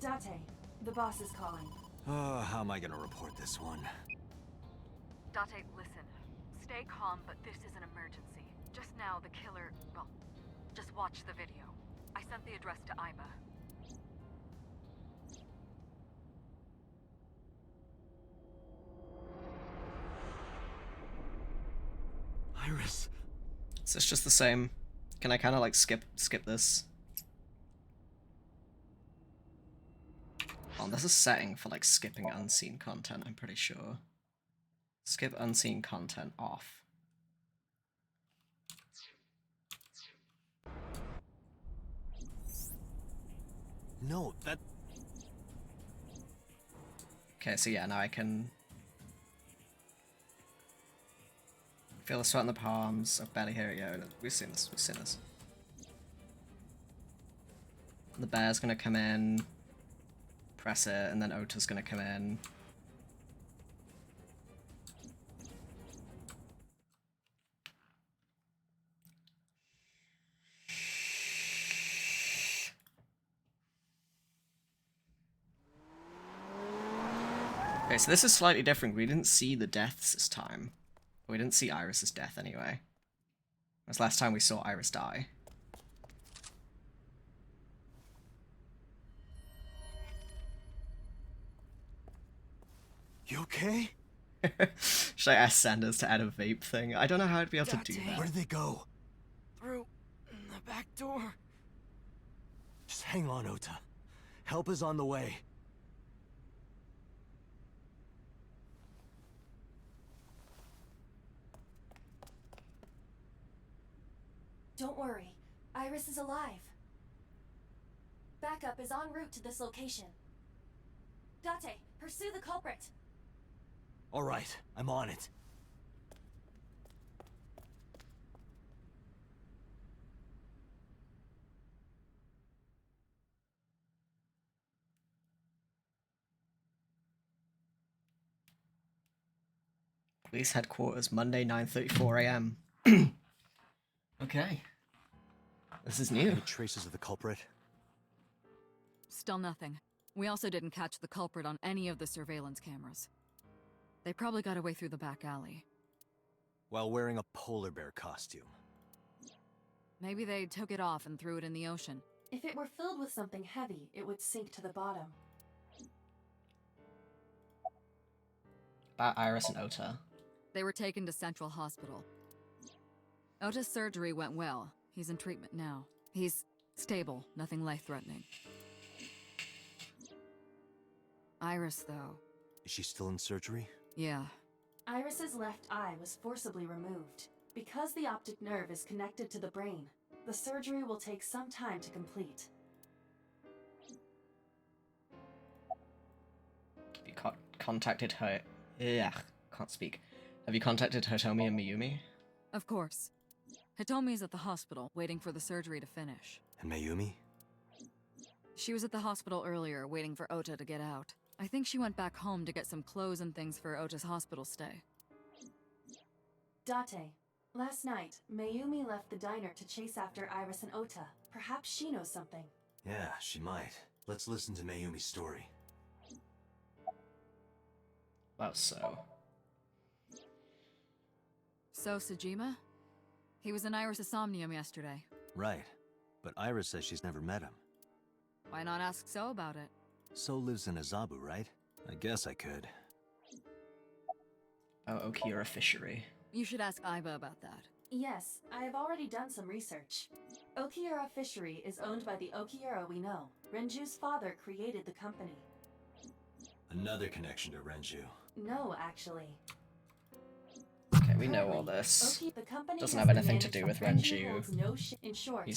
Date, the boss is calling. How am I gonna report this one? Date, listen. Stay calm, but this is an emergency. Just now, the killer... well, just watch the video. I sent the address to Iba. Iris. Is this just the same? Can I kind of like skip this? Oh, there's a setting for like skipping unseen content, I'm pretty sure. Skip unseen content off. No, that... Okay, so yeah, now I can... feel the sweat in the palms, I barely hear it, yeah, we've seen this, we've seen this. The bear's gonna come in, press it, and then Ota's gonna come in. Okay, so this is slightly different. We didn't see the deaths this time. We didn't see Iris's death anyway. Whereas last time we saw Iris die. You okay? Should I ask Sanders to add a vape thing? I don't know how I'd be able to do that. Where did they go? Through the back door. Just hang on, Ota. Help is on the way. Don't worry. Iris is alive. Backup is en route to this location. Date, pursue the culprit. All right, I'm on it. Police headquarters, Monday, 9:34 a.m. Okay. This is new. Any traces of the culprit? Still nothing. We also didn't catch the culprit on any of the surveillance cameras. They probably got away through the back alley. While wearing a polar bear costume. Maybe they took it off and threw it in the ocean. If it were filled with something heavy, it would sink to the bottom. About Iris and Ota. They were taken to Central Hospital. Ota's surgery went well. He's in treatment now. He's stable, nothing life-threatening. Iris, though. Is she still in surgery? Yeah. Iris's left eye was forcibly removed. Because the optic nerve is connected to the brain, the surgery will take some time to complete. Have you contacted her? Yeah, can't speak. Have you contacted Hitomi and Mayumi? Of course. Hitomi's at the hospital, waiting for the surgery to finish. And Mayumi? She was at the hospital earlier, waiting for Ota to get out. I think she went back home to get some clothes and things for Ota's hospital stay. Date, last night, Mayumi left the diner to chase after Iris and Ota. Perhaps she knows something. Yeah, she might. Let's listen to Mayumi's story. Well, so. So, Sejima? He was in Iris' Somnium yesterday. Right. But Iris says she's never met him. Why not ask So about it? So lives in Azabu, right? I guess I could. Oh, Okiura Fishery. You should ask Aiba about that. Yes, I have already done some research. Okiura Fishery is owned by the Okiura we know. Renju's father created the company. Another connection to Renju. No, actually. Okay, we know all this. The company Doesn't has have been anything to managed do by with Renju holds Renju. no in short,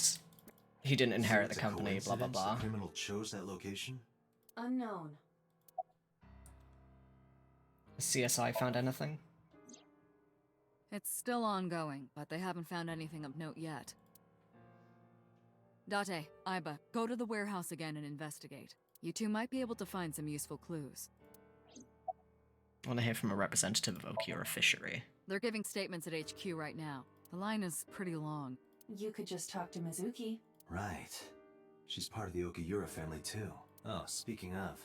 He didn't inherit the So it's a company, blah blah coincidence blah. The criminal chose that location? unknown. Has CSI found anything? It's still ongoing, but they haven't found anything of note yet. Date, Aiba, go to the warehouse again and investigate. You two might be able to find some useful clues. I want to hear from a representative of Okiura Fishery. They're giving statements at HQ right now. The line is pretty long. You could just talk to Mizuki. Right. She's part of the Okiura family too. Oh, speaking of.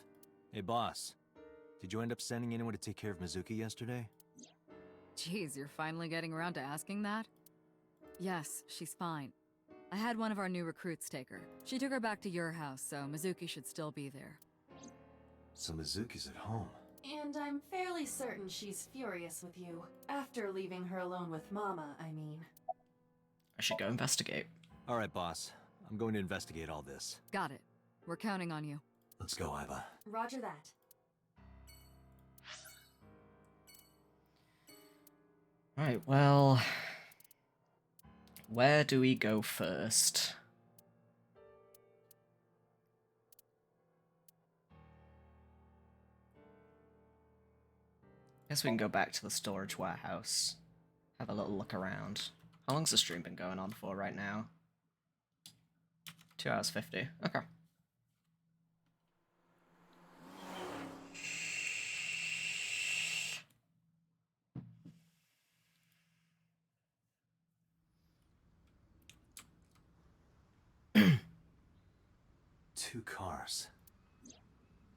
Hey boss, did you end up sending anyone to take care of Mizuki yesterday? Jeez, you're finally getting around to asking that? Yes, she's fine. I had one of our new recruits take her. She took her back to your house, so Mizuki should still be there. So Mizuki's at home. And I'm fairly certain she's furious with you. After leaving her alone with Mama, I mean. I should go investigate. Alright boss, I'm going to investigate all this. Got it. We're counting on you. Let's go, Aiba. Roger that. Right, well... Where do we go first? Guess we can go back to the storage warehouse. Have a little look around. How long's the stream been going on for right now? 2 hours 50. Okay. Two cars.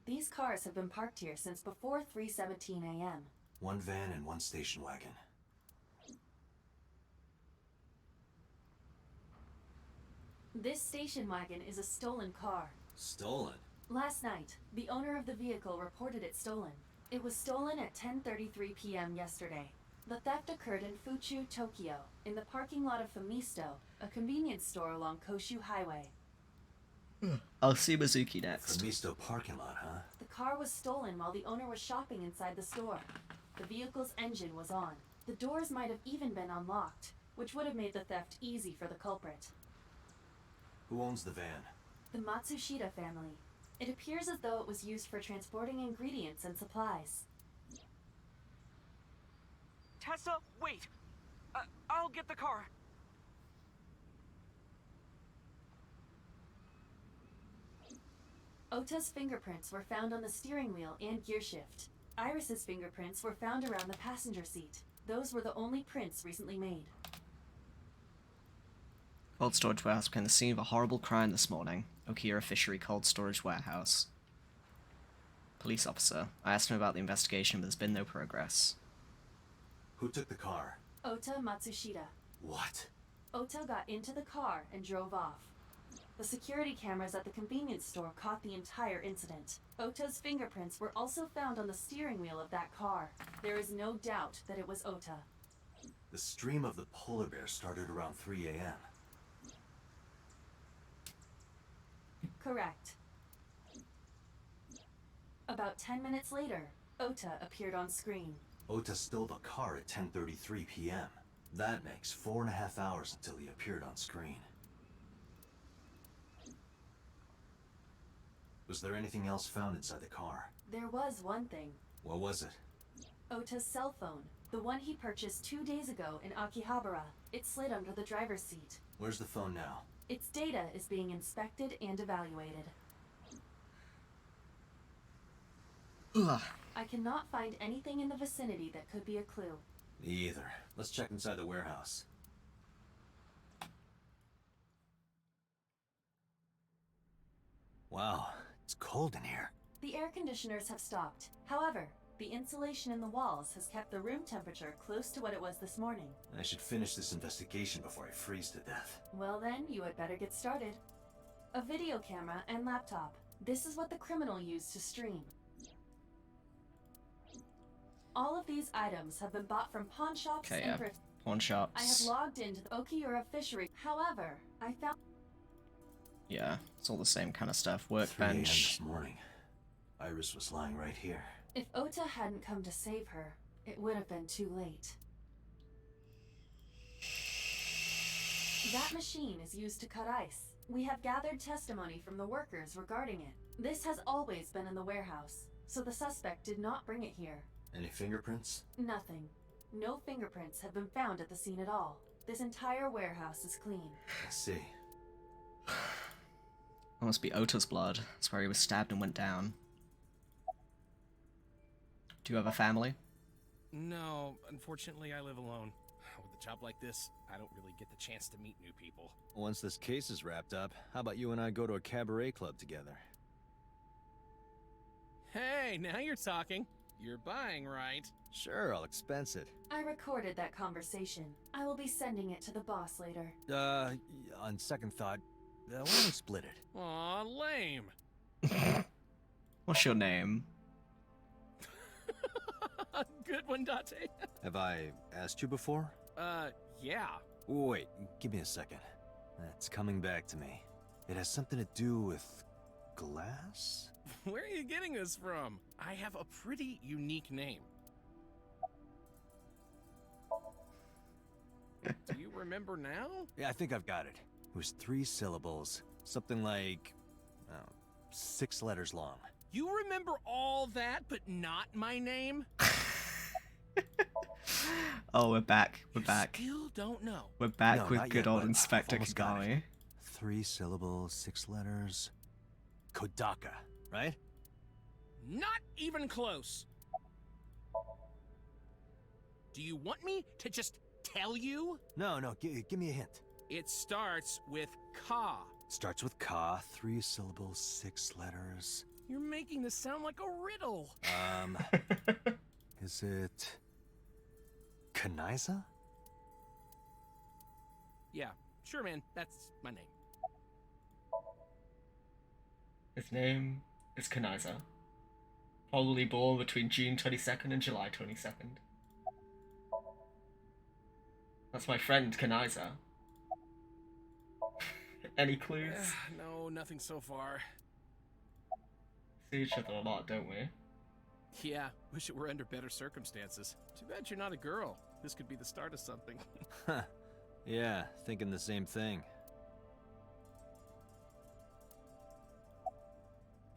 These cars have been parked here since before 3:17 a.m. One van and one station wagon. This station wagon is a stolen car. Stolen? Last night, the owner of the vehicle reported it stolen. It was stolen at 10:33 p.m. yesterday. The theft occurred in Fuchu, Tokyo, in the parking lot of Famisto, a convenience store along Koshu Highway. I'll see Mizuki next. Famisto parking lot, huh? The car was stolen while the owner was shopping inside the store. The vehicle's engine was on. The doors might have even been unlocked, which would have made the theft easy for the culprit. Who owns the van? The Matsushita family. It appears as though it was used for transporting ingredients and supplies. Tessa, wait! I'll get the car. Ota's fingerprints were found on the steering wheel and gearshift. Iris's fingerprints were found around the passenger seat. Those were the only prints recently made. Cold storage warehouse became the scene of a horrible crime this morning. Okira Fishery Cold Storage Warehouse. Police officer. I asked him about the investigation, but there's been no progress. Who took the car? Ota Matsushita. What? Ota got into the car and drove off. The security cameras at the convenience store caught the entire incident. Ota's fingerprints were also found on the steering wheel of that car. There is no doubt that it was Ota. The stream of the polar bear started around 3 a.m. Correct. About 10 minutes later, Ota appeared on screen. Ota stole the car at 10:33 p.m. That makes 4.5 hours until he appeared on screen. Was there anything else found inside the car? There was one thing. What was it? Ota's cell phone. The one he purchased 2 days ago in Akihabara. It slid under the driver's seat. Where's the phone now? Its data is being inspected and evaluated. Ugh. I cannot find anything in the vicinity that could be a clue. Me either. Let's check inside the warehouse. Wow, it's cold in here. The air conditioners have stopped. However, the insulation in the walls has kept the room temperature close to what it was this morning. I should finish this investigation before I freeze to death. Well then, you had better get started. A video camera and laptop. This is what the criminal used to stream. All of these items have been bought from pawn shops and thrift. Pawn shops. I have logged into the Okiura fishery. However, I found... Yeah, it's all the same kind of stuff. 3 a.m. Workbench. this morning. Iris was lying right here. If Ota hadn't come to save her, it would have been too late. That machine is used to cut ice. We have gathered testimony from the workers regarding it. This has always been in the warehouse, so the suspect did not bring it here. Any fingerprints? Nothing. No fingerprints have been found at the scene at all. This entire warehouse is clean. I see. That must be Ota's blood. That's where he was stabbed and went down. Do you have a family? No, unfortunately I live alone. With a job like this, I don't really get the chance to meet new people. Once this case is wrapped up, how about you and I go to a cabaret club together? Hey, now you're talking. You're buying, right? Sure, I'll expense it. I recorded that conversation. I will be sending it to the boss later. On second thought, why don't we split it? Aw, lame. What's your name? Good one, Date. Have I asked you before? Yeah. Wait, give me a second. It's coming back to me. It has something to do with glass? Where are you getting this from? I have a pretty unique name. Do you remember now? Yeah, I think I've got it. It was 3 syllables. Something like... 6 letters long. You remember all that, but not my name? Oh, we're back. We're back. Still don't know. We're back No, with not good yet, old but Inspector I've almost got Kagami. it. 3 syllables, 6 letters. Kodaka, right? Not even close. Do you want me to just tell you? No, give me a hint. It starts with Ka. Starts with Ka, 3 syllables, 6 letters. You're making this sound like a riddle. Is it... Kanaiza? Yeah, sure, man. That's my name. His name is Kanaiza. Probably born between June 22nd and July 22nd. That's my friend, Kanaiza. Any clues? No, nothing so far. See each other a lot, don't we? Yeah, wish it were under better circumstances. Too bad you're not a girl. This could be the start of something. Huh. Yeah, thinking the same thing.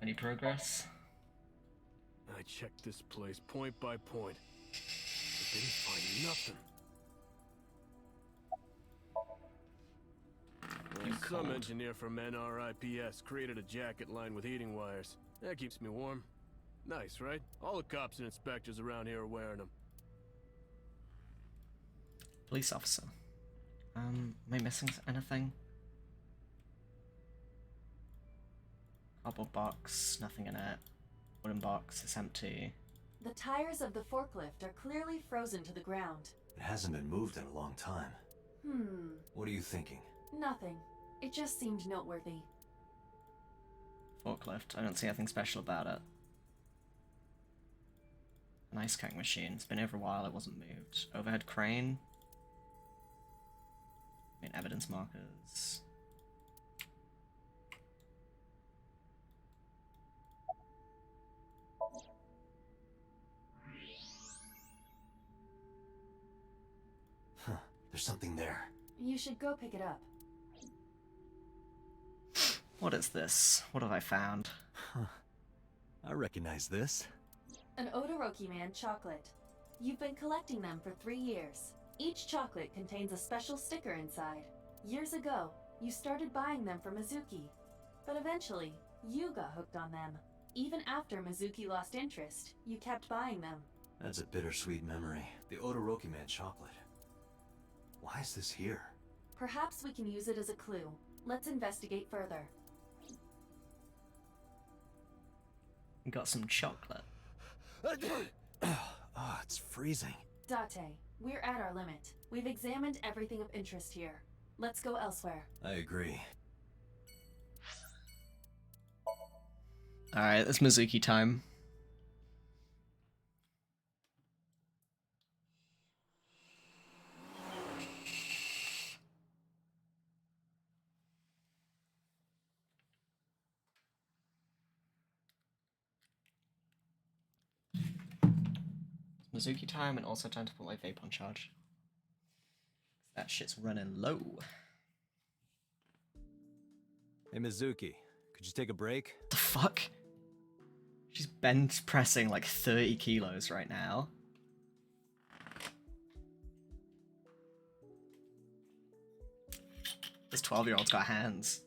Any progress? I checked this place point by point, but didn't find nothing. Some engineer from NRIPS created a jacket lined with heating wires. That keeps me warm. Nice, right? All the cops and inspectors around here are wearing them. Police officer. Am I missing anything? Cardboard box, nothing in it. Wooden box, it's empty. The tires of the forklift are clearly frozen to the ground. It hasn't been moved in a long time. What are you thinking? Nothing. It just seemed noteworthy. Forklift, I don't see anything special about it. An ice cutting machine, it's been over a while, it wasn't moved. Overhead crane. I mean, evidence markers. Huh, there's something there. You should go pick it up. What is this? What have I found? Huh. I recognize this. An Odoroki Man chocolate. You've been collecting them for 3 years. Each chocolate contains a special sticker inside. Years ago, you started buying them for Mizuki. But eventually, you got hooked on them. Even after Mizuki lost interest, you kept buying them. That's a bittersweet memory. The Odoroki Man chocolate. Why is this here? Perhaps we can use it as a clue. Let's investigate further. Got some chocolate. Oh, it's freezing. Date, we're at our limit. We've examined everything of interest here. Let's go elsewhere. I agree. Alright, it's Mizuki time. Mizuki time, and also time to put my vape on charge. That shit's running low. Hey Mizuki, could you take a break? The fuck? She's bench pressing like 30 kilos right now. This 12-year-old's got hands.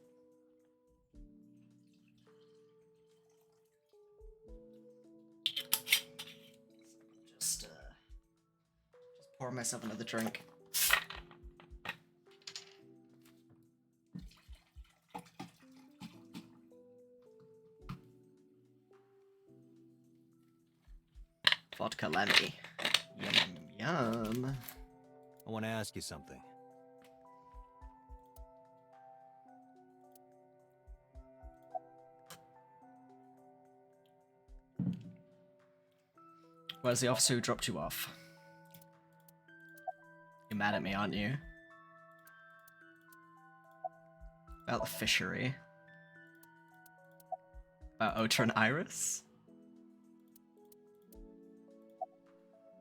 Just pour myself another drink. Vodka Lemmy. Yum, yum. I want to ask you something. Where's the officer who dropped you off? You're mad at me, aren't you? About the fishery? About Ota and Iris?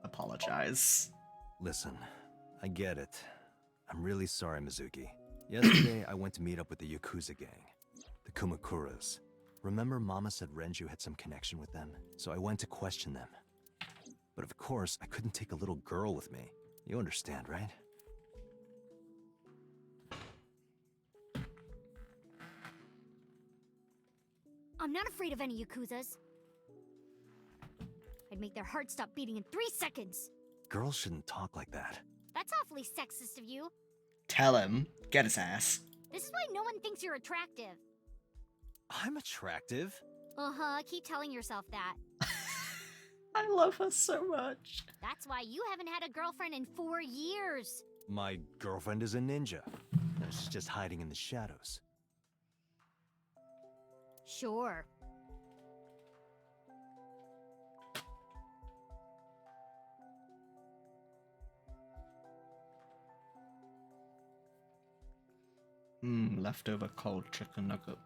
Apologize. Listen, I get it. I'm really sorry, Mizuki. Yesterday, I went to meet up with the Yakuza gang, the Kumakuras. Remember Mama said Renju had some connection with them, so I went to question them. But of course, I couldn't take a little girl with me. You understand, right? I'm not afraid of any Yakuzas. I'd make their hearts stop beating in 3 seconds. Girls shouldn't talk like that. That's awfully sexist of you. Tell him. Get his ass. This is why no one thinks you're attractive. I'm attractive. Uh-huh, keep telling yourself that. I love her so much. That's why you haven't had a girlfriend in 4 years. My girlfriend is a ninja. She's just hiding in the shadows. Sure. Leftover cold chicken nugget.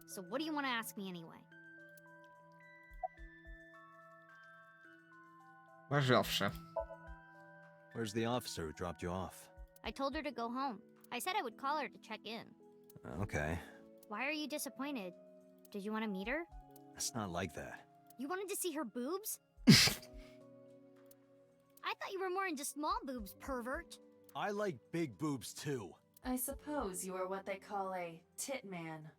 So what do you want to ask me anyway? Where's the officer? Where's the officer who dropped you off? I told her to go home. I said I would call her to check in. Okay. Why are you disappointed? Did you want to meet her? That's not like that. You wanted to see her boobs? I thought you were more into small boobs, pervert. I like big boobs too. I suppose you are what they call a tit man.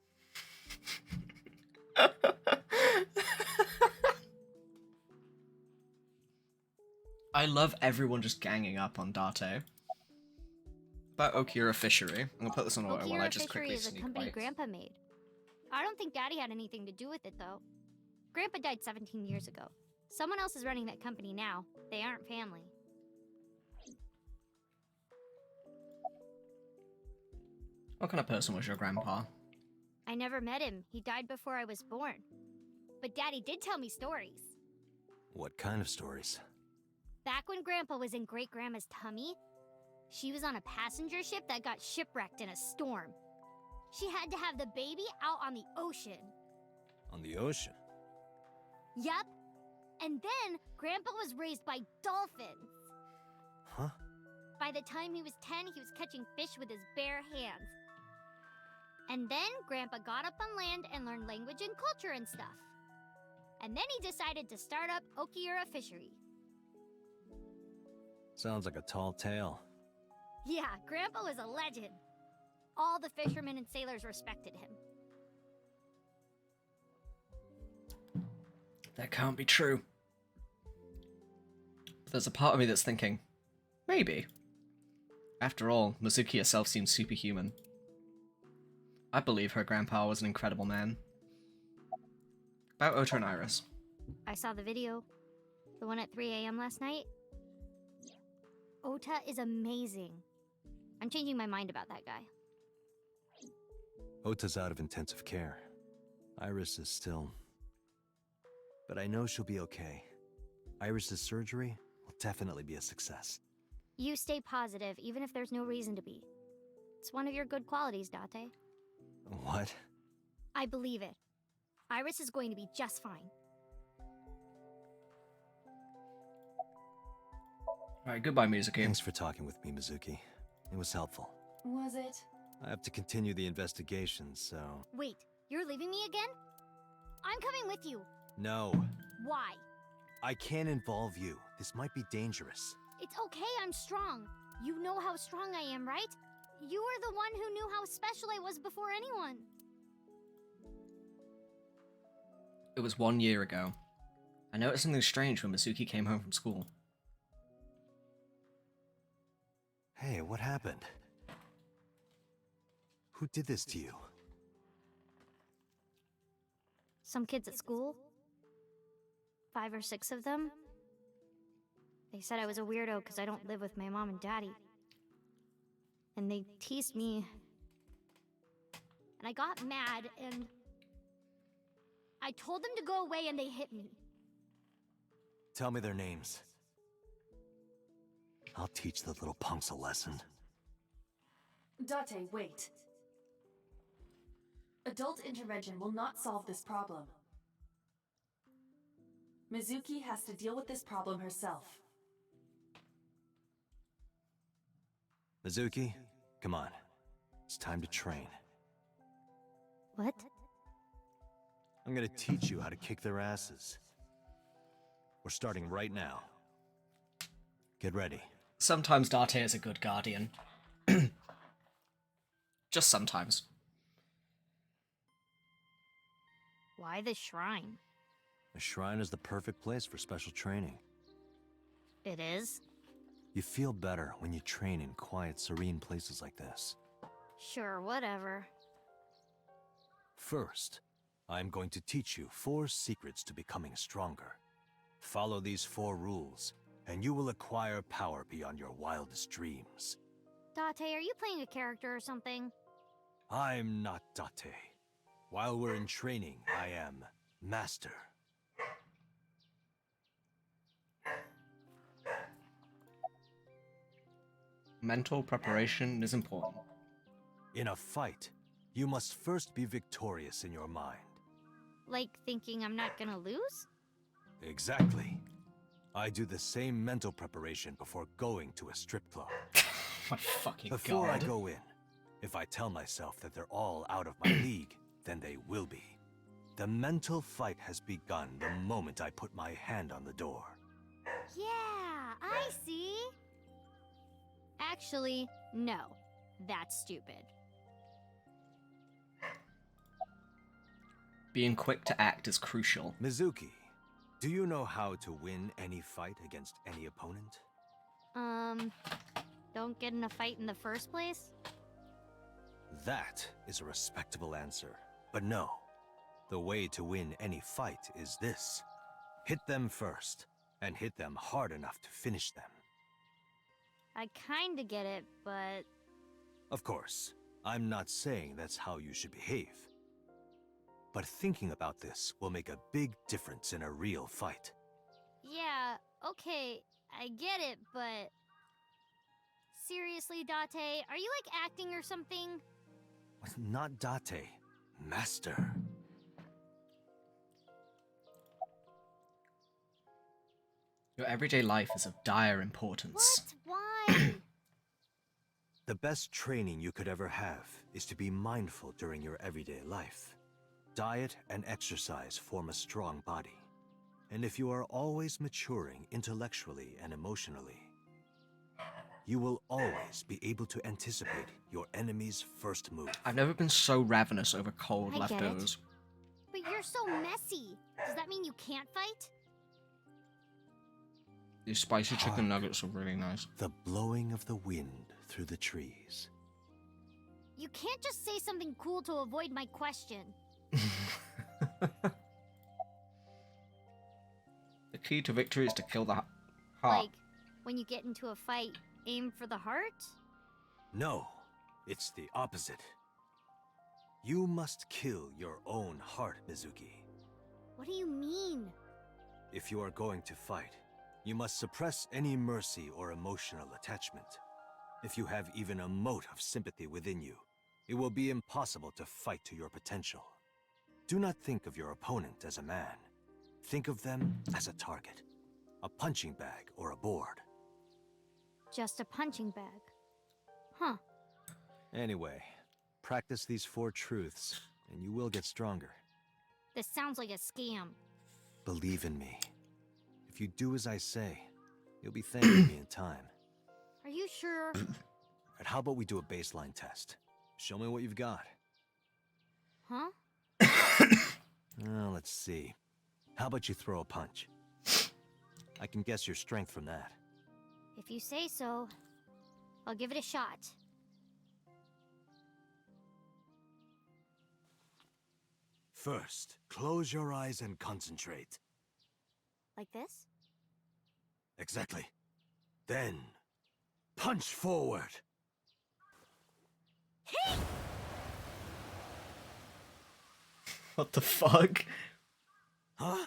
I love everyone just ganging up on Date. About Okira Fishery. I'm gonna put this on auto while I Okira just Fishery quickly is a sneak company bites. Grandpa made. I don't think Daddy had anything to do with it, though. Grandpa died 17 years ago. Someone else is running that company now. They aren't family. What kind of person was your grandpa? I never met him. He died before I was born. But Daddy did tell me stories. What kind of stories? Back when Grandpa was in Great-Grandma's tummy, she was on a passenger ship that got shipwrecked in a storm. She had to have the baby out on the ocean. On the ocean? Yep. And then Grandpa was raised by dolphins. Huh? By the time he was 10, he was catching fish with his bare hands. And then Grandpa got up on land and learned language and culture and stuff. And then he decided to start up Okira Fishery. Sounds like a tall tale. Yeah, Grandpa was a legend. All the fishermen and sailors respected him. That can't be true. But there's a part of me that's thinking, maybe. After all, Mizuki herself seems superhuman. I believe her grandpa was an incredible man. About Ota and Iris. I saw the video. The one at 3 a.m. last night. Ota is amazing. I'm changing my mind about that guy. Ota's out of intensive care. Iris is still... But I know she'll be okay. Iris's surgery will definitely be a success. You stay positive, even if there's no reason to be. It's one of your good qualities, Date. What? I believe it. Iris is going to be just fine. Alright, goodbye, Mizuki. Thanks for talking with me, Mizuki. It was helpful. Was it? I have to continue the investigation, so... Wait, you're leaving me again? I'm coming with you. No. Why? I can't involve you. This might be dangerous. It's okay, I'm strong. You know how strong I am, right? You were the one who knew how special I was before anyone. It was 1 year ago. I noticed something strange when Mizuki came home from school. Hey, what happened? Who did this to you? Some kids at school. 5 or 6 of them. They said I was a weirdo because I don't live with my mom and daddy. And they teased me. And I got mad and... I told them to go away and they hit me. Tell me their names. I'll teach the little punks a lesson. Date, wait. Adult intervention will not solve this problem. Mizuki has to deal with this problem herself. Mizuki, come on. It's time to train. What? I'm gonna teach you how to kick their asses. We're starting right now. Get ready. Sometimes Date is a good guardian. Just sometimes. Why the shrine? The shrine is the perfect place for special training. It is? You feel better when you train in quiet, serene places like this. Sure, whatever. First, I'm going to teach you 4 secrets to becoming stronger. Follow these 4 rules, and you will acquire power beyond your wildest dreams. Date, are you playing a character or something? I'm not Date. While we're in training, I am Master. Mental preparation is important. In a fight, you must first be victorious in your mind. Like thinking I'm not gonna lose? Exactly. I do the same mental preparation before going to a strip club. My fucking Before god. I go in, if I tell myself that they're all out of my league, then they will be. The mental fight has begun the moment I put my hand on the door. Yeah, I see. Actually, no. That's stupid. Being quick to act is crucial. Mizuki, do you know how to win any fight against any opponent? Don't get in a fight in the first place? That is a respectable answer. But no, the way to win any fight is this. Hit them first, and hit them hard enough to finish them. I kinda get it, but... Of course, I'm not saying that's how you should behave. But thinking about this will make a big difference in a real fight. Yeah, okay, I get it, but... Seriously, Date, are you like acting or something? Not Date, Master. Your everyday life is of dire importance. What? Why? The best training you could ever have is to be mindful during your everyday life. Diet and exercise form a strong body. And if you are always maturing intellectually and emotionally, you will always be able to anticipate your enemy's first move. I've never been so ravenous over cold I get it. leftovers. But you're so messy. Does that mean you can't fight? These spicy chicken nuggets are really nice. The blowing of the wind through the trees. You can't just say something cool to avoid my question. The key to victory is to kill the heart. Like, when you get into a fight, aim for the heart? No, it's the opposite. You must kill your own heart, Mizuki. What do you mean? If you are going to fight, you must suppress any mercy or emotional attachment. If you have even a mote of sympathy within you, it will be impossible to fight to your potential. Do not think of your opponent as a man. Think of them as a target, a punching bag or a board. Just a punching bag. Huh. Anyway, practice these 4 truths, and you will get stronger. This sounds like a scam. Believe in me. If you do as I say, you'll be thanking me in time. Are you sure? And how about we do a baseline test? Show me what you've got. Huh? Let's see. How about you throw a punch? I can guess your strength from that. If you say so, I'll give it a shot. First, close your eyes and concentrate. Like this? Exactly. Then, punch forward. What the fuck? Huh?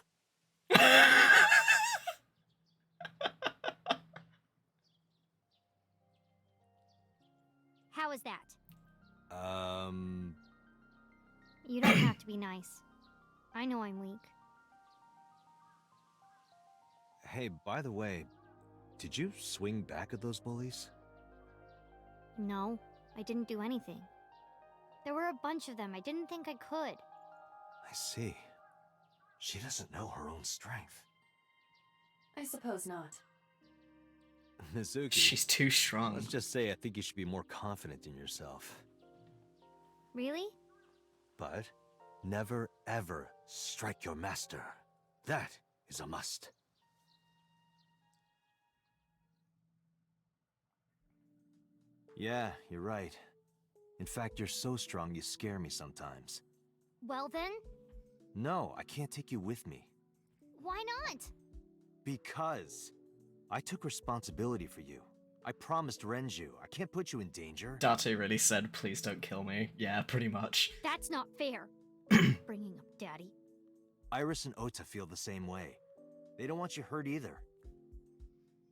How is that? You don't have to be nice. I know I'm weak. Hey, by the way, did you swing back at those bullies? No, I didn't do anything. There were a bunch of them. I didn't think I could. I see. She doesn't know her own strength. I suppose not. Mizuki. She's too strong. Let's just say I think you should be more confident in yourself. Really? But never ever strike your master. That is a must. Yeah, you're right. In fact, you're so strong you scare me sometimes. Well then, No, I can't take you with me. why not? Because I took responsibility for you. I promised Renju. I can't put you in danger. Date really said, please don't kill me. Yeah, pretty much. That's not fair. Bringing up Daddy. Iris and Ota feel the same way. They don't want you hurt either.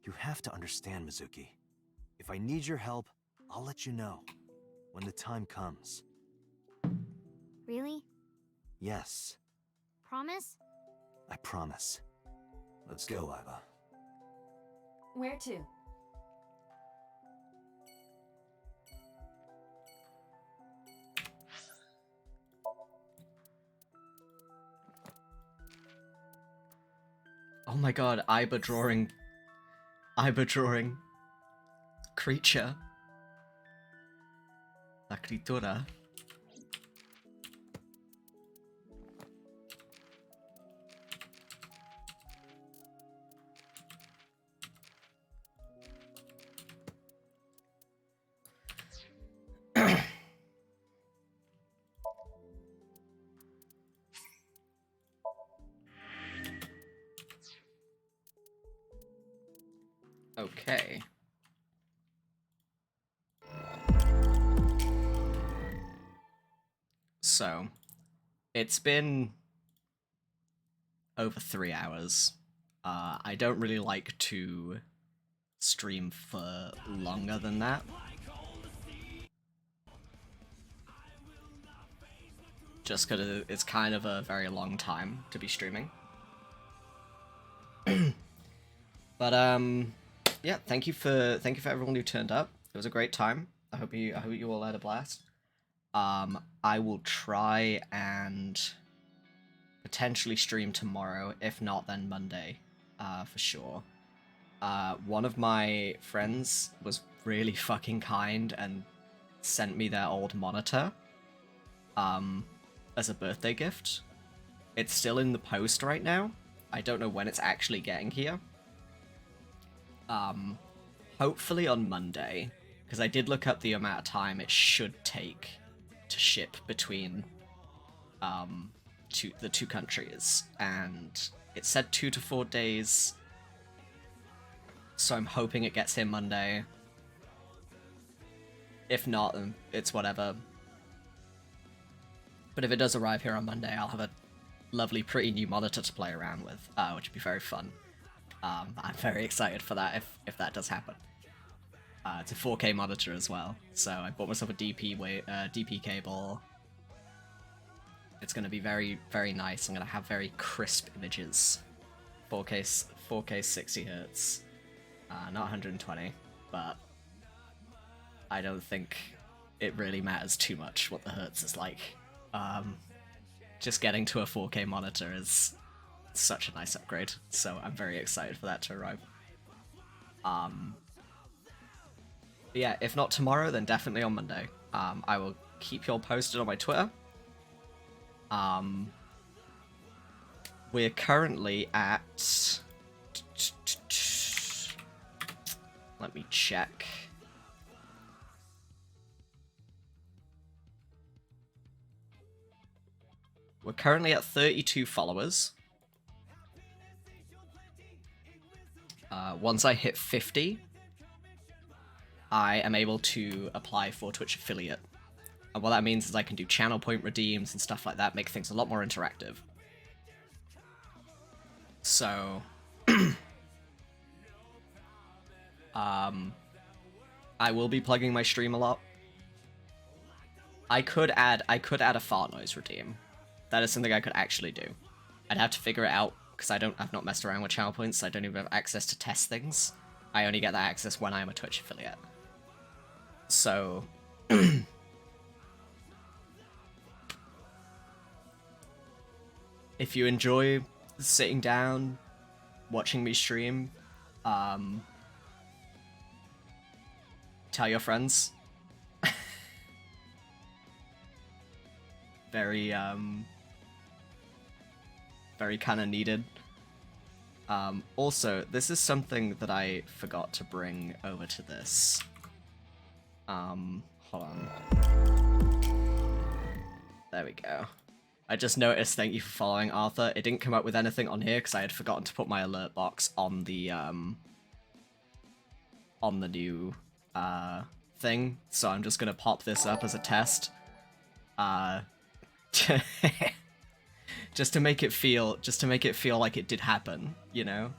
You have to understand, Mizuki. If I need your help, I'll let you know. When the time comes. Really? Yes, Promise? I promise. Let's go, Iva. Where to? Oh my god, Iber drawing creature. La criatura. Okay. So, it's been over 3 hours. I don't really like to stream for longer than that. Just because it's kind of a very long time to be streaming. But yeah, thank you for everyone who turned up. It was a great time. I hope you all had a blast. I will try and potentially stream tomorrow. If not, then Monday, for sure. One of my friends was really fucking kind and sent me their old monitor, as a birthday gift. It's still in the post right now. I don't know when it's actually getting here. Hopefully on Monday, because I did look up the amount of time it should take to ship between the two countries, and it said 2 to 4 days, so I'm hoping it gets here Monday. If not, then it's whatever. But if it does arrive here on Monday, I'll have a lovely, pretty new monitor to play around with, which would be very fun. I'm very excited for that if that does happen. It's a 4K monitor as well, so I bought myself a DP cable. It's going to be very, very nice. I'm going to have very crisp images. 4K 60 hertz. Not 120, but I don't think it really matters too much what the hertz is like. Just getting to a 4K monitor is such a nice upgrade, so I'm very excited for that to arrive. Yeah, if not tomorrow, then definitely on Monday. I will keep you all posted on my Twitter. We're currently at... Let me check. We're currently at 32 followers. Once I hit 50, I am able to apply for Twitch affiliate. And what that means is I can do channel point redeems and stuff like that, make things a lot more interactive. So, I will be plugging my stream a lot. I could add a fart noise redeem. That is something I could actually do. I'd have to figure it out because I've not messed around with channel points. So I don't even have access to test things. I only get that access when I'm a Twitch affiliate. So, if you enjoy sitting down, watching me stream, tell your friends. Very kind of needed. Also, this is something that I forgot to bring over to this. Hold on. There we go. I just noticed, thank you for following, Arthur. It didn't come up with anything on here because I had forgotten to put my alert box on the new thing. So I'm just gonna pop this up as a test. Just to make it feel like it did happen, you know?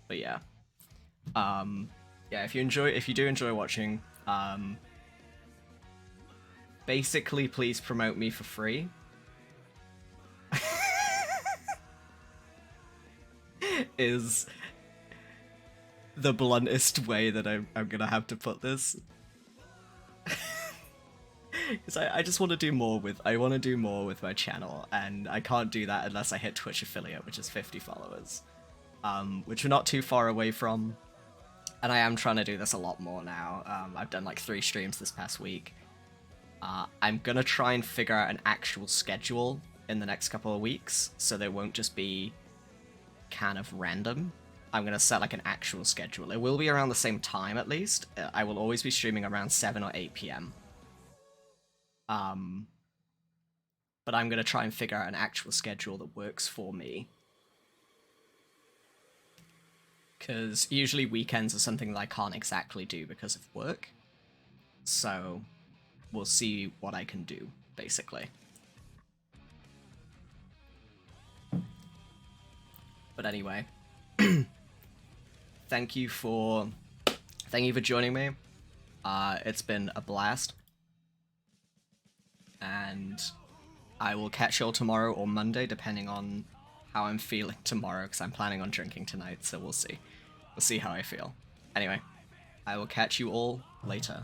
But yeah. Yeah, if you do enjoy watching, basically please promote me for free. Is the bluntest way that I'm gonna have to put this. Because I just want to do more with my channel, and I can't do that unless I hit Twitch affiliate, which is 50 followers, which we're not too far away from. And I am trying to do this a lot more now. I've done like 3 streams this past week. I'm gonna try and figure out an actual schedule in the next couple of weeks, so they won't just be kind of random. I'm gonna set like an actual schedule. It will be around the same time at least. I will always be streaming around 7 or 8 p.m. But I'm gonna try and figure out an actual schedule that works for me. Because usually weekends are something that I can't exactly do because of work. So we'll see what I can do, basically. But anyway, thank you for joining me. It's been a blast. And I will catch you all tomorrow or Monday, depending on how I'm feeling tomorrow, because I'm planning on drinking tonight, so we'll see. We'll see how I feel. Anyway, I will catch you all later.